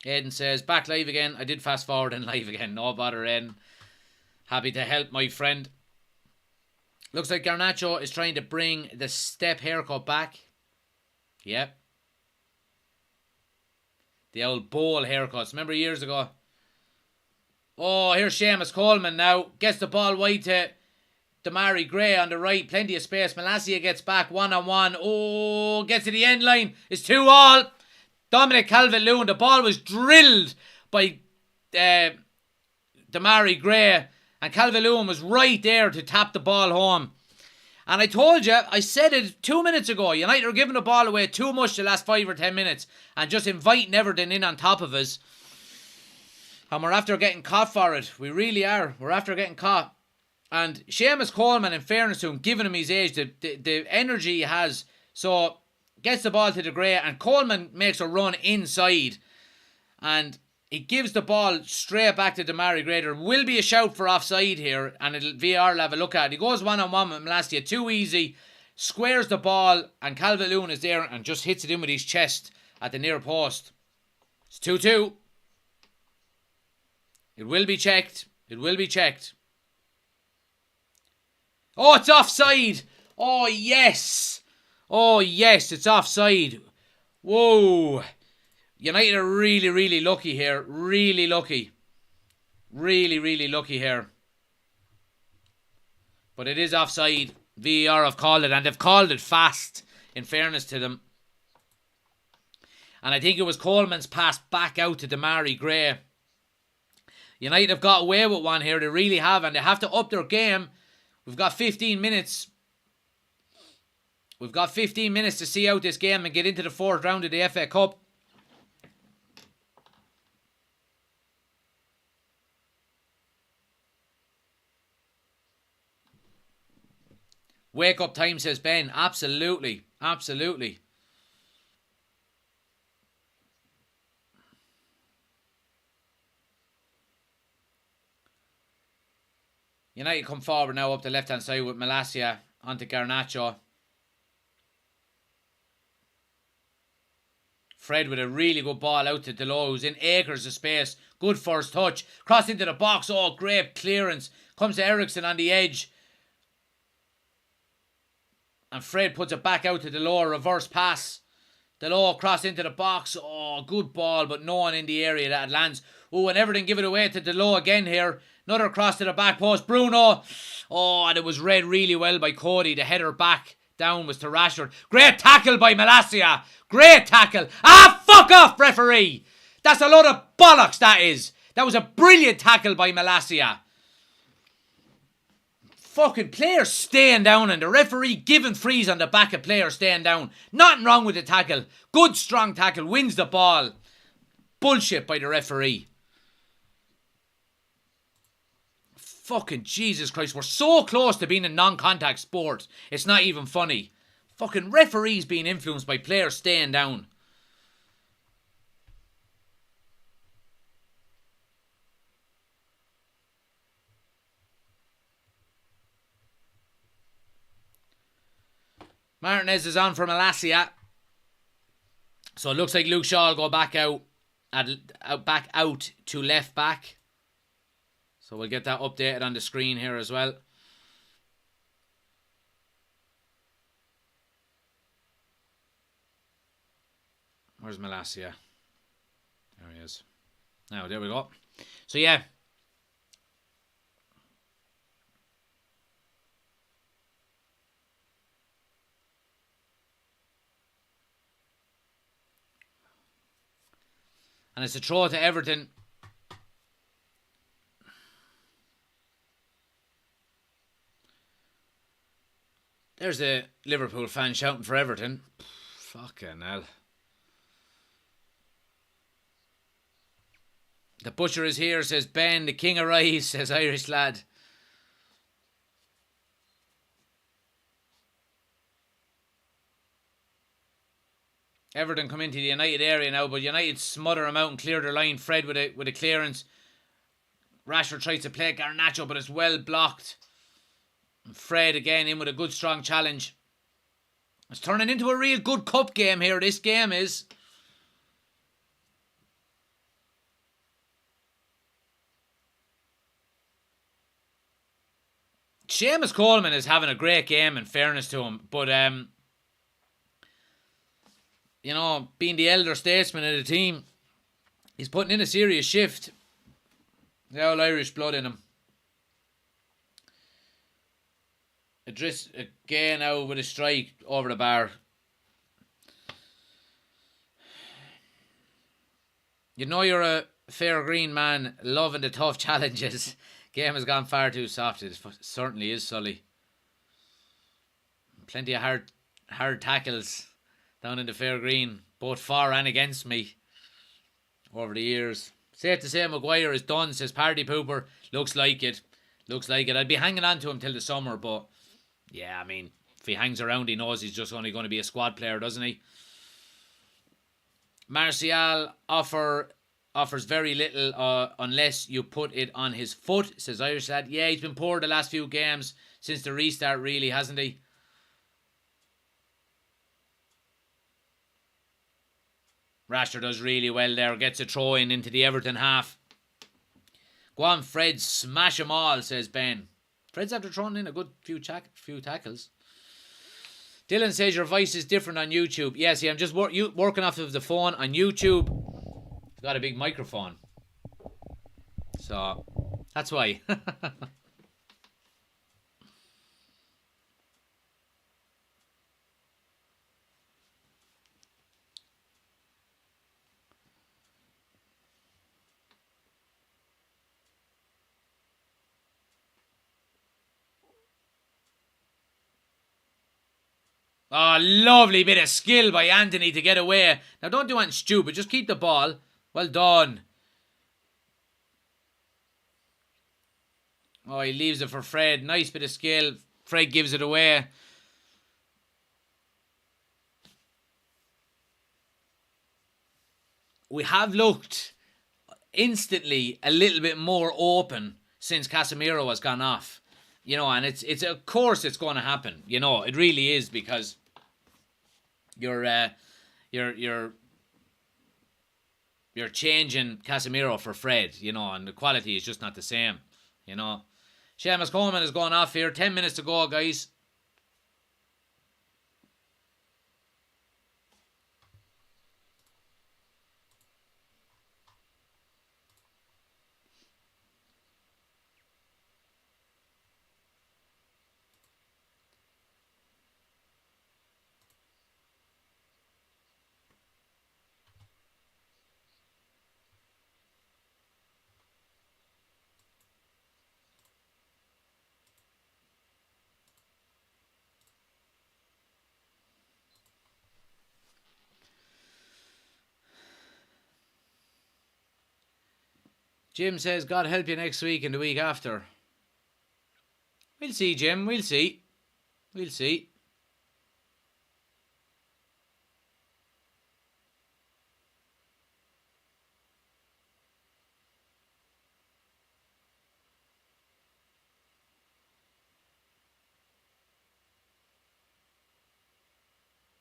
Aiden says, back live again. I did fast forward and live again. No bother, Aiden. Happy to help my friend. Looks like Garnacho is trying to bring the step haircut back. Yep. The old bowl haircuts. Remember years ago? Oh, here's Seamus Coleman now. Gets the ball wide to Damari Gray on the right. Plenty of space. Malacia gets back one-on-one. Oh, gets to the end line. It's 2-2. Dominic Calvert-Lewin. The ball was drilled by Damari Gray. And Calvert-Lewin was right there to tap the ball home. And I told you, I said it 2 minutes ago, United are giving the ball away too much the last 5 or 10 minutes. And just inviting Everton in on top of us. And we're after getting caught for it. We really are. We're after getting caught. And Seamus Coleman, in fairness to him, given him his age, the energy he has. So, gets the ball to the Gray. And Coleman makes a run inside. And he gives the ball straight back to Damari Gray. There will be a shout for offside here, and VAR will have a look at it. He goes one-on-one with Malacia, too easy, squares the ball, and Calvert-Lewin is there and just hits it in with his chest at the near post. It's 2-2. It will be checked. It will be checked. Oh, it's offside. Oh, yes. Oh, yes, it's offside. Whoa. United are really, really lucky here. Really lucky. Really, really lucky here. But it is offside. VAR have called it, and they've called it fast, in fairness to them. And I think it was Coleman's pass back out to Damari Gray. United have got away with one here. They really have, and they have to up their game. We've got 15 minutes. We've got 15 minutes to see out this game and get into the 4th round of the FA Cup. Wake up time, says Ben. Absolutely. Absolutely. United come forward now up the left-hand side with Malacia onto Garnacho. Fred with a really good ball out to Delo, who's in acres of space. Good first touch. Cross into the box. Oh, great clearance. Comes to Eriksson on the edge. And Fred puts it back out to Delo, reverse pass. Delo cross into the box. Oh, good ball, but no one in the area that lands. Oh, and Everton give it away to Delo again here. Another cross to the back post. Bruno. Oh, and it was read really well by Cody. The header back down was to Rashford. Great tackle by Malacia. Great tackle. Ah, fuck off, referee. That's a load of bollocks, that is. That was a brilliant tackle by Malacia. Fucking players staying down and the referee giving frees on the back of players staying down. Nothing wrong with the tackle. Good strong tackle. Wins the ball. Bullshit by the referee. Fucking Jesus Christ. We're so close to being a non-contact sport. It's not even funny. Fucking referees being influenced by players staying down. Martinez is on for Malacia. So it looks like Luke Shaw will go back out to left back. So we'll get that updated on the screen here as well. Where's Malacia? There he is. Now, there we go. So yeah. And it's a throw to Everton. There's a Liverpool fan shouting for Everton. Fucking hell. The butcher is here, says Ben. The king arrives, says Irish lad. Everton come into the United area now, but United smother them out and clear their line. Fred with a clearance. Rashford tries to play Garnacho, but it's well blocked. And Fred again in with a good strong challenge. It's turning into a real good cup game here. This game is. Seamus Coleman is having a great game, in fairness to him, but you know, being the elder statesman of the team, he's putting in a serious shift. The old Irish blood in him. Idris again out with a strike over the bar. You know you're a fair green man, loving the tough challenges. Game has gone far too soft. It certainly is, Sully. Plenty of hard tackles down in the fair green, both for and against me over the years. Safe to say Maguire is done, says Party Pooper. Looks like it. I'd be hanging on to him till the summer, but yeah, I mean, if he hangs around, he knows he's just only going to be a squad player, doesn't he? Martial offers very little unless you put it on his foot, says Irish lad. Yeah, he's been poor the last few games since the restart, really, hasn't he? Rashford does really well there. Gets a throw in into the Everton half. Go on, Fred. Smash them all, says Ben. Fred's after throwing in a good few tackles. Dylan says your voice is different on YouTube. Yeah, see, I'm just working off of the phone. On YouTube, it's got a big microphone. So, that's why. Oh, lovely bit of skill by Anthony to get away. Now, don't do anything stupid. Just keep the ball. Well done. Oh, he leaves it for Fred. Nice bit of skill. Fred gives it away. We have looked instantly a little bit more open since Casemiro has gone off. You know, and it's of course it's going to happen. You know, it really is, because you're changing Casemiro for Fred, you know, and the quality is just not the same, you know. Seamus Coleman is going off here. 10 minutes to go, guys. Jim says, God help you next week and the week after. We'll see, Jim. We'll see. We'll see.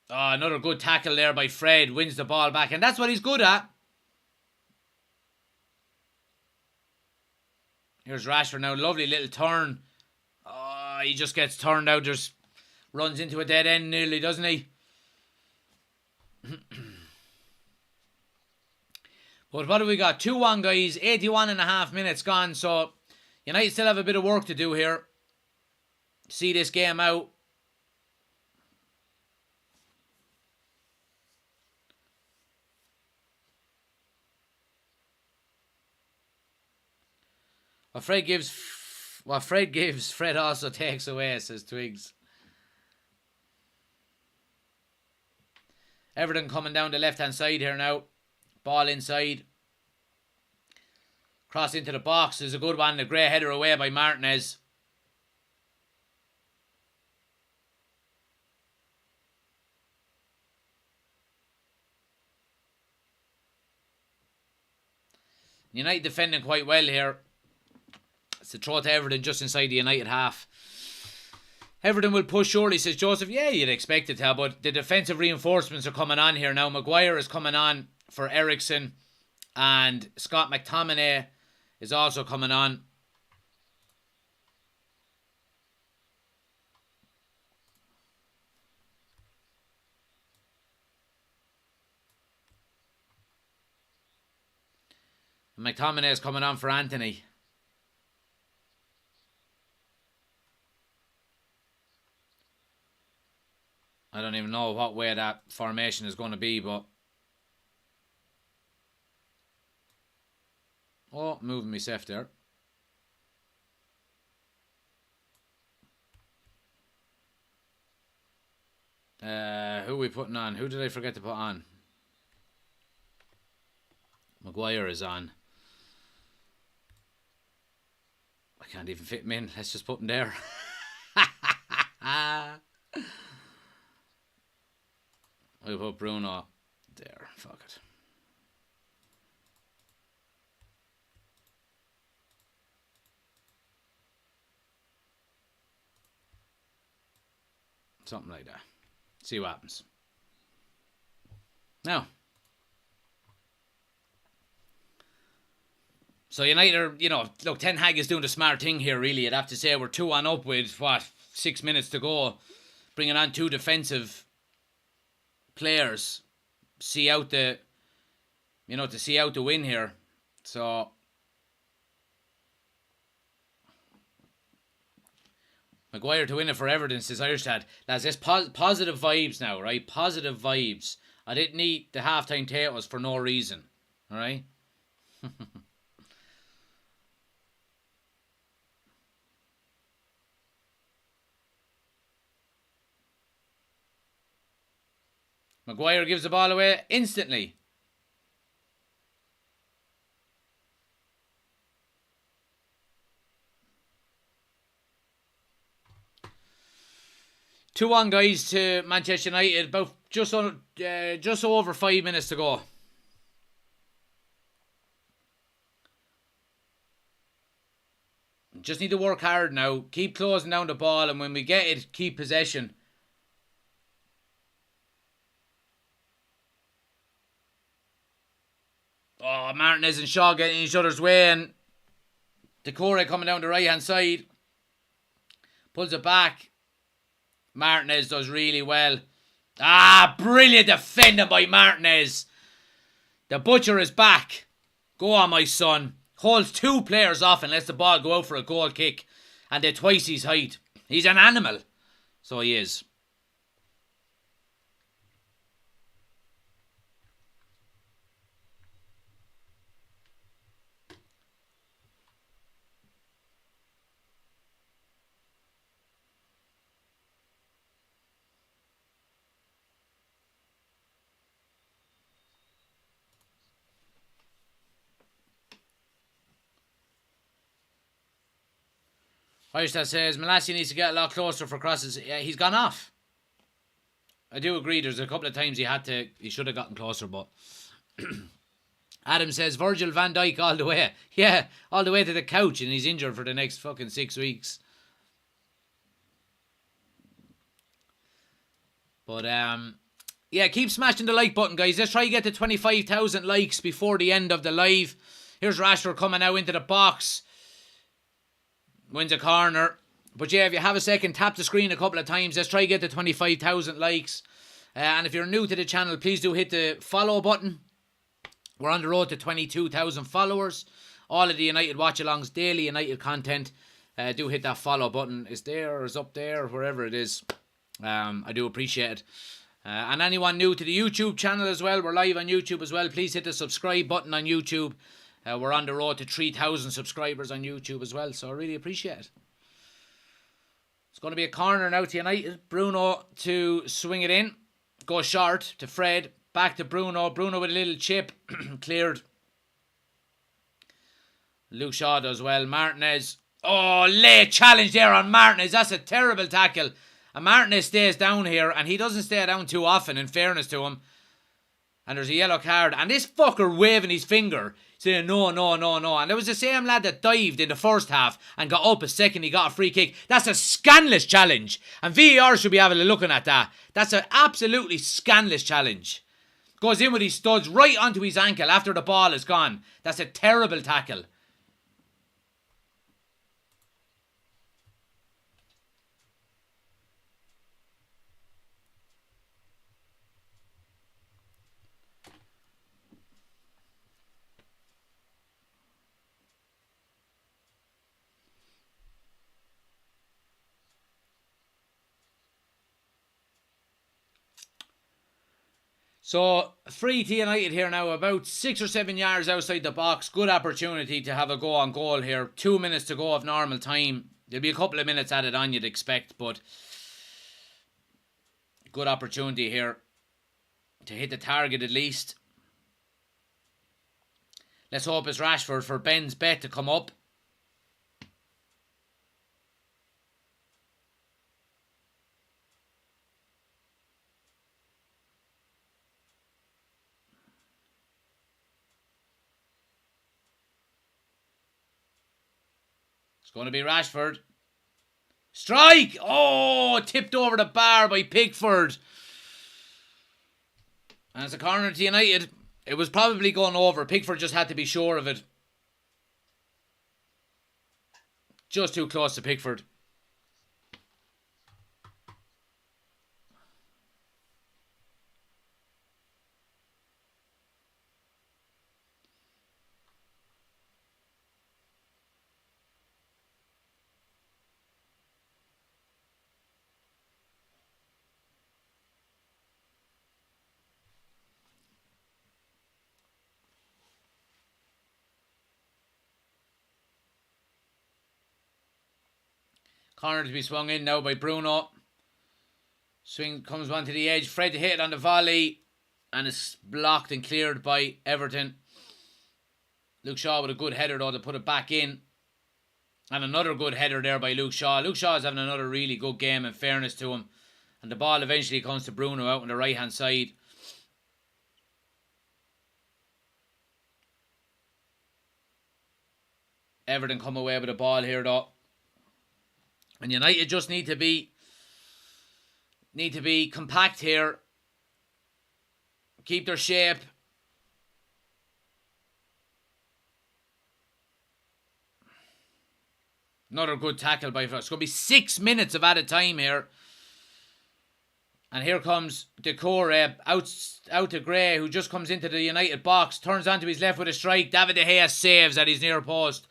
Oh, another good tackle there by Fred. Wins the ball back. And that's what he's good at. Here's Rashford now. Lovely little turn. Oh, he just gets turned out. Just runs into a dead end nearly, doesn't he? But what have we got? 2-1, guys. 81 and a half minutes gone. So United still have a bit of work to do here. See this game out. What Fred gives, Fred also takes away, says Twigs. Everton coming down the left-hand side here now. Ball inside. Cross into the box. There's a good one. A great header away by Martinez. United defending quite well here. It's a throw to Everton just inside the United half. Everton will push surely, says Joseph. Yeah, you'd expect it to, but the defensive reinforcements are coming on here now. Maguire is coming on for Ericsson, and Scott McTominay is also coming on. McTominay is coming on for Anthony. I don't even know what way that formation is going to be, but... Oh, moving myself there. Who are we putting on? Who did I forget to put on? Maguire is on. I can't even fit him in. Let's just put him there. We'll put Bruno there. Fuck it. Something like that. See what happens. Now. So United are, you know, look, Ten Hag is doing the smart thing here, really. I'd have to say we're 2-1 up with, 6 minutes to go. Bringing on 2 defensive players. See out the, to see out the win here. So... Maguire to win it for Everton, says Irish Lad. Lads, there's positive vibes now, right? Positive vibes. I didn't eat the half-time potatoes for no reason, alright? Maguire gives the ball away instantly. Two on, guys, to Manchester United. About just over 5 minutes to go. Just need to work hard now. Keep closing down the ball, and when we get it, keep possession. Oh, Martinez and Shaw getting each other's way, and Decore coming down the right-hand side. Pulls it back. Martinez does really well. Ah, brilliant defending by Martinez. The butcher is back. Go on, my son. Holds 2 players off and lets the ball go out for a goal kick. And they're twice his height. He's an animal. So he is. Hoysta says, Malacia needs to get a lot closer for crosses. Yeah, he's gone off. I do agree, there's a couple of times he should have gotten closer, but... Adam says, Virgil van Dijk all the way. Yeah, all the way to the couch, and he's injured for the next fucking 6 weeks. But, yeah, keep smashing the like button, guys. Let's try to get to 25,000 likes before the end of the live. Here's Rashford coming out into the box. Wins a corner. But yeah, if you have a second, tap the screen a couple of times. Let's try to get to 25,000 likes. And if you're new to the channel, please do hit the follow button. We're on the road to 22,000 followers. All of the United Watch-Alongs, daily United content. Do hit that follow button. It's there or it's up there, wherever it is. I do appreciate it. And anyone new to the YouTube channel as well, we're live on YouTube as well. Please hit the subscribe button on YouTube. We're on the road to 3,000 subscribers on YouTube as well, so I really appreciate it. It's going to be a corner now to United. Bruno to swing it in. Goes short to Fred. Back to Bruno. Bruno with a little chip. Cleared. Luke Shaw does well. Martinez. Oh, late challenge there on Martinez. That's a terrible tackle. And Martinez stays down here, and he doesn't stay down too often, in fairness to him. And there's a yellow card. And this fucker waving his finger, saying no, no, no, no. And there was the same lad that dived in the first half and got up a second. He got a free kick. That's a scandalous challenge. And VAR should be having a looking at that. That's an absolutely scandalous challenge. Goes in with his studs right onto his ankle after the ball is gone. That's a terrible tackle. So, free to United here now, about 6 or 7 yards outside the box. Good opportunity to have a go on goal here. 2 minutes to go of normal time. There'll be a couple of minutes added on, you'd expect, but good opportunity here to hit the target at least. Let's hope it's Rashford for Ben's bet to come up. It's going to be Rashford. Strike! Oh, tipped over the bar by Pickford. And it's a corner to United. It was probably going over. Pickford just had to be sure of it. Just too close to Pickford. Corner to be swung in now by Bruno. Swing comes onto the edge. Fred to hit it on the volley. And it's blocked and cleared by Everton. Luke Shaw with a good header though to put it back in. And another good header there by Luke Shaw. Luke Shaw is having another really good game in fairness to him. And the ball eventually comes to Bruno out on the right hand side. Everton come away with the ball here though. And United just need to be compact here. Keep their shape. Another good tackle by Frost. It's going to be 6 minutes of added time here. And here comes Decore out to Gray, who just comes into the United box. Turns onto his left with a strike. David De Gea saves at his near post.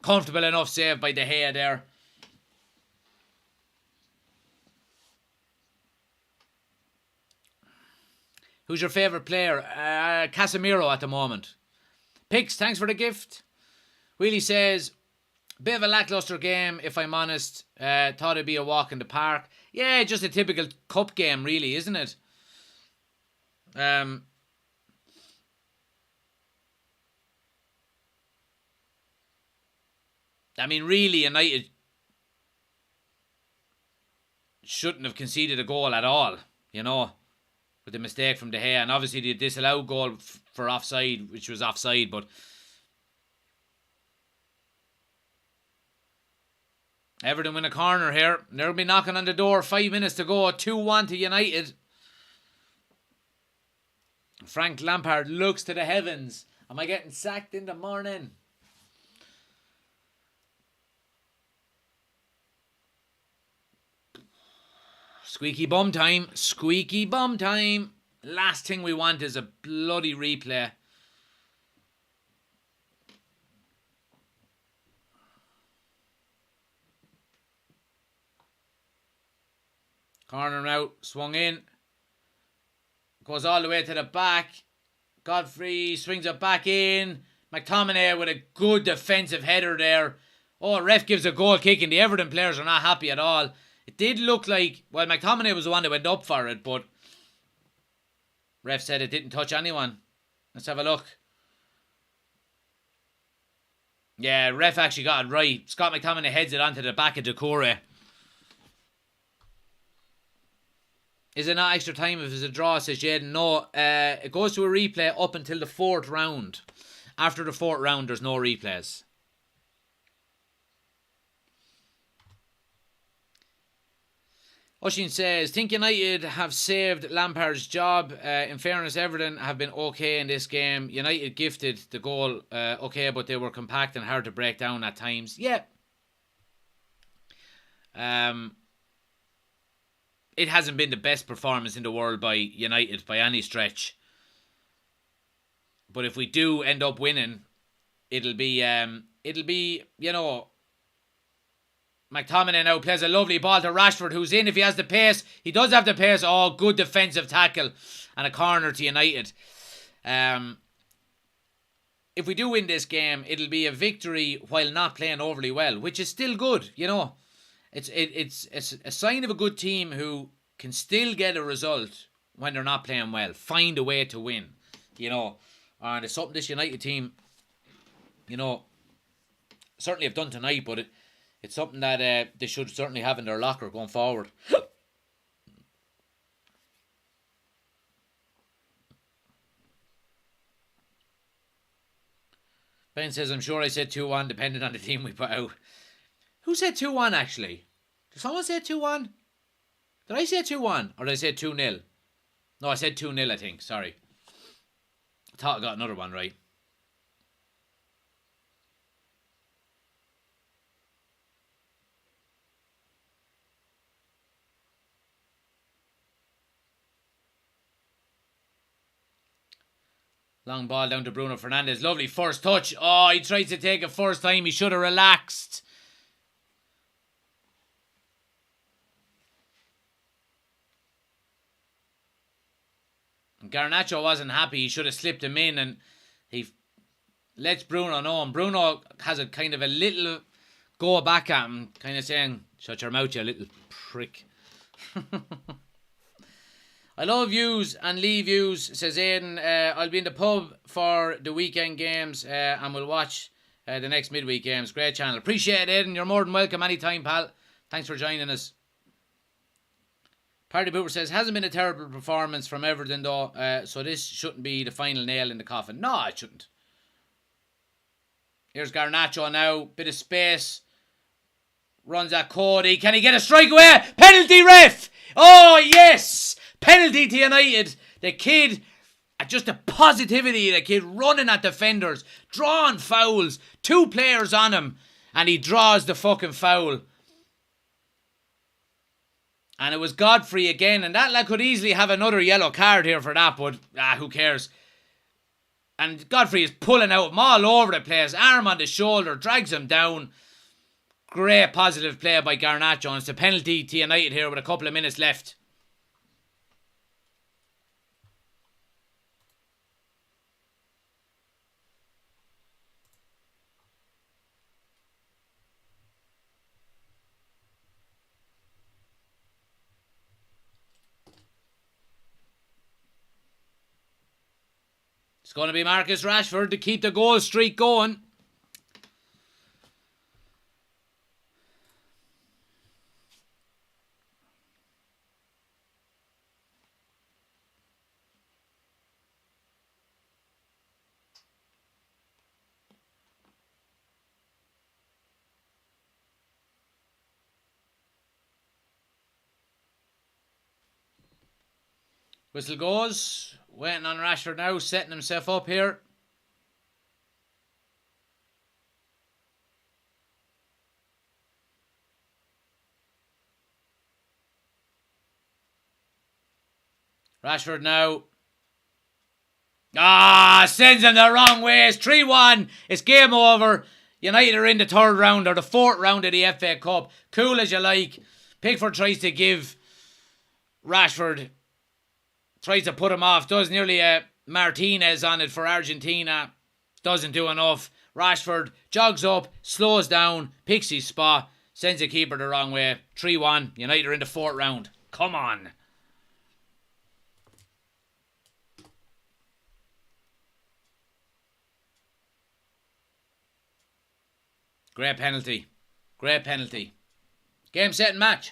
Comfortable enough save by De Gea there. Who's your favourite player? Casemiro at the moment. Pix, thanks for the gift. Wheelie says, bit of a lacklustre game, if I'm honest. Thought it'd be a walk in the park. Yeah, just a typical cup game, really, isn't it? I mean, really, United shouldn't have conceded a goal at all, you know, with the mistake from De Gea. And obviously the disallowed goal for offside, which was offside, but Everton win a corner here. They'll be knocking on the door. 5 minutes to go. 2-1 to United. Frank Lampard looks to the heavens. Am I getting sacked in the morning? Squeaky bum time. Squeaky bum time. Last thing we want is a bloody replay. Corner out. Swung in. Goes all the way to the back. Godfrey swings it back in. McTominay with a good defensive header there. Oh, ref gives a goal kick and the Everton players are not happy at all. It did look like, well, McTominay was the one that went up for it, but Ref said it didn't touch anyone. Let's have a look. Yeah, ref actually got it right. Scott McTominay heads it onto the back of Decore. Is it not extra time if it's a draw, says Jaden? No, it goes to a replay up until the 4th round. After the 4th round, there's no replays. Oshin says, think United have saved Lampard's job. In fairness, Everton have been okay in this game. United gifted the goal okay, but they were compact and hard to break down at times. Yeah. It hasn't been the best performance in the world by United by any stretch. But if we do end up winning, it'll be you know, McTominay now plays a lovely ball to Rashford, who's in if he has the pace. He does have the pace. Oh, good defensive tackle and a corner to United. If we do win this game, it'll be a victory while not playing overly well, which is still good, you know. It's a sign of a good team who can still get a result when they're not playing well. Find a way to win, you know. And it's something this United team, you know, certainly have done tonight, but it's something that they should certainly have in their locker going forward. Ben says, I'm sure I said 2-1 depending on the team we put out. Who said 2-1 actually? Did someone say 2-1? Did I say 2-1? Or did I say 2-0? No, I said 2-0 I think. Sorry. I thought I got another one right. Long ball down to Bruno Fernandes. Lovely first touch. Oh, he tried to take it first time. He should have relaxed. Garnacho wasn't happy. He should have slipped him in, and he lets Bruno know. And Bruno has a kind of a little go back at him, kind of saying, shut your mouth, you little prick. I love views and leave views, says Aidan. I'll be in the pub for the weekend games and we'll watch the next midweek games. Great channel. Appreciate it, Aidan. You're more than welcome anytime, pal. Thanks for joining us. Party Booper says, hasn't been a terrible performance from Everton though, so this shouldn't be the final nail in the coffin. No, it shouldn't. Here's Garnacho now. Bit of space. Runs at Cody. Can he get a strike away? Penalty, ref! Oh, yes! Penalty to United. The kid, just the positivity of the kid running at defenders, drawing fouls, 2 players on him, and he draws the fucking foul. And it was Godfrey again, and that lad could easily have another yellow card here for that, but who cares? And Godfrey is pulling out him all over the place, arm on the shoulder, drags him down. Great positive play by Garnacho, and it's a penalty to United here with a couple of minutes left. It's going to be Marcus Rashford to keep the goal streak going. Whistle goes. Waiting on Rashford now, setting himself up here. Rashford now. Sends him the wrong way. It's 3-1. It's game over. United are in the 3rd round or the 4th round of the FA Cup. Cool as you like. Pickford tries to give Rashford, tries to put him off. Does nearly a Martinez on it for Argentina. Doesn't do enough. Rashford jogs up, slows down, picks his spot, sends the keeper the wrong way. 3-1. United are in the 4th round. Come on. Great penalty. Great penalty. Game, set and match.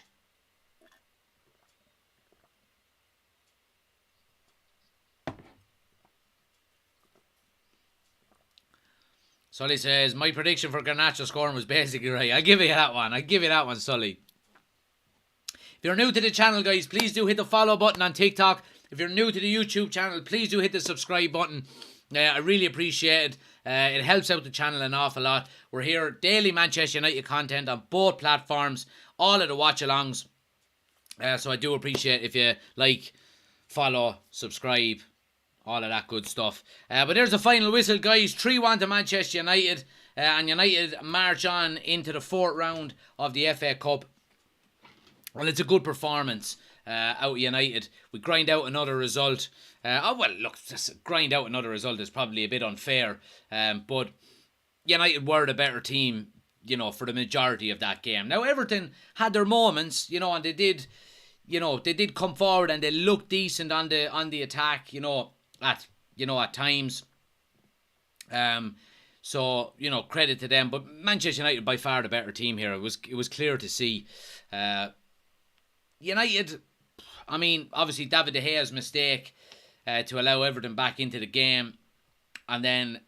Sully says, my prediction for Garnacho scoring was basically right. I give you that one, Sully. If you're new to the channel, guys, please do hit the follow button on TikTok. If you're new to the YouTube channel, please do hit the subscribe button. I really appreciate it. It helps out the channel an awful lot. We're here, daily Manchester United content on both platforms, all of the watch-alongs. So I do appreciate if you like, follow, subscribe, all of that good stuff. But there's the final whistle, guys. 3-1 to Manchester United. And United march on into the 4th round of the FA Cup. Well, it's a good performance out of United. We grind out another result. Grind out another result is probably a bit unfair. But United were the better team, for the majority of that game. Now, Everton had their moments, and they did come forward and they looked decent on the attack, at times. So, credit to them. But Manchester United by far the better team here. It was clear to see. United, I mean, obviously David De Gea's mistake to allow Everton back into the game, and then,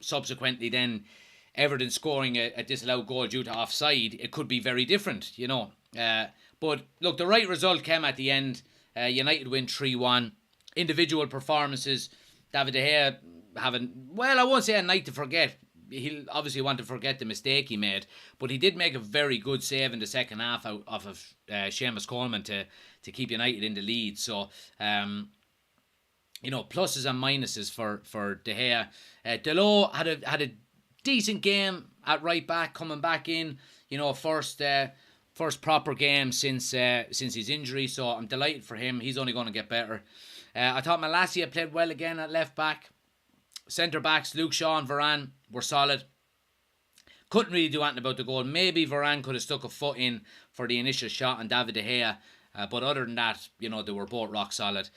subsequently then Everton scoring a disallowed goal due to offside, it could be very different, but look, the right result came at the end. United win 3-1. Individual performances, David De Gea having, I won't say a night to forget. He'll obviously want to forget the mistake he made, but he did make a very good save in the second half out of Seamus Coleman to keep United in the lead. So, pluses and minuses for De Gea. Delot had a decent game at right back, coming back in. First proper game since his injury. So I'm delighted for him. He's only going to get better. I thought Malacia played well again at left back. Centre backs, Luke Shaw and Varane were solid. Couldn't really do anything about the goal. Maybe Varane could have stuck a foot in for the initial shot on David De Gea. But other than that, they were both rock solid.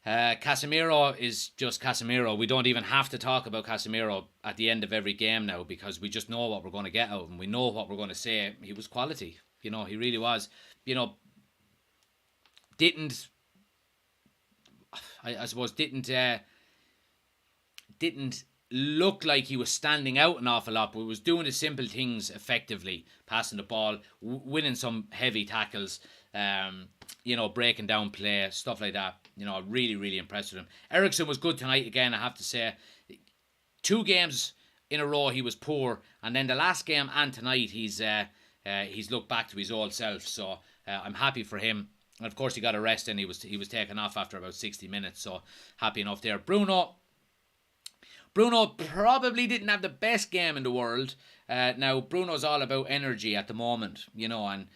Casemiro is just Casemiro. We don't even have to talk about Casemiro at the end of every game now, because we just know what we're going to get out of him. We know what we're going to say. He was quality. He really was. Didn't look like he was standing out an awful lot, but was doing the simple things effectively, passing the ball, winning some heavy tackles, breaking down play, stuff like that. Really, really impressed with him. Eriksen was good tonight again, I have to say. 2 games in a row he was poor, and then the last game and tonight he's looked back to his old self. So I'm happy for him. And of course he got a rest and he was taken off after about 60 minutes. So happy enough there. Bruno probably didn't have the best game in the world. Now, Bruno's all about energy at the moment, and,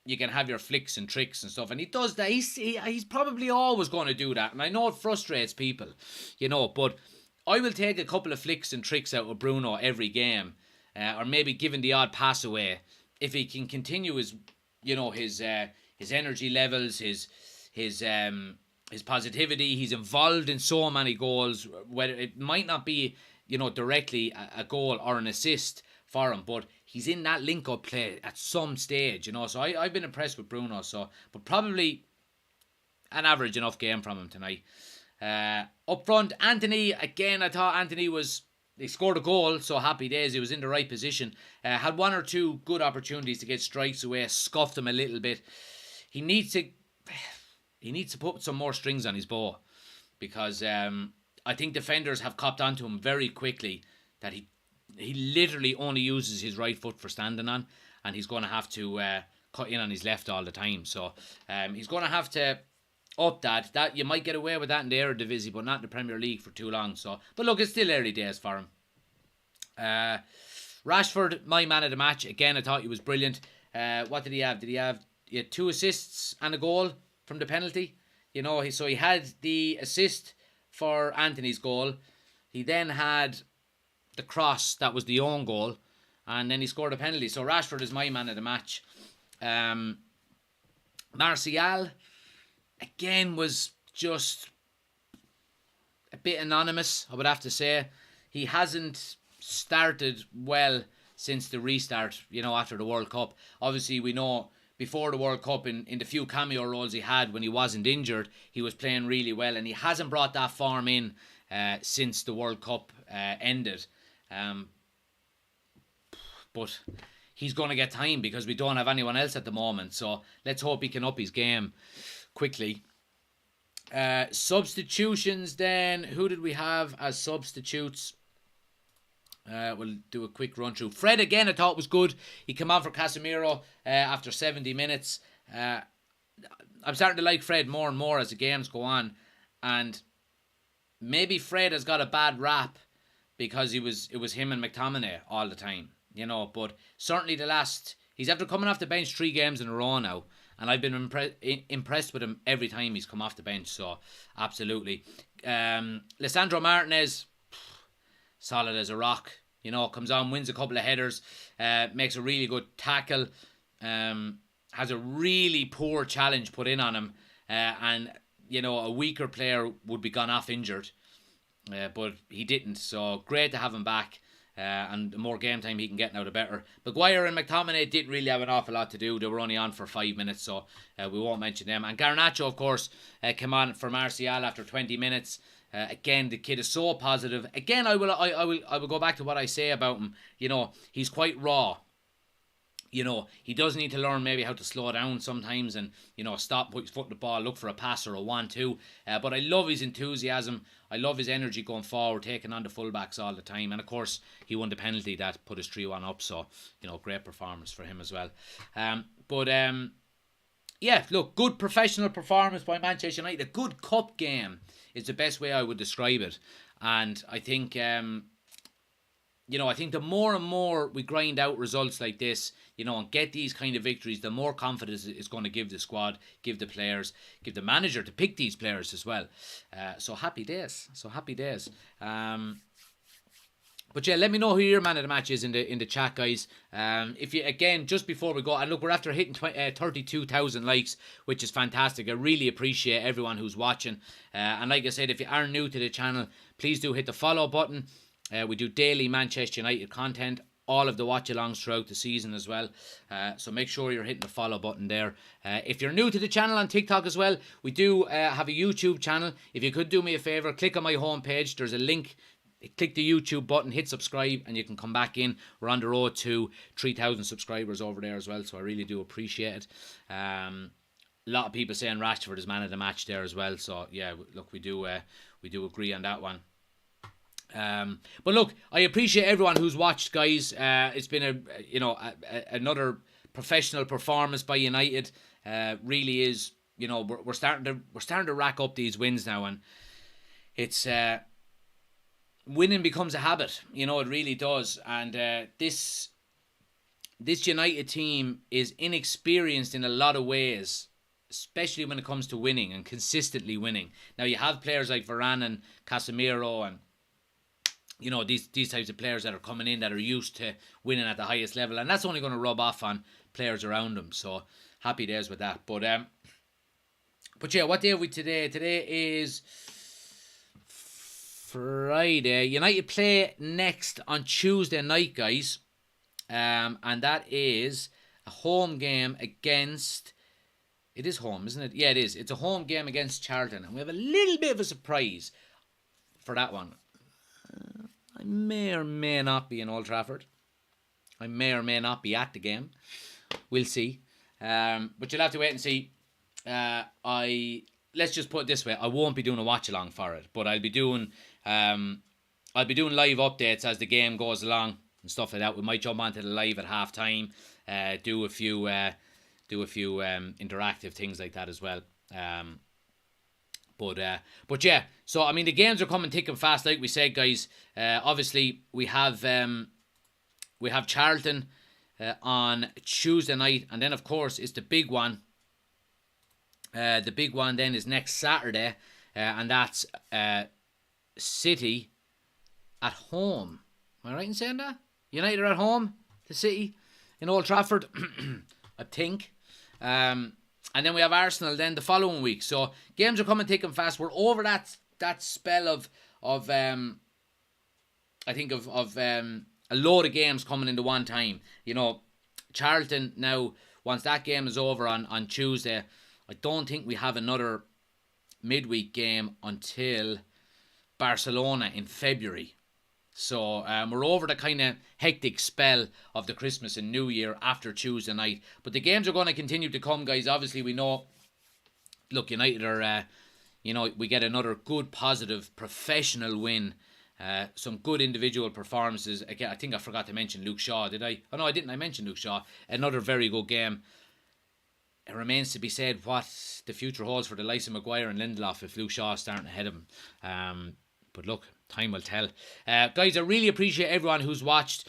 you can have your flicks and tricks and stuff, and he does that. He's probably always going to do that, and I know it frustrates people, but I will take a couple of flicks and tricks out of Bruno every game, or maybe giving the odd pass away, if he can continue his energy levels, his positivity. He's involved in so many goals, whether it might not be, directly a goal or an assist for him, but he's in that link-up play at some stage, so I've been impressed with Bruno, but probably an average enough game from him tonight. Up front, Anthony, again, I thought he scored a goal, so happy days. He was in the right position. Had 1 or 2 good opportunities to get strikes away, scuffed him a little bit. He needs to put some more strings on his bow, because I think defenders have copped onto him very quickly that he literally only uses his right foot for standing on, and he's going to have to cut in on his left all the time. So he's going to have to up that. That you might get away with that in the Eredivisie, but not in the Premier League for too long. So, but look, it's still early days for him. Rashford, my man of the match. Again, I thought he was brilliant. What did he have? He had 2 assists and a goal from the penalty. So he had the assist for Anthony's goal. He then had the cross, that was the own goal, and then he scored a penalty. So Rashford is my man of the match. Martial, again, was just a bit anonymous, I would have to say. He hasn't started well since the restart, after the World Cup. Obviously, we know before the World Cup, in the few cameo roles he had when he wasn't injured, he was playing really well, and he hasn't brought that form in since the World Cup ended. But he's going to get time because we don't have anyone else at the moment. So let's hope he can up his game quickly. Substitutions then. Who did we have as substitutes? We'll do a quick run through. Fred again, I thought was good. He came on for Casemiro after 70 minutes. I'm starting to like Fred more and more as the games go on. And maybe Fred has got a bad rap because it was him and McTominay all the time. But certainly he's after coming off the bench 3 games in a row now, and I've been impressed with him every time he's come off the bench, so absolutely. Lisandro Martinez, solid as a rock, comes on, wins a couple of headers, makes a really good tackle, has a really poor challenge put in on him, and a weaker player would be gone off injured, but he didn't, so great to have him back. And the more game time he can get now, the better. Maguire and McTominay didn't really have an awful lot to do. They were only on for 5 minutes, so we won't mention them. And Garnacho, of course, came on for Martial after 20 minutes. Again, the kid is so positive. Again, I will go back to what I say about him. He's quite raw. He does need to learn maybe how to slow down sometimes and, stop, put his foot in the ball, look for a pass or a 1-2. But I love his enthusiasm. I love his energy going forward, taking on the fullbacks all the time. And, of course, he won the penalty that put us 3-1 up. So, great performance for him as well. Yeah, look, good professional performance by Manchester United. A good cup game is the best way I would describe it. And I think... I think the more and more we grind out results like this, and get these kind of victories, the more confidence it's going to give the squad, give the players, give the manager to pick these players as well. So happy days. But yeah, let me know who your man of the match is in the chat, guys. If you, again, just before we go, and look, we're after hitting 32,000 likes, which is fantastic. I really appreciate everyone who's watching. And like I said, if you are new to the channel, please do hit the follow button. We do daily Manchester United content, all of the watch-alongs throughout the season as well. So make sure you're hitting the follow button there. If you're new to the channel on TikTok as well, we do have a YouTube channel. If you could do me a favour, click on my homepage. There's a link. Click the YouTube button, hit subscribe, and you can come back in. We're on the road to 3,000 subscribers over there as well, so I really do appreciate it. A lot of people saying Rashford is man of the match there as well. So yeah, look, we do agree on that one. But look, I appreciate everyone who's watched, guys. It's been another professional performance by United. Really is. We're starting to rack up these wins now, and it's winning becomes a habit. It really does. And this United team is inexperienced in a lot of ways, especially when it comes to winning and consistently winning. Now you have players like Varane and Casemiro and these types of players that are coming in that are used to winning at the highest level, and that's only going to rub off on players around them. So happy days with that. But yeah, what day are we today? Today is Friday. United play next on Tuesday night, guys, and that is a home game against. It is home, isn't it? Yeah, it is. It's a home game against Charlton, and we have a little bit of a surprise for that one. I may or may not be in Old Trafford. I may or may not be at the game. We'll see. But you'll have to wait and see. Let's just put it this way: I won't be doing a watch along for it, but I'll be doing live updates as the game goes along and stuff like that. We might jump onto the live at half time, do a few interactive things like that as well. But yeah, so I mean the games are coming thick and fast, like we said, guys. Obviously we have Charlton on Tuesday night, and then of course it's the big one. The big one then is next Saturday, and that's City at home. Am I right in saying that? United are at home to City in Old Trafford, I think. And then we have Arsenal then the following week. So games are coming thick and fast. We're over that spell of I think of a load of games coming into one time. You know, Charlton now, once that game is over on Tuesday, I don't think we have another midweek game until Barcelona in February. So we're over the kind of hectic spell of the Christmas and New Year after Tuesday night. But the games are going to continue to come, guys. Obviously, we know, look, United are, we get another good, positive, professional win. Some good individual performances. Again, I think I forgot to mention Luke Shaw, did I? Oh, no, I didn't. I mentioned Luke Shaw. Another very good game. It remains to be said what the future holds for the likes of Maguire and Lindelof if Luke Shaw is starting ahead of him. But look, time will tell. Guys, I really appreciate everyone who's watched.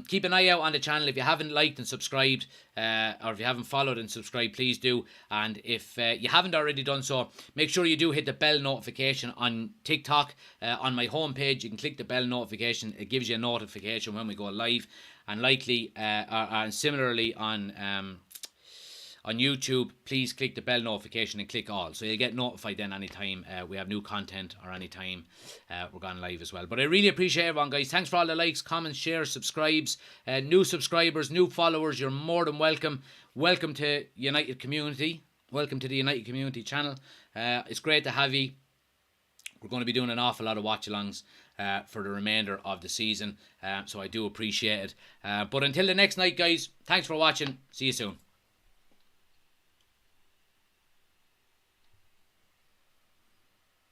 Keep an eye out on the channel. If you haven't liked and subscribed, or if you haven't followed and subscribed, please do. And if you haven't already done so, make sure you do hit the bell notification on TikTok. On my homepage, you can click the bell notification. It gives you a notification when we go live. And likely, and similarly on YouTube, please click the bell notification and click all. So you'll get notified then anytime we have new content or anytime we're going live as well. But I really appreciate everyone, guys. Thanks for all the likes, comments, shares, subscribes. New subscribers, new followers, you're more than welcome. Welcome to United Community. Welcome to the United Community channel. It's great to have you. We're going to be doing an awful lot of watch-alongs for the remainder of the season. So I do appreciate it. But until the next night, guys, thanks for watching. See you soon.